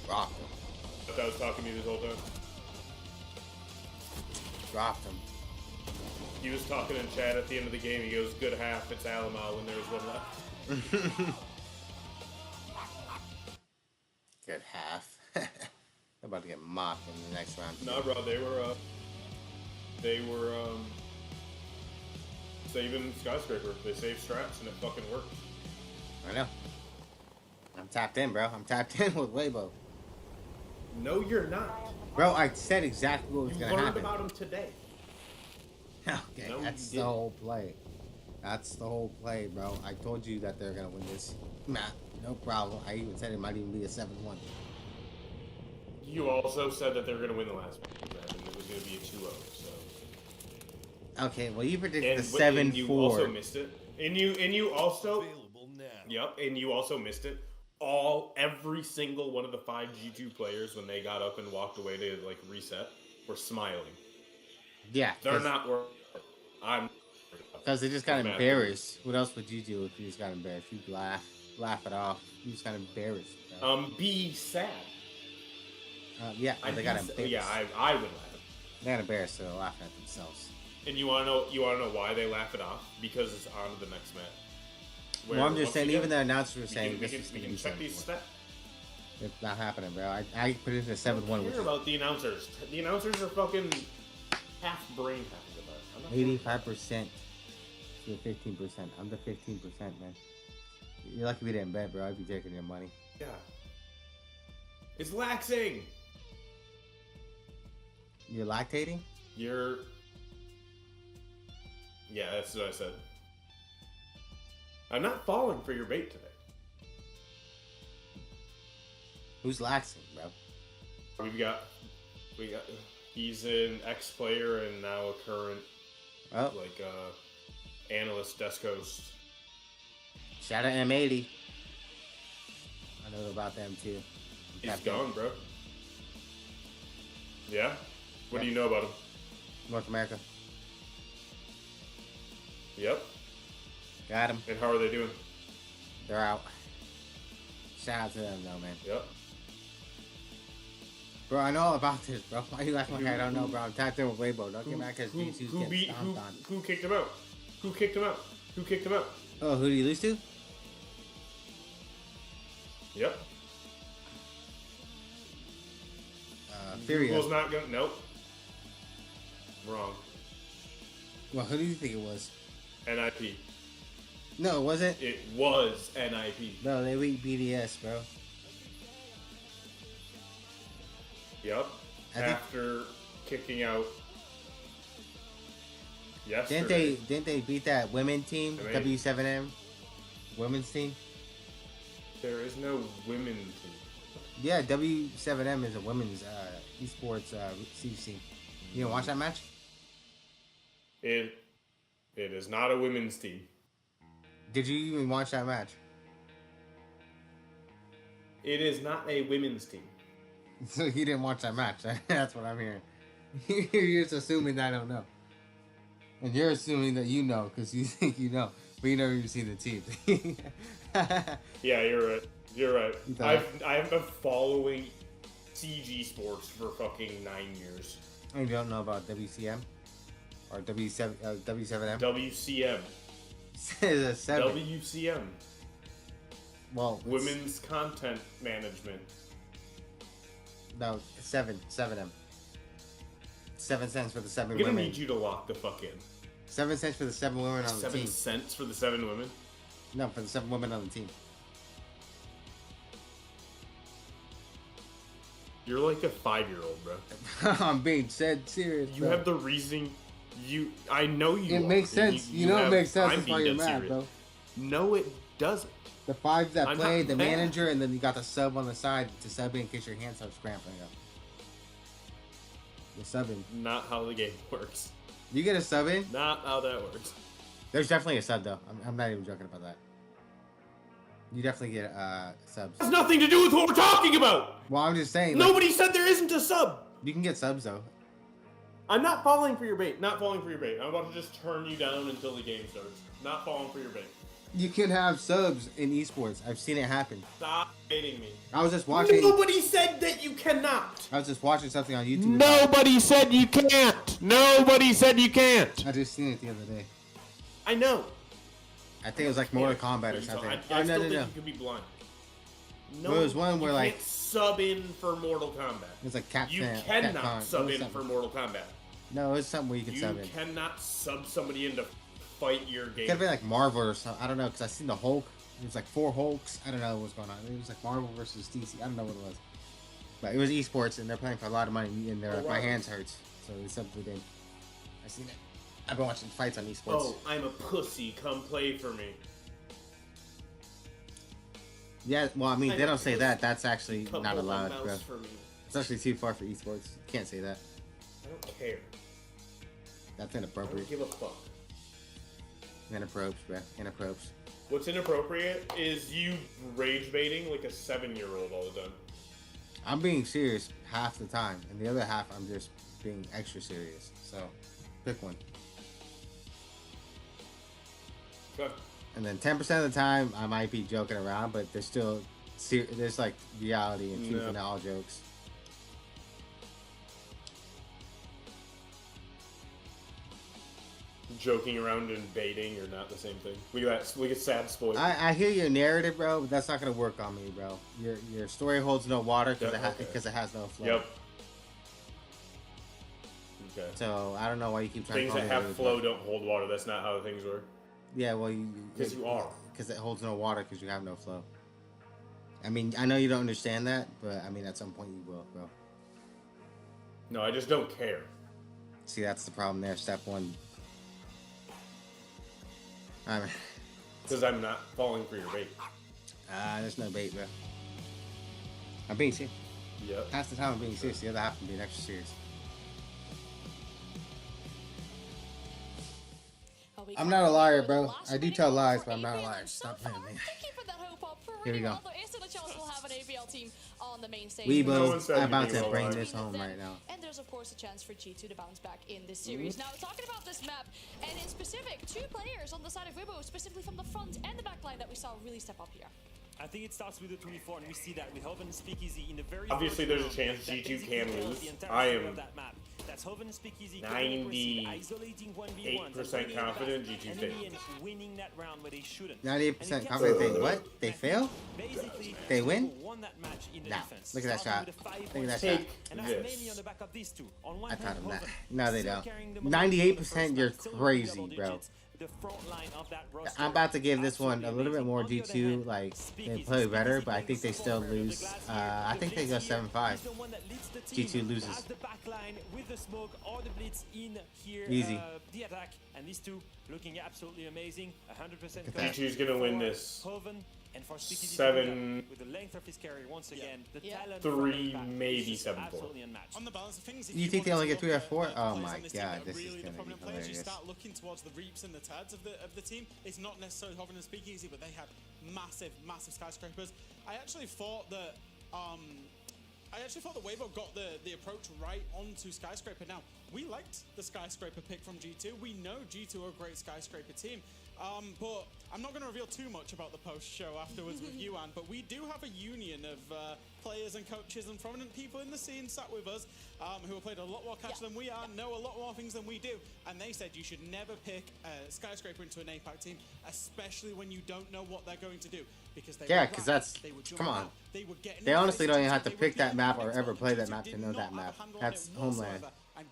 Dropped him. That was talking to me this whole time. Dropped him. He was talking in chat at the end of the game. He goes, "Good half. It's Alamo," when there was one left. Good half. They're about to get mopped in the next round. No, bro, they were saving skyscraper. They saved strats and it fucking worked. I know. I'm tapped in, bro. I'm tapped in with Weibo. No, you're not. Bro, I said exactly what was You gonna learned happen. about him today. Okay, No, that's you the whole play. That's the whole play, bro. I told you that they're gonna win this map. No problem. I even said it might even be a 7-1. You also said that they were going to win the last match, and it was going to be a 2-0. So. Okay, well you predicted And the 7-4. you also missed it. And you also. Yep, and you also missed it. Every single one of the 5 G2 players, when they got up and walked away to like reset, were smiling. Yeah, They're not worried. I'm. Because they just got mad. embarrassed. What else would you do if you just got embarrassed? You'd laugh it off. You just got embarrassed. Bro. Be sad. Yeah, they got embarrassed. Yeah, I would laugh. They got embarrassed, so they're laughing at themselves. And you wanna know why they laugh it off? Because it's on to the next match. Well, I'm just saying, again, even the announcers were saying we this can, is we going to can be check these 7-4. stats. It's not happening, bro. I predicted a 7-1. I don't Which care is about the announcers. The announcers are fucking half brain happy about it. 85% to 15%. I'm the 15%, man. You're lucky we didn't bet, bro. I'd be taking your money. Yeah. It's laxing. You're lactating? Yeah, that's what I said. I'm not falling for your bait today. Who's laxing, bro? We got. He's an ex-player and now a current, analyst, desk host. Shout out M80. I know about them too. He's gone, bro. Yeah? What do you know about him? North America. Yep. Got him. And how are they doing? They're out. Shout out to them, though, man. Yep. Bro, I know all about this, bro. Why you acting like I don't know, bro? I'm tapped in with Weibo. Don't get mad because G2's getting stomped on. Who kicked him out? Who kicked him out? Who kicked him out? Oh, who did he lose to? Yep. Furia. Google's not gonna. Nope. Wrong. Well, who do you think it was? NIP. No, it wasn't. It was NIP. No, they beat BDS, bro. Yep. After kicking out. Yesterday. Didn't they beat that women's team, W7M women's team? There is no women's team. Yeah, W7M is a women's esports CC. You didn't watch that match? It is not a women's team. Did you even watch that match? It is not a women's team. So you didn't watch that match. That's what I'm hearing. You're just assuming that I don't know. And you're assuming that you know because you think you know. But you never even seen the teams. Yeah, you're right. You're right. I've been following CG sports for fucking 9 years. And you don't know about WCM? Or W7M? WCM. It's a 7. WCM. Well, Women's Content Management. No, 7M. 7 cents for the 7 I'm gonna women. need you to lock the fuck in. 7 cents for the 7 women on the team. 7 cents for the 7 women? No, for the 7 women on the team. You're like a 5-year-old, bro. I'm being dead serious. You have the reason. I know you. It makes sense. You know it makes sense. That's why you're mad, serious. bro. No, it doesn't. The 5 that I'm play, not the mad. manager, and then you got the sub on the side to sub in case your hand starts cramping up. The subbing. Not how the game works. You get a sub in? Not how that works. There's definitely a sub though. I'm not even joking about that. You definitely get subs. It has nothing to do with what we're talking about. Well, I'm just saying. Nobody said there isn't a sub. You can get subs though. I'm not falling for your bait. Not falling for your bait. I'm about to just turn you down until the game starts. Not falling for your bait. You can have subs in esports. I've seen it happen. Stop baiting me. I was just watching. Nobody said that you cannot. I was just watching something on YouTube. Nobody said you can't. Nobody said you can't. I just seen it the other day. I know. I think it was like Mortal Kombat or something. I still think you could be blind. No, there was one where you like can't sub in for Mortal Kombat. it's like Capcom. You cannot sub in for Mortal Kombat. No, it's something where you can sub in. You cannot sub somebody in to fight your game. It could have been like Marvel or something. I don't know, because I seen the Hulk. It was like 4 Hulks. I don't know what's going on. It was like Marvel versus DC. I don't know what it was. But it was esports, and they're playing for a lot of money, and they're like, my hands hurts. So it's something they did. I seen it. I've been watching fights on esports. Oh, I'm a pussy. Come play for me. Yeah, well, I mean, they don't say that. That's actually Come not hold my allowed, bro. mouse for me. It's actually too far for esports. You can't say that. I don't care. That's I inappropriate. don't give a fuck. Inappropriate, bro. Inappropriate. What's inappropriate is you rage baiting like a 7-year-old all the time. I'm being serious half the time, and the other half I'm just being extra serious. So, pick one. Okay. And then 10% of the time I might be joking around, but there's still there's like reality and truth in all jokes. Joking around and baiting are not the same thing. We get sad spoiled. I hear your narrative, bro, but that's not gonna work on me, bro. Your story holds no water because it has no flow. Yep. Okay. So I don't know why you keep trying Things to that have flow don't hold water. That's not how things work. Yeah, well, because you are. Because it holds no water because you have no flow. I mean, I know you don't understand that, but I mean, at some point you will, bro. No, I just don't care. See, that's the problem there. Step one. I mean, because I'm not falling for your bait. There's no bait, bro. I'm being serious. Yep. Half the time I'm being serious, the other half I'm being extra serious. I'm not a liar, bro. I do tell lies, but I'm not a liar. Stop playing me. Here we go. Weebo, I'm about to bring this home right now. And there's of course a chance for G2 to bounce back in this series. Now talking about this map, and in specific, 2 players on the side of Weebo, specifically from the front and the back line that we saw really step up here. I think it starts with the 24, and we see that with Hoven Speakeasy in the very obviously there's a chance G2 can lose. I am 98% confident G2 fails. 98% confident they what? They fail? They win? Nah. Look at that shot. Look at that shot. I taught him that. No, they don't. 98%, you're crazy, bro. I'm about to give this one a little bit more G2, like, they play better, but I think they still lose. I think they go 7-5. G2 loses. Easy. And these two looking absolutely amazing. 100%. G2's gonna win this. And for 7 with the length of his carry once again, the talent 3, maybe 7-4. On the balance of things, You think they only get 3 or 4? Oh my god, this is gonna be You hilarious. start looking towards the Reaps and the Tads of the team. It's not necessarily Hoven and Speakeasy, but they had massive skyscrapers. I actually thought that Weibo got the approach right onto Skyscraper. Now, we liked the Skyscraper pick from G2. We know G2 are a great Skyscraper team. But I'm not going to reveal too much about the post-show afterwards with you, Anne, but we do have a union of players and coaches and prominent people in the scene sat with us who have played a lot more catch than we are, know a lot more things than we do, and they said you should never pick a Skyscraper into an APAC team, especially when you don't know what they're going to do. Because that's, come on. They honestly don't even have to pick that map or ever play that map to know that map. That's Homeland.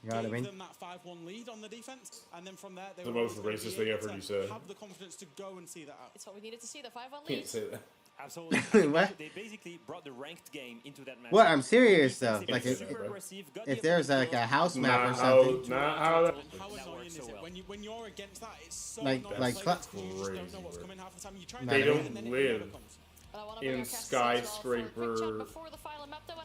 You know what I mean? Them that 5-1 lead on the defense, and then from there they the were most racist thing I've heard you say. Have the confidence to go and see that out. It's what we needed to see, the 5-1 lead. Can't say that. Absolutely. What? They basically brought the ranked game into that match. What? I'm serious though. Like if there's like a house map or something. How annoying is it when you're against that? It's so like you just don't know what's coming half the time. You try and they do it, don't and then live it comes. in skyscraper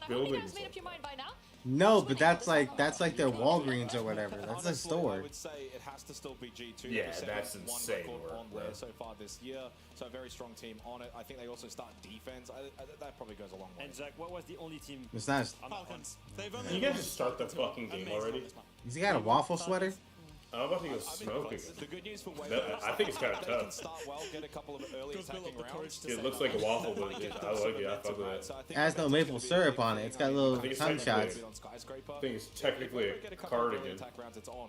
Buildings. Made up your mind by now. No, but that's like their Walgreens or whatever. That's a Honestly, I store. would say it has to still be G2. Yeah, The that's second one insane record work, on bro. there so far this year. So a very strong team on it. I think they also start defense. That probably goes a long way. And Zach, what was the only team? It's not. Falcons. They've Can only you guys just start the fucking game already? Has he got a waffle sweater? I'm about to go smoking. The good news for I think it's kind of they can tough. start well, get a couple of early attacking rounds. It looks like a waffle, but I like it. I fuck with it. It has no maple syrup on it. It's got little cum shots. I think it's technically a cardigan.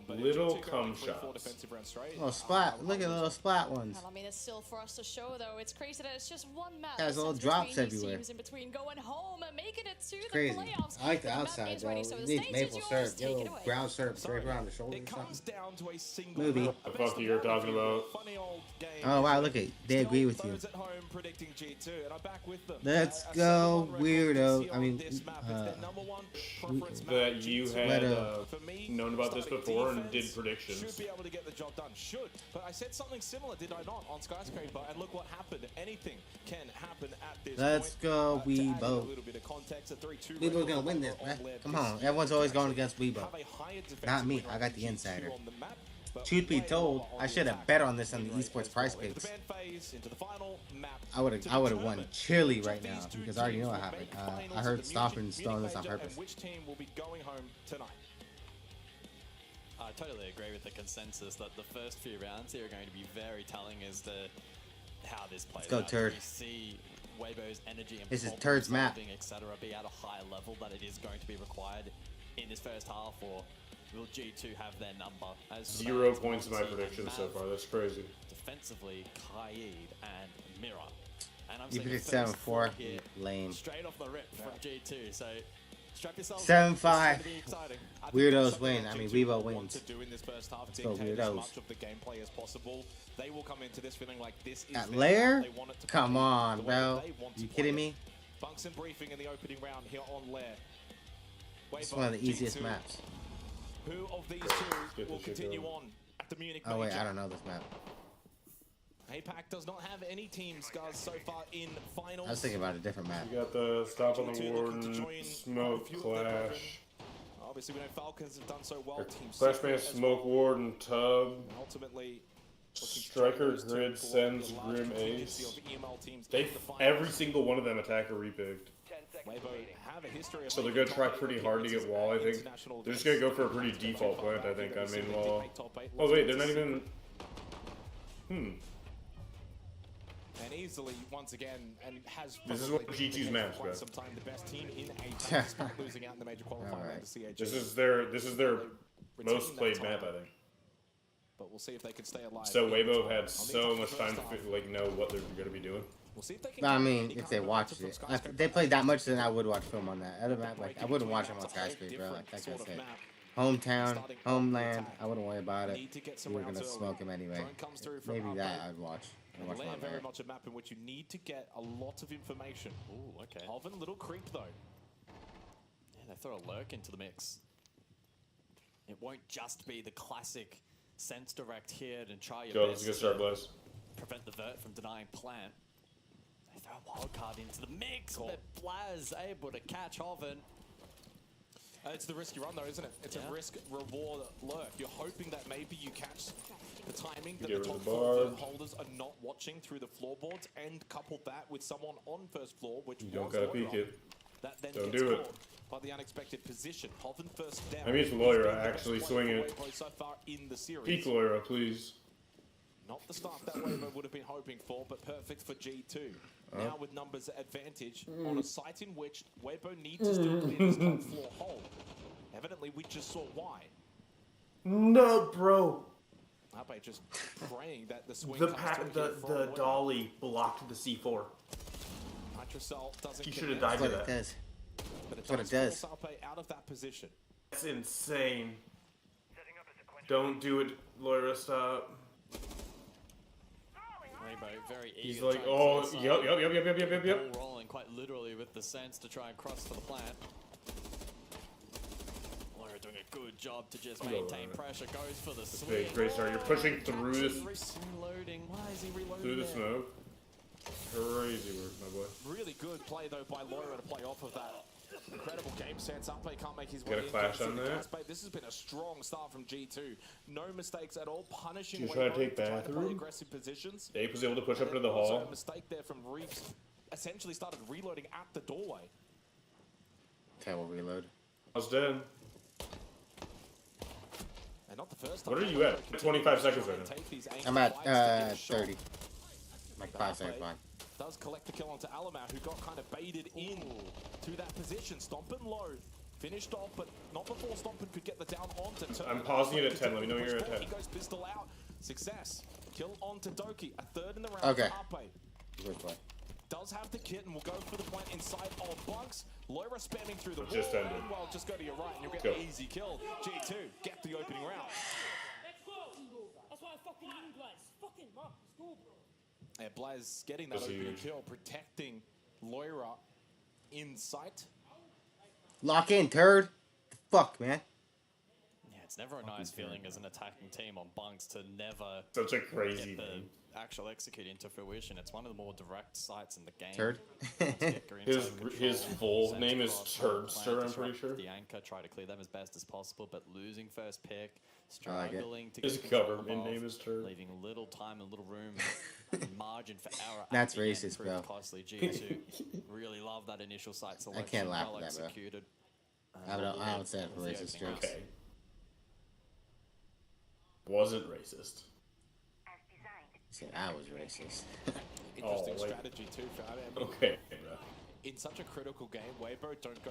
Little cum shots. Little splat. Look at the little splat ones. Well, I mean, it's still for us to show, though. It's crazy that it's just one match. Has little It's drops between these everywhere. teams in between going home and making it to the Crazy. playoffs. I like the But map outside is though. ready, so It the needs stage maple is syrup. yours. Get a Take it little away. brown syrup straight around the shoulder It or comes something. down to a single Movie. What the fuck you're talking about? funny old game. Oh wow, look at they agree with you. Those at home predicting G2, and I'm back with them. Let's A go, 7-1 record weirdo. TC I on mean, this map. It's their number one preference map, That you G2. had For me, known about this starting before and defense did predictions. Should be able to get the job done. Should. But I said something similar, did I not, on Skyscraper? And look what happened. Anything can happen at this Let's point. go, To add in a Weebo. little bit of context, a 3-2 Weebo's record gonna win this, on man. Lair Come this on, everyone's always going against Weebo. have a higher defensive Not me. win I rate got the than G2 insider. on the map, but Truth be way told, lower on I the should have attack. bet on this on the Win rate esports as price well. Into picks. the band phase, into the final map I would to have won determine chilly which right of these now two because I already teams know what will happened. make finals I of heard the Stompin' throwing this on major, purpose. and which team will be going home tonight. I totally agree with the consensus that the first few rounds here are going to be very telling as to how this plays go, out. Turd. We see Weibo's energy and This is problem Turd's map. solving, etc. be at a high level that it is going to be required in this first half, or will G2 have their number? As 0 fans points in my want to see predictions so Mav, far. That's crazy. Defensively, Kaid and Mira. And I'm You saying predict the first 7-4. four here, Lame. straight off the rip from G2. So strap yourselves 7-5. in. This is gonna be exciting. I think Weirdos something win. that I mean, G2 Weebo will want wins. to do in this first half, go, dictate as Weirdos. much of the gameplay as possible. They will come into this feeling like this is At their Lair? map. They want it to Come play on, the way that bro. they want to You play kidding it. me? Bunks and briefing in the opening round here on Lair. It's one of the easiest G2. maps. Who of these two will this shit continue going. on at the Munich Oh wait, major? I don't know this map. APAC does not have any teams, guys, so far in finals. I was thinking about a different map. You got the Stop on the G2 looking to Warden, join quite a Smoke, few of their brethren. Clash. Obviously, we know Falcons have done so well. Team Clash Secret Man, as Smoke well. Warden, Tub. And ultimately, Striker, Grid, Sends, Grim, Ace. Every single one of them attack a repicked. Have a history of So they're gonna try pretty hard to get wall, I think. They're just gonna go for a pretty default plant, I think. I mean, well... Oh wait, they're not even... And easily, once again, and has This is probably what been G2's the case maps, for quite guys. some time, the best team in APAC, despite losing out in the major qualifier Alright. to CAG. This is their most played map, I think. But we'll see if they can stay alive. So Weibo had so much time to like know what they're gonna be doing. We'll see if they can I get mean, any if kind they of watched momentum it. from If Skyscraper. they played that much, then I would watch film on that. Other map, like I wouldn't watch them on Skyscraper, like I said. Hometown, homeland, I wouldn't worry about it. We were gonna smoke him anyway. Maybe that I'd watch. I'd watch Lair my very Lair. much a map in which you need to get a lot of information. Ooh, okay. Hoven, little creep though. Yeah, they throw a lurk into the mix. It won't just be the classic sense direct here and try your Go, let's best get started, boys. prevent the vert from denying plant. They throw a wild card into the mix, but Blaz able to catch Hoven. It's the risky run though, isn't it? It's a risk reward lurk. You're hoping that maybe you catch the timing that Get the rid of top the floor barb. holders are not watching through the floorboards, and couple that with someone on first floor, which You don't was gotta Loira, peek it. that then Don't gets do it. caught by the unexpected position. Hoven first down. Maybe it's He's Loira been the best actually player swinging for it. Weibo so far in the series. Peak Loira, please. Not the start that Weibo would have been hoping for, but perfect for G2. Now with numbers advantage on a site in which Weibo needs to still clear this top floor hole. Evidently, we just saw why. No, bro. Abe just praying that the swing The comes to a hit from the Weibo. dolly blocked the C4. Nitrocell doesn't He should have connect, died That's to what it that. does. but it That's what it does does. force Abe out of that position. That's insane. Don't do it, Loira, stop. Rainbow very eager. He's to like, try and oh, clear yep, side. yep. Ball rolling quite literally with the sense to try and cross for the plant. Laura doing a good job to just maintain pressure. Goes for the swing. Great start. You're pushing through this Reloading. Why is he reloading through the there? smoke. Crazy work, my boy. Really good play though by Loira to play off of that. Incredible game sense. Uppe can't make his Got a way clash on there. This has been a strong start from G2. No mistakes at all. Punishing. He's trying to take trying to play bathroom. aggressive positions. Ape was able to push up into the Also hall. a mistake there from Reeves. Essentially started reloading at the doorway. Terrible reload. I was dead. And not the first time. What are you at? 25 seconds right now. I'm at 30. Like 5 seconds behind. Does collect the kill onto Alamar, who got kind of baited in to that position. Stompin low. Finished off, but not before Stompin could get the down onto Turd. I'm pausing it at 10. Let me know when you're at 10. He goes pistol out. Success. Kill onto Doki. A third in the round Okay. for Ape. Good play. Does have the kit and will go for the point inside of Bugs. Loira spamming through the wall. Just ended. Well, just go to your right and you'll get Go. an easy kill. G2, get the opening round. That's why I fucking knew, guys. Fucking Mark, school, bro. Yeah, Blaz getting that That's opening huge. kill, protecting Loira in sight. Lock in, turd. Fuck, man. Yeah, it's never a nice feeling as an attacking team on bunks to never Such a crazy get the thing. actual execute into fruition. It's one of the more direct sites in the game. Turd. His full name is Turdster, I'm pretty sure. The anchor, try to clear them as best as possible, but losing first pick, I like it. struggling to His get control government of, name is Turd. leaving little time and little room and margin for error. at That's the end racist, proved bro. Costly. G2 really love that initial site selection. can't laugh well at that, bro. executed. I don't say it for racist jokes. Okay. Wasn't racist. He said I was racist. Interesting like- strategy too for Abe. Okay. In such a critical game, Weibo don't go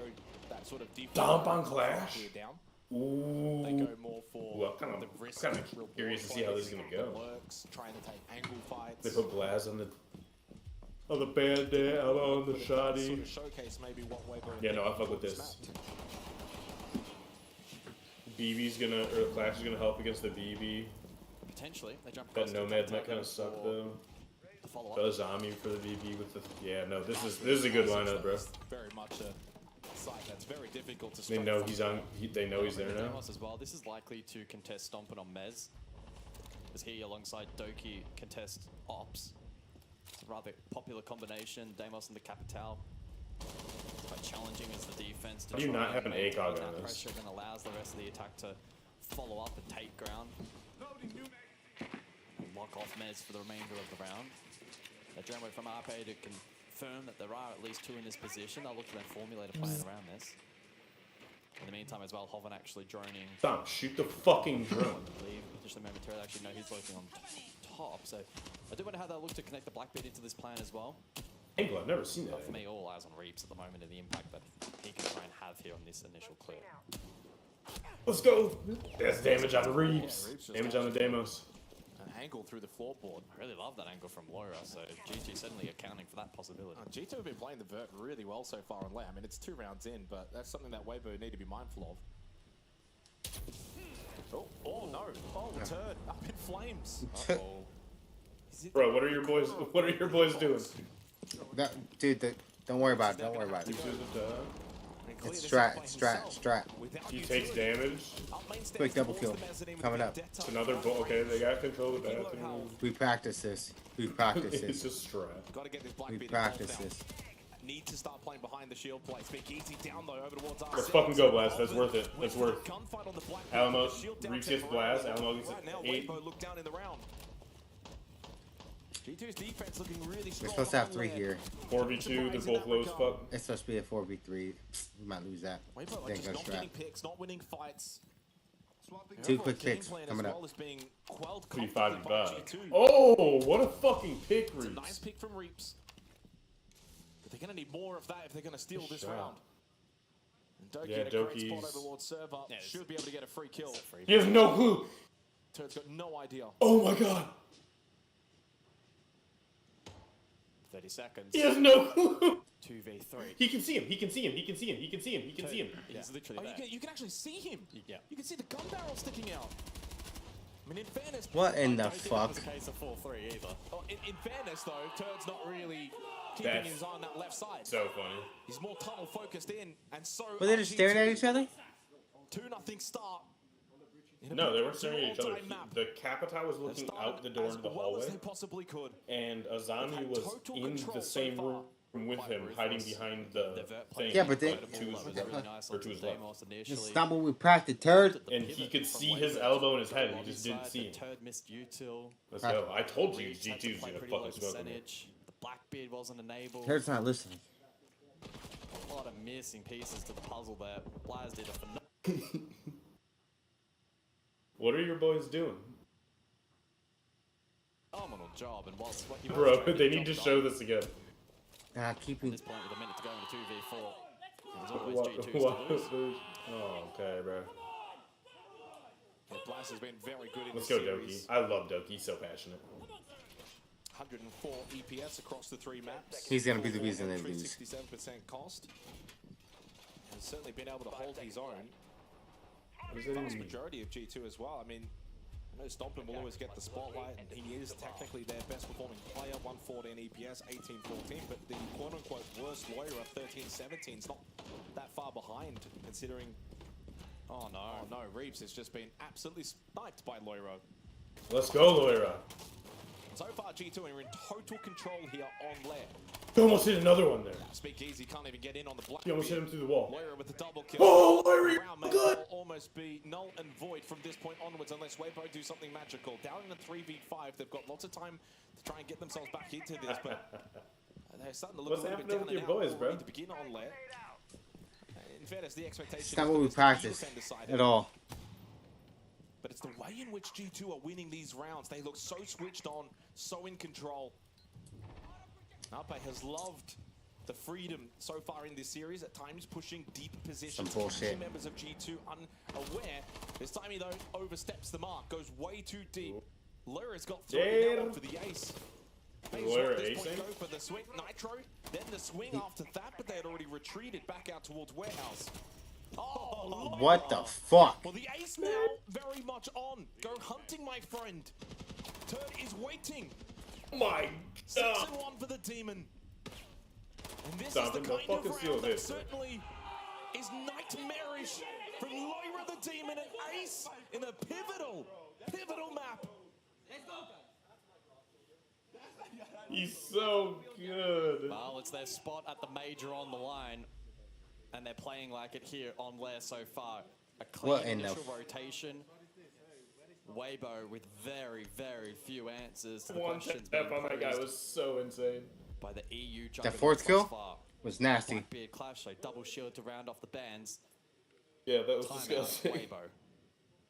that sort of deep. Dump on Clash? Down. Ooh. They go more for Ooh, I'm the risk. kind of reward curious to see how this is plays, gonna go. Lurks, trying to take angle fights. They put Blaz on the bandit, I'm on the Sort shoddy. of showcase maybe what Weibo. Yeah, no, I fuck with this. BB's gonna, or Clash is gonna help against the BB. Potentially, they jump That across the Nomad top might kind of for suck though. the follow-up. Got a zombie for the BB with the, yeah, no, this is a good lineup, bro. Very much a site that's very difficult to. They know he's on, they know he's there now. Demos as well. This is likely to contest Stompin on Mez, as he alongside Doki contest Ops. It's a rather popular combination. Demos and the Capital. It's quite challenging as the defense. To How do you try not have and an maintain ACOG that on this? pressure, then allows the rest of the attack to follow up and take ground. And lock off Mez for the remainder of the round. A drone from RP to confirm that there are at least two in this position. They'll look to then formulate a plan around this. In the meantime as well, Hoven actually droning. Stop, shoot the fucking drone. Leave potentially momentarily. Actually, no, he's working on top. So I do wonder how they'll look to connect the Blackbeard into this plan as well. Angle, I've never seen that. But for me, all eyes on Reeps at the moment and the impact that he can try and have here on this initial clear. Let's go. That's damage on the Reeps. Yeah, Reeps just Damage on the Demos. an angle through the floorboard. I really love that angle from Loira, so G2 certainly accounting for that possibility. G2 have been playing the vert really well so far on lane. I mean, it's 2 rounds in, but that's something that Weibo need to be mindful of. Oh no! Oh, the turd up in flames. Uh-oh. Bro, what are your boys? What are your boys doing? Dude, don't worry about it. Don't worry about it. It's strat. He takes damage. Quick double kill. Coming up. It's another okay, they got control of the bathroom. We practice this. We practice It's this. just strat. Gotta get this We Blackbeard practice involved this. now. Need to start playing behind the shield plate. Speak easy down though over towards us. Let's fucking go, Blast. That's worth it. That's worth. Gunfight on the Blackbeard. Alamo, Shield down Reeps gets Blast. Alamo gets right now, 8. Weibo look down in the round. G2's defense looking really We're strong. supposed to have 3 here. 4v2, they're both low as fuck. It's supposed to be a 4v3. We might lose that. Weibo Think just go not strat. getting picks, not winning fights. 2 Overall quick game picks plan as coming well up. is being quelled 3-5 comfortably by back. G2. Oh, what a fucking pick, It's a Reeps. nice pick from Reeps. But they're going to need more of that if they're going to steal this shot. round. And Doki Yeah, in a great Doki's- spot over Lord Server should be able to get a free kill. He has no clue. Turd's got no idea. Oh my god. 30 seconds. He has no clue. 2v3. He can see him. He can see him. He can see him. He can see him. He can see him. He's literally there. You can actually see him. Yeah. You can see the gun barrel sticking out. I mean, in fairness... What in the I don't think that fuck? was a case of 4-3 either. Oh, in fairness, though, Turd's not really keeping That's his eye on that left side. So funny. He's more tunnel focused in, and so... Were they just staring at each other? 2-0 start. No, they weren't staring at each other. All-time map. The Capital was looking out the door as into the well as hallway, they possibly could. and Azami Had was total in control the so same far. room with him hiding behind the thing. Yeah, but two is left. This is not what we practiced, turd. And he could see his elbow in his head, and he just didn't see him. Let's go. I told you G2's gonna fucking smoke me. The Blackbeard wasn't enabled. Turd's not listening. A lot of missing pieces to the puzzle there. Blaz did a What are your boys doing? phenomenal job, and whilst Bro, they need to show this again. Keeping this point with a minute to go in the 2v4. It was always G2's to lose. Oh, okay, bro. Yeah, Blaz has been very good in Let's this go, Doki. series. I love Doki. He's so passionate. 104 EPS across the 3 maps. He's gonna be the reason they lose. 67% cost. Has certainly been able to hold his own. What does The that vast mean? majority of G2 as well. I mean, I know Stompin will always get the spotlight, and he is technically their best performing player. 114 EPS, 18-14, but the quote-unquote worst Loira, 13-17, is not that far behind, considering... Oh no. Oh no, Reeves has just been absolutely sniped by Loira. Let's go, Loira. So far, G2 are in total control here on Lair. He almost hit another one there. Speakeasy can't even get in on the block. He almost hit him through the wall. Loira with the double kill. Oh, Loira, you're Round good. will almost be null and void from this point onwards unless Weibo do something magical. Down in the 3v5, they've got lots of time to try and get themselves back into this, but they're starting to look What's a little bit happening down with your and out boys, bro? already to begin on Lair. In fairness, the expectation It's not is what that we it's the practiced defender side. at all. But it's the way in which G2 are winning these rounds. They look so switched on, so in control. Alpe has loved the freedom so far in this series, at times pushing deep positions. Some bullshit. Two members of G2 unaware. This time he though oversteps the mark, goes way too deep. Loira's got three now for the ace. Loira At this point, acing? go for the swing, Nitro, then the swing after that, but they had already retreated back out towards Warehouse. Oh, What the fuck? well, the ace now very much on. Go hunting, my friend. Turd is waiting. My God. 6-1 for the demon. And this Stop is it, the don't kind of fucking steal round that this, bro. certainly is nightmarish from Loira the demon and Ace in a pivotal map. He's so good. Well, it's their spot at the major on the line, and they're playing like it here on Lair so far. A clean What in the initial rotation. Weibo with very, very few answers to the One questions tap being on that guy posed was so insane. by the EU That juggernaut fourth thus kill far. was nasty. Blackbeard clash, so double shield to round off the bands. Yeah, that was Timeout, disgusting. Weibo.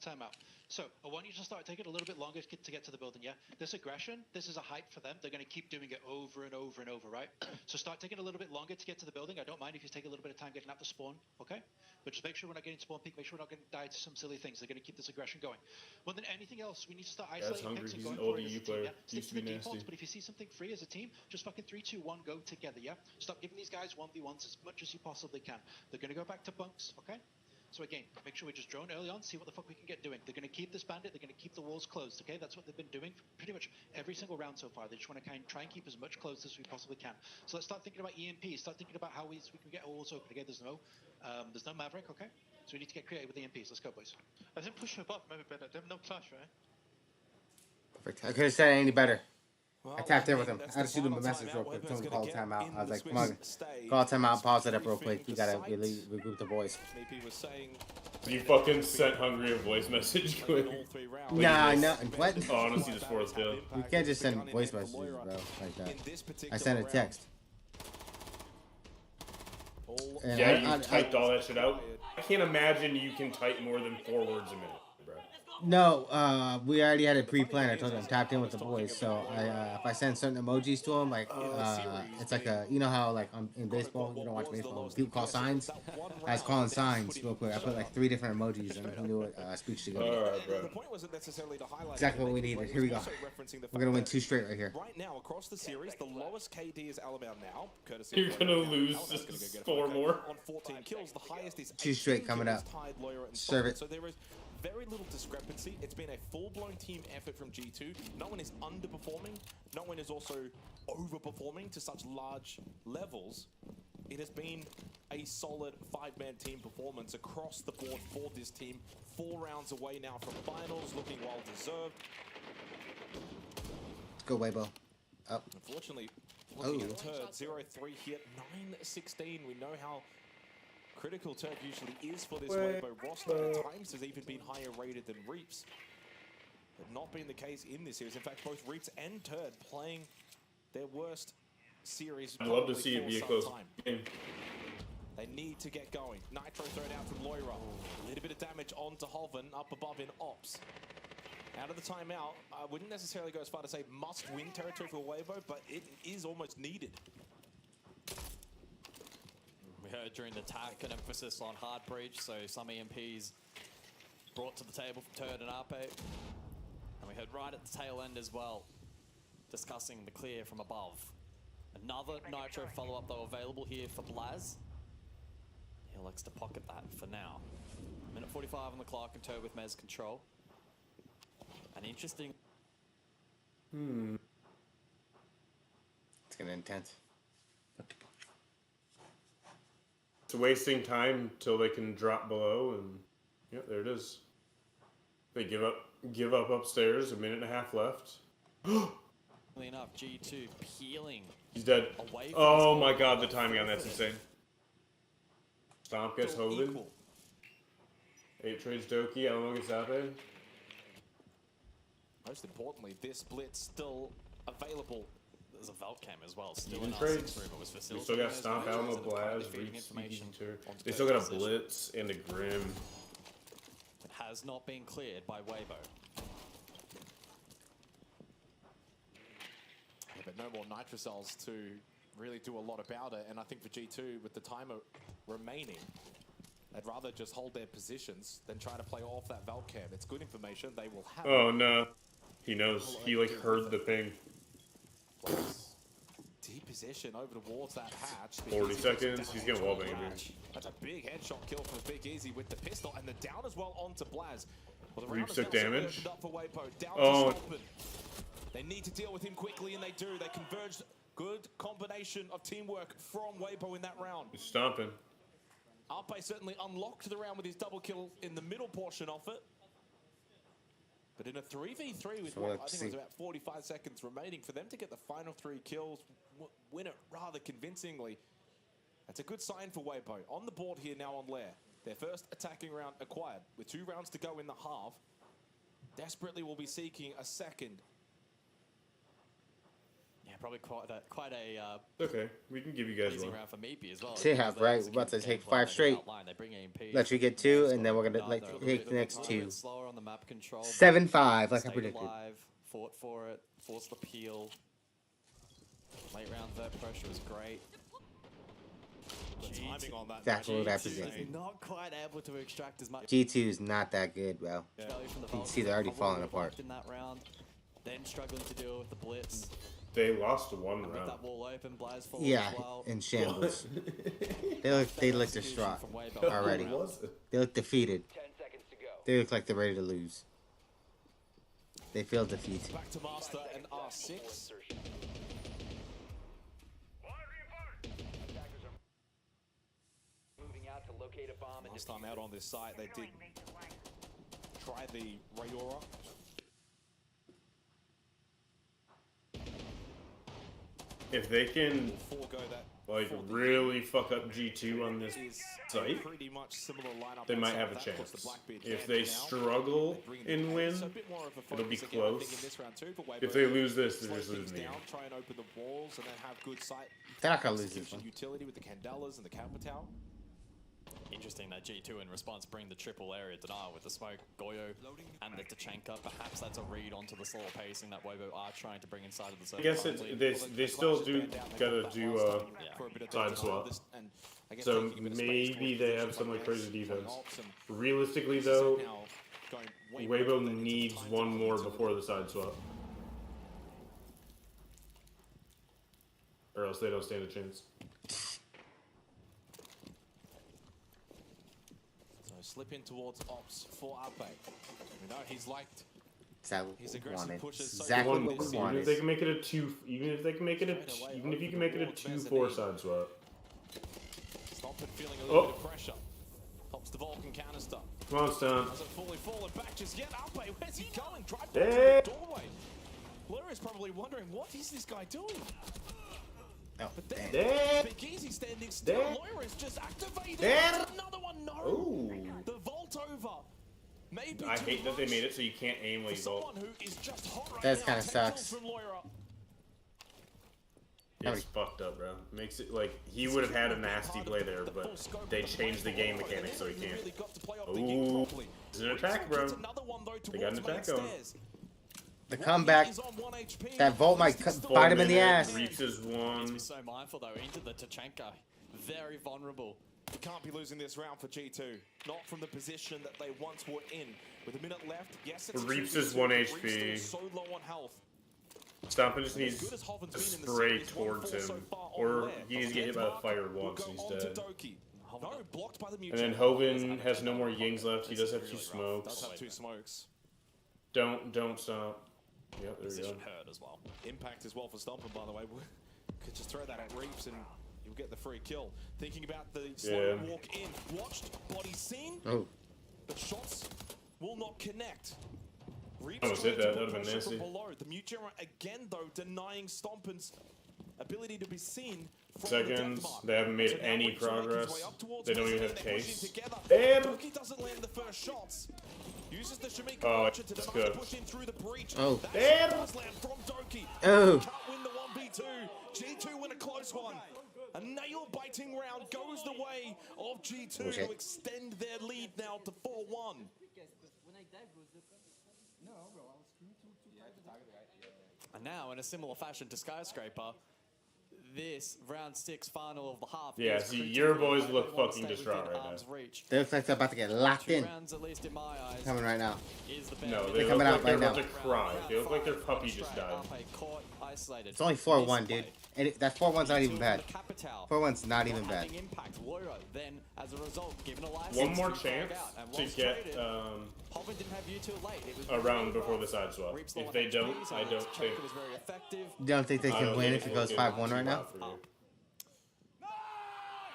Timeout. So, I want you to start taking a little bit longer to get to the building, yeah? This aggression, this is a hype for them. They're going to keep doing it over and over and over, right? So start taking a little bit longer to get to the building. I don't mind if you take a little bit of time getting out the spawn, okay? But just make sure we're not getting spawn peak. Make sure we're not going to die to some silly things. They're going to keep this aggression going. More than anything else, we need to start Guy's isolating hungry. picks and He's going an for old it as a EU team, player. yeah? Stick Used to to the be defaults, nasty. but if you see something free as a team, just fucking 3, 2, 1, go together, yeah? Stop giving these guys 1v1s as much as you possibly can. They're going to go back to bunks, okay? So again, make sure we just drone early on, see what the fuck we can get doing. They're going to keep this bandit, they're going to keep the walls closed, okay? That's what they've been doing for pretty much every single round so far. They just want to try and keep as much closed as we possibly can. So let's start thinking about EMP, start thinking about how we can get our walls open. Again, there's no Maverick, okay? So we need to get creative with EMPs. Let's go, boys. I think push above maybe better. They have no clash, right? Perfect. I couldn't say it any better. Well, I tapped in with him. that's I had to the shoot him a final message real timeout. quick. Weibo's Told him to gonna call get timeout. in I was the like, Swiss Mug, stage. call timeout, pause it up real Briefing quick. We gotta the sides. regroup the boys. Sneepy was saying You fucking sent Hungry a voice message quick. all 3 rounds. Nah, no, what? Oh, I want to see this fourth kill. You can't just send voice messages, bro, like that. I sent a text. And Yeah, you typed all that shit out. I can't imagine you can type more than 4 words a minute, bro. No, we already had it pre-planned. I told them tapped in with the boys. So if I send certain emojis to them, like it's like a, you know how like in baseball, you don't watch baseball, people call signs. I was calling signs real quick. I put like 3 different emojis and he knew what speech to go. Alright, bro. The point wasn't necessarily to highlight Exactly what we needed. Here we go. We're gonna win 2 straight right here. Right now, across the series, the lowest KD is Alabama now, courtesy You're of gonna Loira. lose Alabama's gonna go get 4 it. more. On 14 kills, the highest is 2 straight coming up. tied Loira and Serve Stockton. it. So there is very little discrepancy. It's been a full-blown team effort from G2. No one is underperforming. No one is also overperforming to such large levels. It has been a solid 5-man team performance across the board for this team. 4 rounds away now from finals, looking well deserved. Let's go, Weibo. Up. Unfortunately, Looking at Turd, 0-3 here, 9-16. We know how critical Turd usually is for this Weibo roster. At times has even been higher rated than Reaps. But not been the case in this series. In fact, both Reaps and Turd playing their worst series. I'd love to see it be a close game. They need to get going. Nitro thrown out from Loira. A little bit of damage onto Hoven up above in Ops. Out of the timeout, I wouldn't necessarily go as far to say must-win territory for Weibo, but it is almost needed. We heard during the attack an emphasis on hard breach, so some EMPs brought to the table from Turd and Arpe. And we heard right at the tail end as well, discussing the clear from above. Another Nitro follow-up though available here for Blaz. He likes to pocket that for now. Minute 45 on the clock and Turd with Mez control. An interesting... It's gonna intense. It's wasting time till they can drop below, and yeah, there it is. They give up upstairs. 1.5 minutes left. enough, G2 peeling. He's dead. Oh my god, the timing on that's insane. Stomp gets Hoven. 8 trades Doki. I don't know what gets happened. Most importantly, this blitz still available. There's a Velt cam as well. Still Even in trades. room. It was We facilitated. still got Stomp, Alma, Blaz, Reaps, they still got a Blitz and a Grim. It has not been cleared by Weibo. Yeah, but no more Nitro Cells to really do a lot about it. And I think for G2, with the timer remaining, they'd rather just hold their positions than try to play off that Velt cam. It's good information. They will have Oh it. no. He knows. He like heard the ping. Deep position over towards that hatch. 40 seconds. He's gonna wallbang him. That's a big headshot kill from Big Easy with the pistol and the down as well onto Blaz. Well, the round Reaps has took now certainly damage. opened up for Weibo. Down Oh. to Stompen. They need to deal with him quickly, and they do. They converged. Good combination of teamwork from Weibo in that round. He's stomping. Arpe certainly unlocked the round with his double kill in the middle portion of it. But in a 3v3 with So what, I let's think it was see. about 45 seconds remaining, for them to get the final 3 kills, win it rather convincingly, that's a good sign for Weibo. On the board here now on Lair. Their first attacking round acquired. With 2 rounds to go in the half, desperately will be seeking a second. Yeah, probably quite a Okay, we can give you guys pleasing one. round for Meepy as well. See how right, we're about to take 5 straight. Let you get 2, and then we're gonna take the next 2. Slower on the map control. 7-5, like I Stayed predicted. alive, fought for it, forced the peel. Late round third pressure was great. The timing on that. That's what I G2 is predicted. not quite able to extract as much G2 is not that good, bro. value from the You can Vulcan see they're already as falling Hover apart. in that round. Then struggling to deal with the blitz. They lost 1 With round. that wall open, Blaz falls Yeah, as well. in shambles. they look distraught From Weibo. already. What was it? They look defeated. 10 seconds to go. They look like they're ready to lose. They feel defeat. Back to Master and R6. Insertion. Attackers are moving out to locate a bomb and Last time out on this site, they did try the Rayora. If they can Forego that. like really fuck up G2 on this Is site, pretty much similar lineup. they might outside have of a that, plus chance. the Blackbeard If can they now. struggle They bring in the and pace, win, so a bit more of a it'll be focus again, I think, close. in this round too for Weibo. If they lose this, they're Slow just things losing the down, game. try and open the walls, and then have good sight. They're not gonna lose this execution one. utility with the Candelas and the Capitao. Interesting that G2 in response bring the triple area denial with the smoke, Goyo, and the Tachenka. Perhaps that's a read onto the slower pacing that Weibo are trying to bring inside of the I circle. guess it's, they still do gotta do side swap. So maybe they have some like crazy defense. Realistically though, Weibo needs 1 more before the side swap. Or else they don't stand a chance. So slip in towards Ops for Arpe. We know he's liked Is that his what we aggressive wanted? pushes so Exactly far what this we Even if series. they wanted. can make it a 2, even if they can make it a, even if you can make it a 2-4 side swap. Stompin feeling a little Oh. bit of pressure. Pops the Vulcan canister. Come on, Stomp. Hasn't fully fallen back just yet. Arpe, where's he going? Drive back Hey. to the doorway. Blur is probably wondering, what is this guy doing? Oh, But then, Dead. Big Easy standing still. Dead. Loira is just activated. Dead. Another one, no. Ooh. The vault over. Maybe I too hate that they close made it so you can't aim while for you someone vault. who is just hot right That now. kinda 10 sucks. kills from Loira. It's fucked up, bro. Makes it like he would have had a nasty play there, but they changed the game mechanics so he can't. Ooh, it's an attack, bro. They got an attack going. The comeback. That Volt might bite him in the ass. Reaps is one. So mindful though into the Tachenko. Very vulnerable. You can't be losing this round for G2. Not from the position that they once were in. With a minute left, yes, it's Reaps a is 2v2, 1 Reaps HP. still so low on health. Stompin just needs to spray towards him, or he needs to get hit by the fire once and he's dead. No, blocked by the And then Hoven has no more Yings left. He does have 2 smokes. Does have 2 smokes. Don't stop. Yep, there we go. Position hurt as well. Impact as well for Stompin, by the way. Could just throw that at Reaps and you'll get the free kill. Thinking about the slow walk in. Watched, body seen. Oh. But shots will not connect. Reaps Almost trying hit to that. put That would've been pressure from nasty. below. The Mute General again, though, denying Stompin's ability to be seen. From Seconds. The depth They haven't made so now any Reaps will make his progress. way up towards They don't Wizard even have and they're case. pushing together. Damn! Doki doesn't land the first shots. Uses the Shamika Oh, launcher to that's deny the good. push in through the breach. Oh. That Damn! shot does land from Doki. Oh. Can't win the 1v2. G2 win a close one. A nail-biting round goes the way of G2 Okay. to extend their lead now to 4-1. And now, in a similar fashion to Skyscraper, this round 6 final of the half. Yeah, is see, critical your if boys they look want to fucking stay distraught within right arm's now. reach. They look like they're about to get locked 2 in. rounds, at least in my eyes, Coming right now. is the No, bet. they look coming out like they're right about now. to cry. They look like their puppy just died. Isolated. It's only 4-1, dude. And that 4-1's not even bad. Capital. 4-1's not even bad. Having impact. Loira then, as a result, given a license One more to chance out, and to once get traded, Hoven didn't have you too late. It was a round really before the rough. side swap. Reaps If low they on don't, HP, I so don't Tachenko think. was very effective. You don't think they I can don't win think if it will goes get 5-1 too right now? bad for you.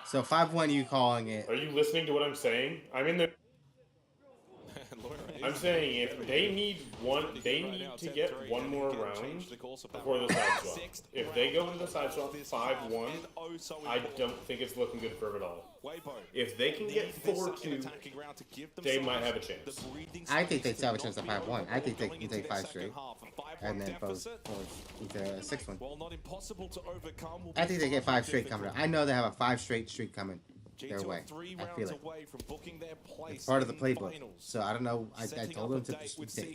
So 5-1, you calling it? Are you listening to what I'm saying? I'm in the. I'm saying if they need to get one more round before the side swap. If they go into the side swap 5-1, I don't think it's looking good for them at all. If they can get 4-2, they might have a chance. I think they still have a chance at 5-1. I think they can take 5 straight. And then goes into a 6-1. I think they get 5 straight coming up. I know they have a 5 straight streak coming their way. I feel it. It's part of the playbook. So I don't know. I told them to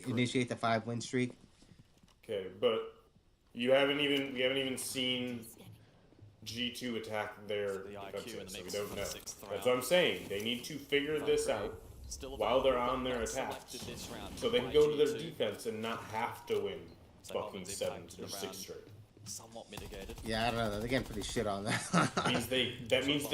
initiate the 5-win streak. Okay, but we haven't even seen G2 attack their defenses, so we don't know. That's what I'm saying. They need to figure this out while they're on their attacks, so they can go to their defense and not have to win fucking 7 or 6 straight. Somewhat mitigated. Yeah, I don't know. They're getting pretty shit on that. that means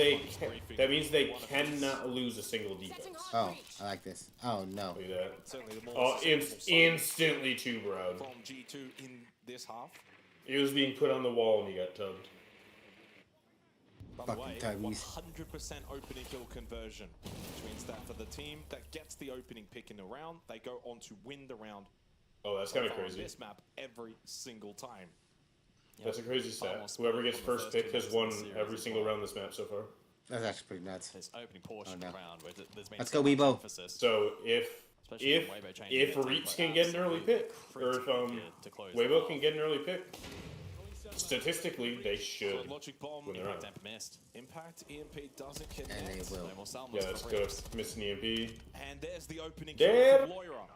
they cannot lose a single defense. Oh, I like this. Oh no. Look at that. Oh, instantly 2, bro. From G2 in this half. He was being put on the wall and he got tugged. By the way, 100% opening kill conversion, which means that for the team that gets the opening pick in the round, they go on to win the round. Oh, that's kind of on crazy. This map every single time. That's a crazy stat. Whoever gets first pick has won every single round this map so far. That's actually pretty nuts. This opening portion of the round, where there's been Let's so go, much Weebo. emphasis. So if Reaps can get an early pick, or if Weibo can get an early pick, statistically they should win the round. Impact EMP doesn't connect. And they will. Yeah, that's good. Missing EMP. And there's the opening Damn. kill from Loira.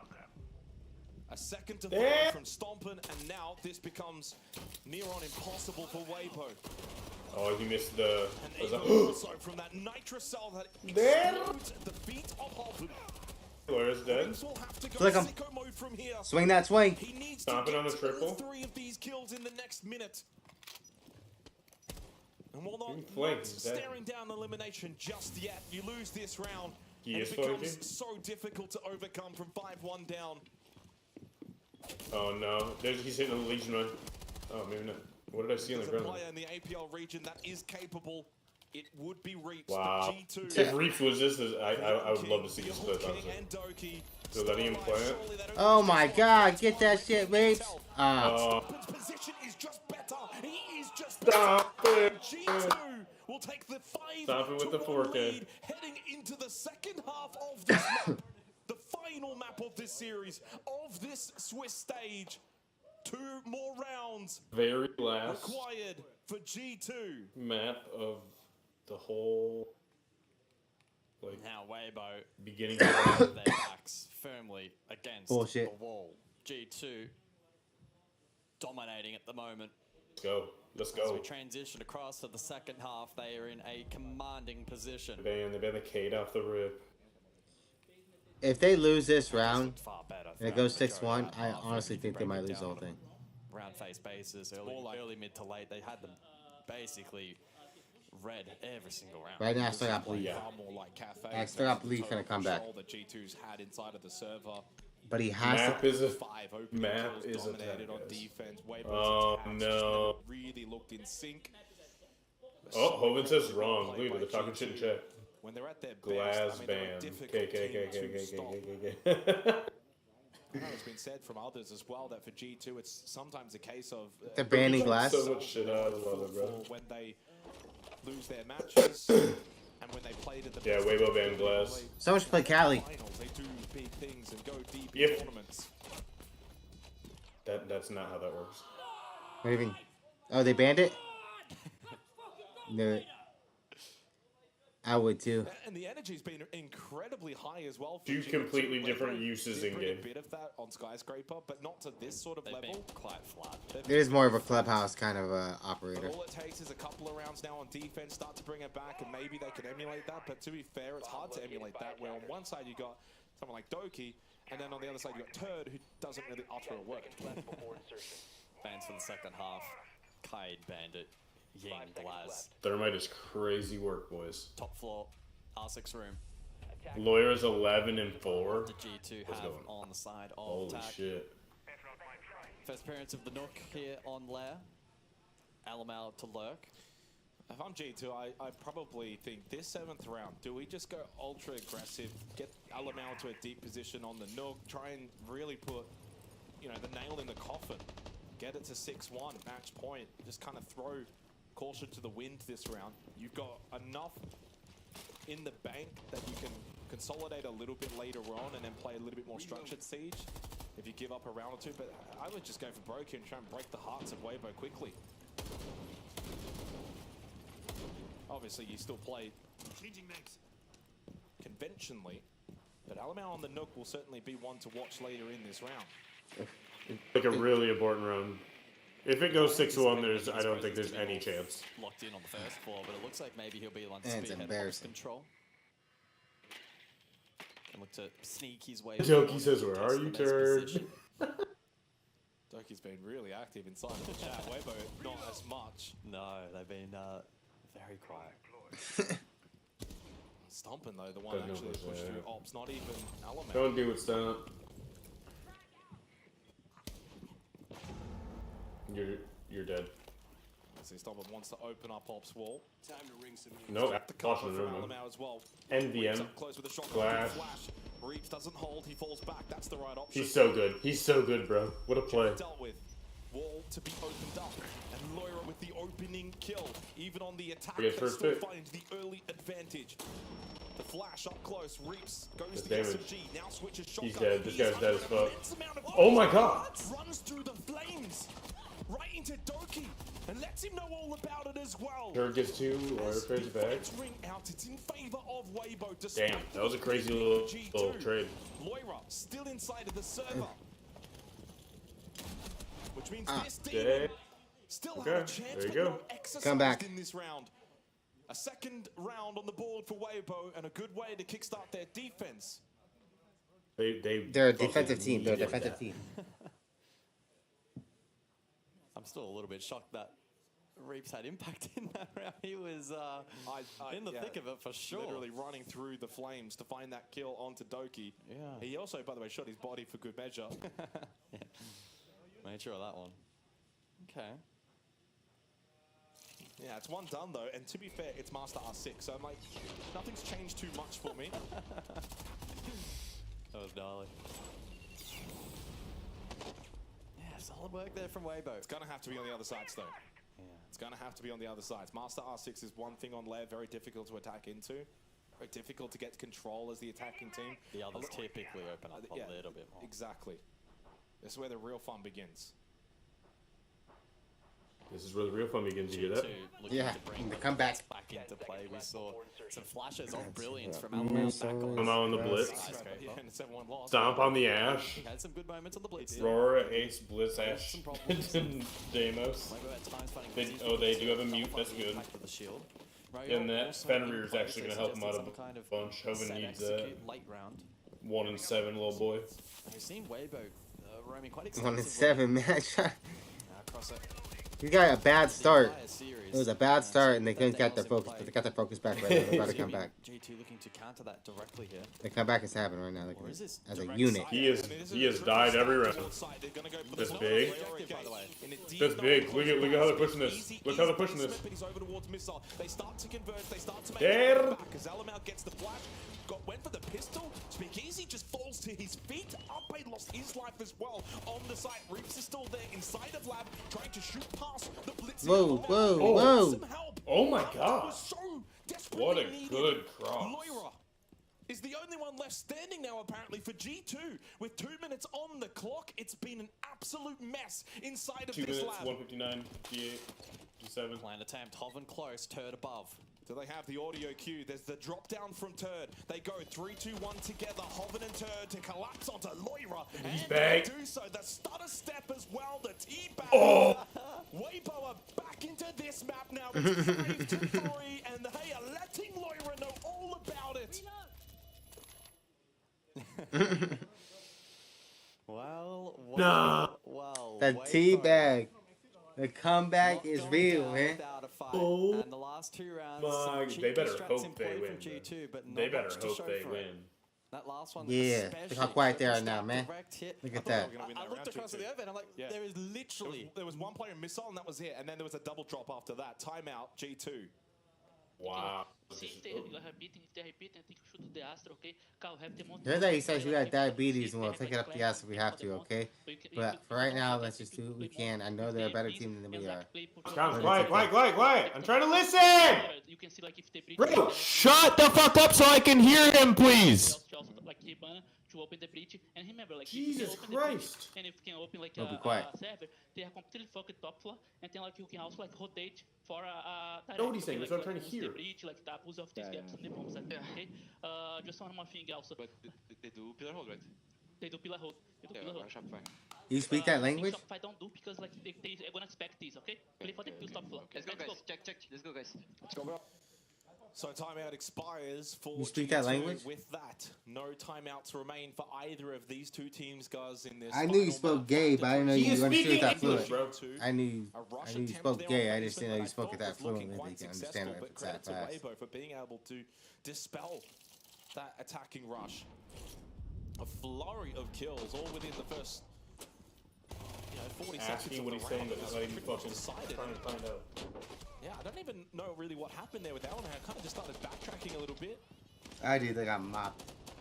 A second to Damn. follow from Stompin, and now this becomes near on impossible for Weibo. Oh, he missed the. And also from that nitrocell that explodes at the feet of Hoven. Lawyer's dead. Flick him. From here. Swing that swing. He needs Stomping to on the get triple. 3 of these kills in the next minute. And while not Flanked, he's dead. staring down elimination just yet, you lose this round. He and is it becomes flanking. so difficult to overcome from 5-1 down. Oh no, he's hitting the Legion run. Oh, maybe not. What did I see on the There's a ground? player in the APL region that is capable. It would be Reaps. Wow. But G2. If Reaps was this, I would love to see this split, honestly. So letting him play it. Oh my god, get that shit, Reaps. Oh. Position is just better. He is just Stop it. G2 will take the 5-1 lead heading into the second half of this map. The final map of this series, of this Swiss stage. 2 more rounds Very last required for G2. map of the whole, like, Now Weibo beginning with their backs firmly against Bullshit. the wall. G2 dominating at the moment. Let's go. Let's As we go. transition across to the second half, they are in a commanding position. They ban the Cade off the rip. If they lose this round Far better and it goes 6-1, I honestly think they might lose the whole thing. Round face bases, early, mid to late. They had them basically red every single round. Right now, I still got belief. Far more like cafes. I still got belief in a comeback. That G2's had inside of the server. But he has Map to. is a 5 open map kills is a dominated on tag, guys. defense. Weibo's Oh attacks no. really looked in sync. Oh, Hovind says wrong. Look at the talking shit in chat. When they're at their Glass best, I mean, they're a ban. difficult team to stop. I know it's been said from others as well that for G2 it's sometimes a case of They're banning glass. So much shit out of it, bro. when they lose their matches and when they played in the Yeah, Weibo ban glass. So much play Cali. finals, they do big things and go deep in Yep. tournaments. That's not how that works. What do you mean? Oh, they banned it? No. I would too. And the energy's been incredibly high as well. For Two G2. completely Weibo different uses did in bring game. a bit of that on Skyscraper, but not to this sort of They've level. been quite flat. It is more of a clubhouse kind of operator. But all it takes is a couple of rounds now on defense, start to bring it back, and maybe they can emulate that. But to be fair, it's hard to emulate that, where on one side you got someone like Doki, and then on the other side you got Turd, who doesn't really utter a word. Bans for the second half. Kaid Bandit, Ying Glaz. Thermite is crazy work, boys. Top floor, R6 room. Lawyers 11 and 4. The G2 What's have going on the side of Holy attack. shit. First appearance of the Nook here on Lair. Alamal to lurk. If I'm G2, I probably think this 7th round, do we just go ultra aggressive, get Alamal to a deep position on the Nook, try and really put, you know, the nail in the coffin, get it to 6-1, match point, just kind of throw caution to the wind this round. You've got enough in the bank that you can consolidate a little bit later on and then play a little bit more structured siege if you give up a round or two, but I would just go for broke here and try and break the hearts of Weibo quickly. Obviously, you still play conventionally, but Alamal on the Nook will certainly be one to watch later in this round. Like a really important round. If it goes 6-1, I don't think there's any chance. Locked in on the first floor, but it looks like maybe he'll be the one to That's spearhead embarrassing. control. And look to sneak his way. Doki says, "Where are you, turd?" Doki's been really active inside of the chat. Weibo, not as much. No, they've been very quiet. Stomping though, the one Don't know actually what's pushed there. through Ops, not even Alamal. Don't do it, stop. You're dead. So Stomping wants to open up Ops wall. Time to ring some No, the cover caution from room. Alamal as well. NVM. Reeps up close with a shotgun, Flash. flash. Reeps doesn't hold, he falls back. That's the right option. He's so good. He's so good, bro. What a play. Dealt with. Wall to be opened up. And Loira with the opening kill. Even on the attack, He they gets first still pick. find the early advantage. The flash up close. Reeps goes Good to the damage. SMG. Now switches shotgun. He's dead. This He is guy's dead as under fuck. an immense amount of- Oh my god! Runs through the flames. Right into Doki. And lets him know all about it as well. Turd gets 2. Lawyer fades back. Points ring out. It's in favor of Weibo. despite Damn, that was a the crazy lead little G2. trade. Loira still inside of the server. Which means this team Dead. still have Okay, a chance there you but go. no exercised Come back. in this round. A second round on the board for Weibo and a good way to kickstart their defense. They're a defensive team. They're a defensive team. I'm still a little bit shocked that Reeps had impact in that round. He was in the thick of it for sure. Literally running through the flames to find that kill onto Doki. Yeah. He also, by the way, shot his body for good measure. Yeah. Made sure of that one. Okay. Yeah, it's one done though, and to be fair, it's Master R6, so I'm like, nothing's changed too much for me. That was gnarly. Yeah, solid work there from Weibo. It's gonna have to be on the other side, though. Yeah. It's going to have to be on the other sides. Master R6 is one thing on layer, very difficult to attack into. Very difficult to get control as the attacking team. The others typically open up a little bit more. Exactly. This is where the real fun begins. This is where the real fun begins. You hear that? Yeah, the comeback. Back into play. We saw some flashes of brilliance from Alamo back on the blitz. Yeah, and 7-1 loss. Stomp on the Ash. He had some good moments on the blitz. Aurora, Ace, Blitz, Ash, and Deimos. They do have a mute. That's good. And that Fenrir is actually going to help him out a bunch. Hoven needs a 1-7 little boy. We've seen Weibo roaming quite 1-7, man. You got a bad start. It was a bad start, and they couldn't get their focus, but they got their focus back right now. They're about to come back. G2 looking to counter that directly here. The comeback is happening right now. As a unit. He has died every round. That's big. That's big. Look how they're pushing this. Look how they're pushing this. They start to converge. They start to make There. it back as Alamau gets the flash. Went for the pistol. Speakeasy just falls to his feet. Unpaid lost his life as well on the site. Reeps is still there inside of lab, trying to shoot past the blitz. Whoa. Oh my god. What a good cross. Loira is the only one left standing now, apparently, for G2. With 2 minutes on the clock, it's been an absolute mess inside of 2 this minutes, lab. 159, G8, G7. Plan attempt, Hoven close, Turd above. Do they have the audio cue? There's the drop down from Turd. They go 3-2-1 together. Hoven and Turd to collapse onto Loira. He's and back. they do so. The stutter step as well. The T-back. Oh! Weibo are back into this map now. It's 5-3, and they are letting Loira know all about it. Well. The teabag. The comeback is real, man. Oh and the last 2 rounds, my, they better hope they win. G2, but They better hope they win. That last one, Yeah, look how quiet they are now, man. Look at that. I looked across at the over and I'm like, there is literally... There was one player missile and that was it. And then there was a double drop after that. Timeout, G2. Wow. If they repeat, I think we should do the Astra, okay? Here's that he says we got diabetes and we'll take it up the ass if we have to, okay? But for right now, let's just do what we can. I know they're a better team than we are. Quiet. I'm trying to listen! Bro, shut the fuck up so I can hear him, please! To open the breach, and remember, like Jesus if you Christ! And if you can open like Don't be quiet. server, they are completely fucked top floor, and then like you can also like rotate for a. Know what he's saying, that's what I'm trying to hear. The breach, like the abuse of these gaps and the bombs. Okay, just one more thing also. But they do pillar hold, right? They do pillar hold. Shopify. You speak that language? Shopify don't do because like they are gonna expect this. Okay, play for the top floor. Let's go, guys. Check. Let's go, guys. Let's go, bro. So timeout expires for You speak that G2. language? With that, no timeouts remain for either of these two teams, guys, in this. I knew you spoke gay, but I didn't know you understood that English, fluent. bro. I knew you spoke gay, I just didn't know you spoke it that fluently. You can understand it if it's that fast. Weibo for being able to dispel that attacking rush. A flurry of kills, all within the first 40 seconds. Asking what he's saying, but not even fucking trying to find out. Yeah, I don't even know really what happened there with Alan. I kind of just started backtracking a little bit. I did, they got mopped.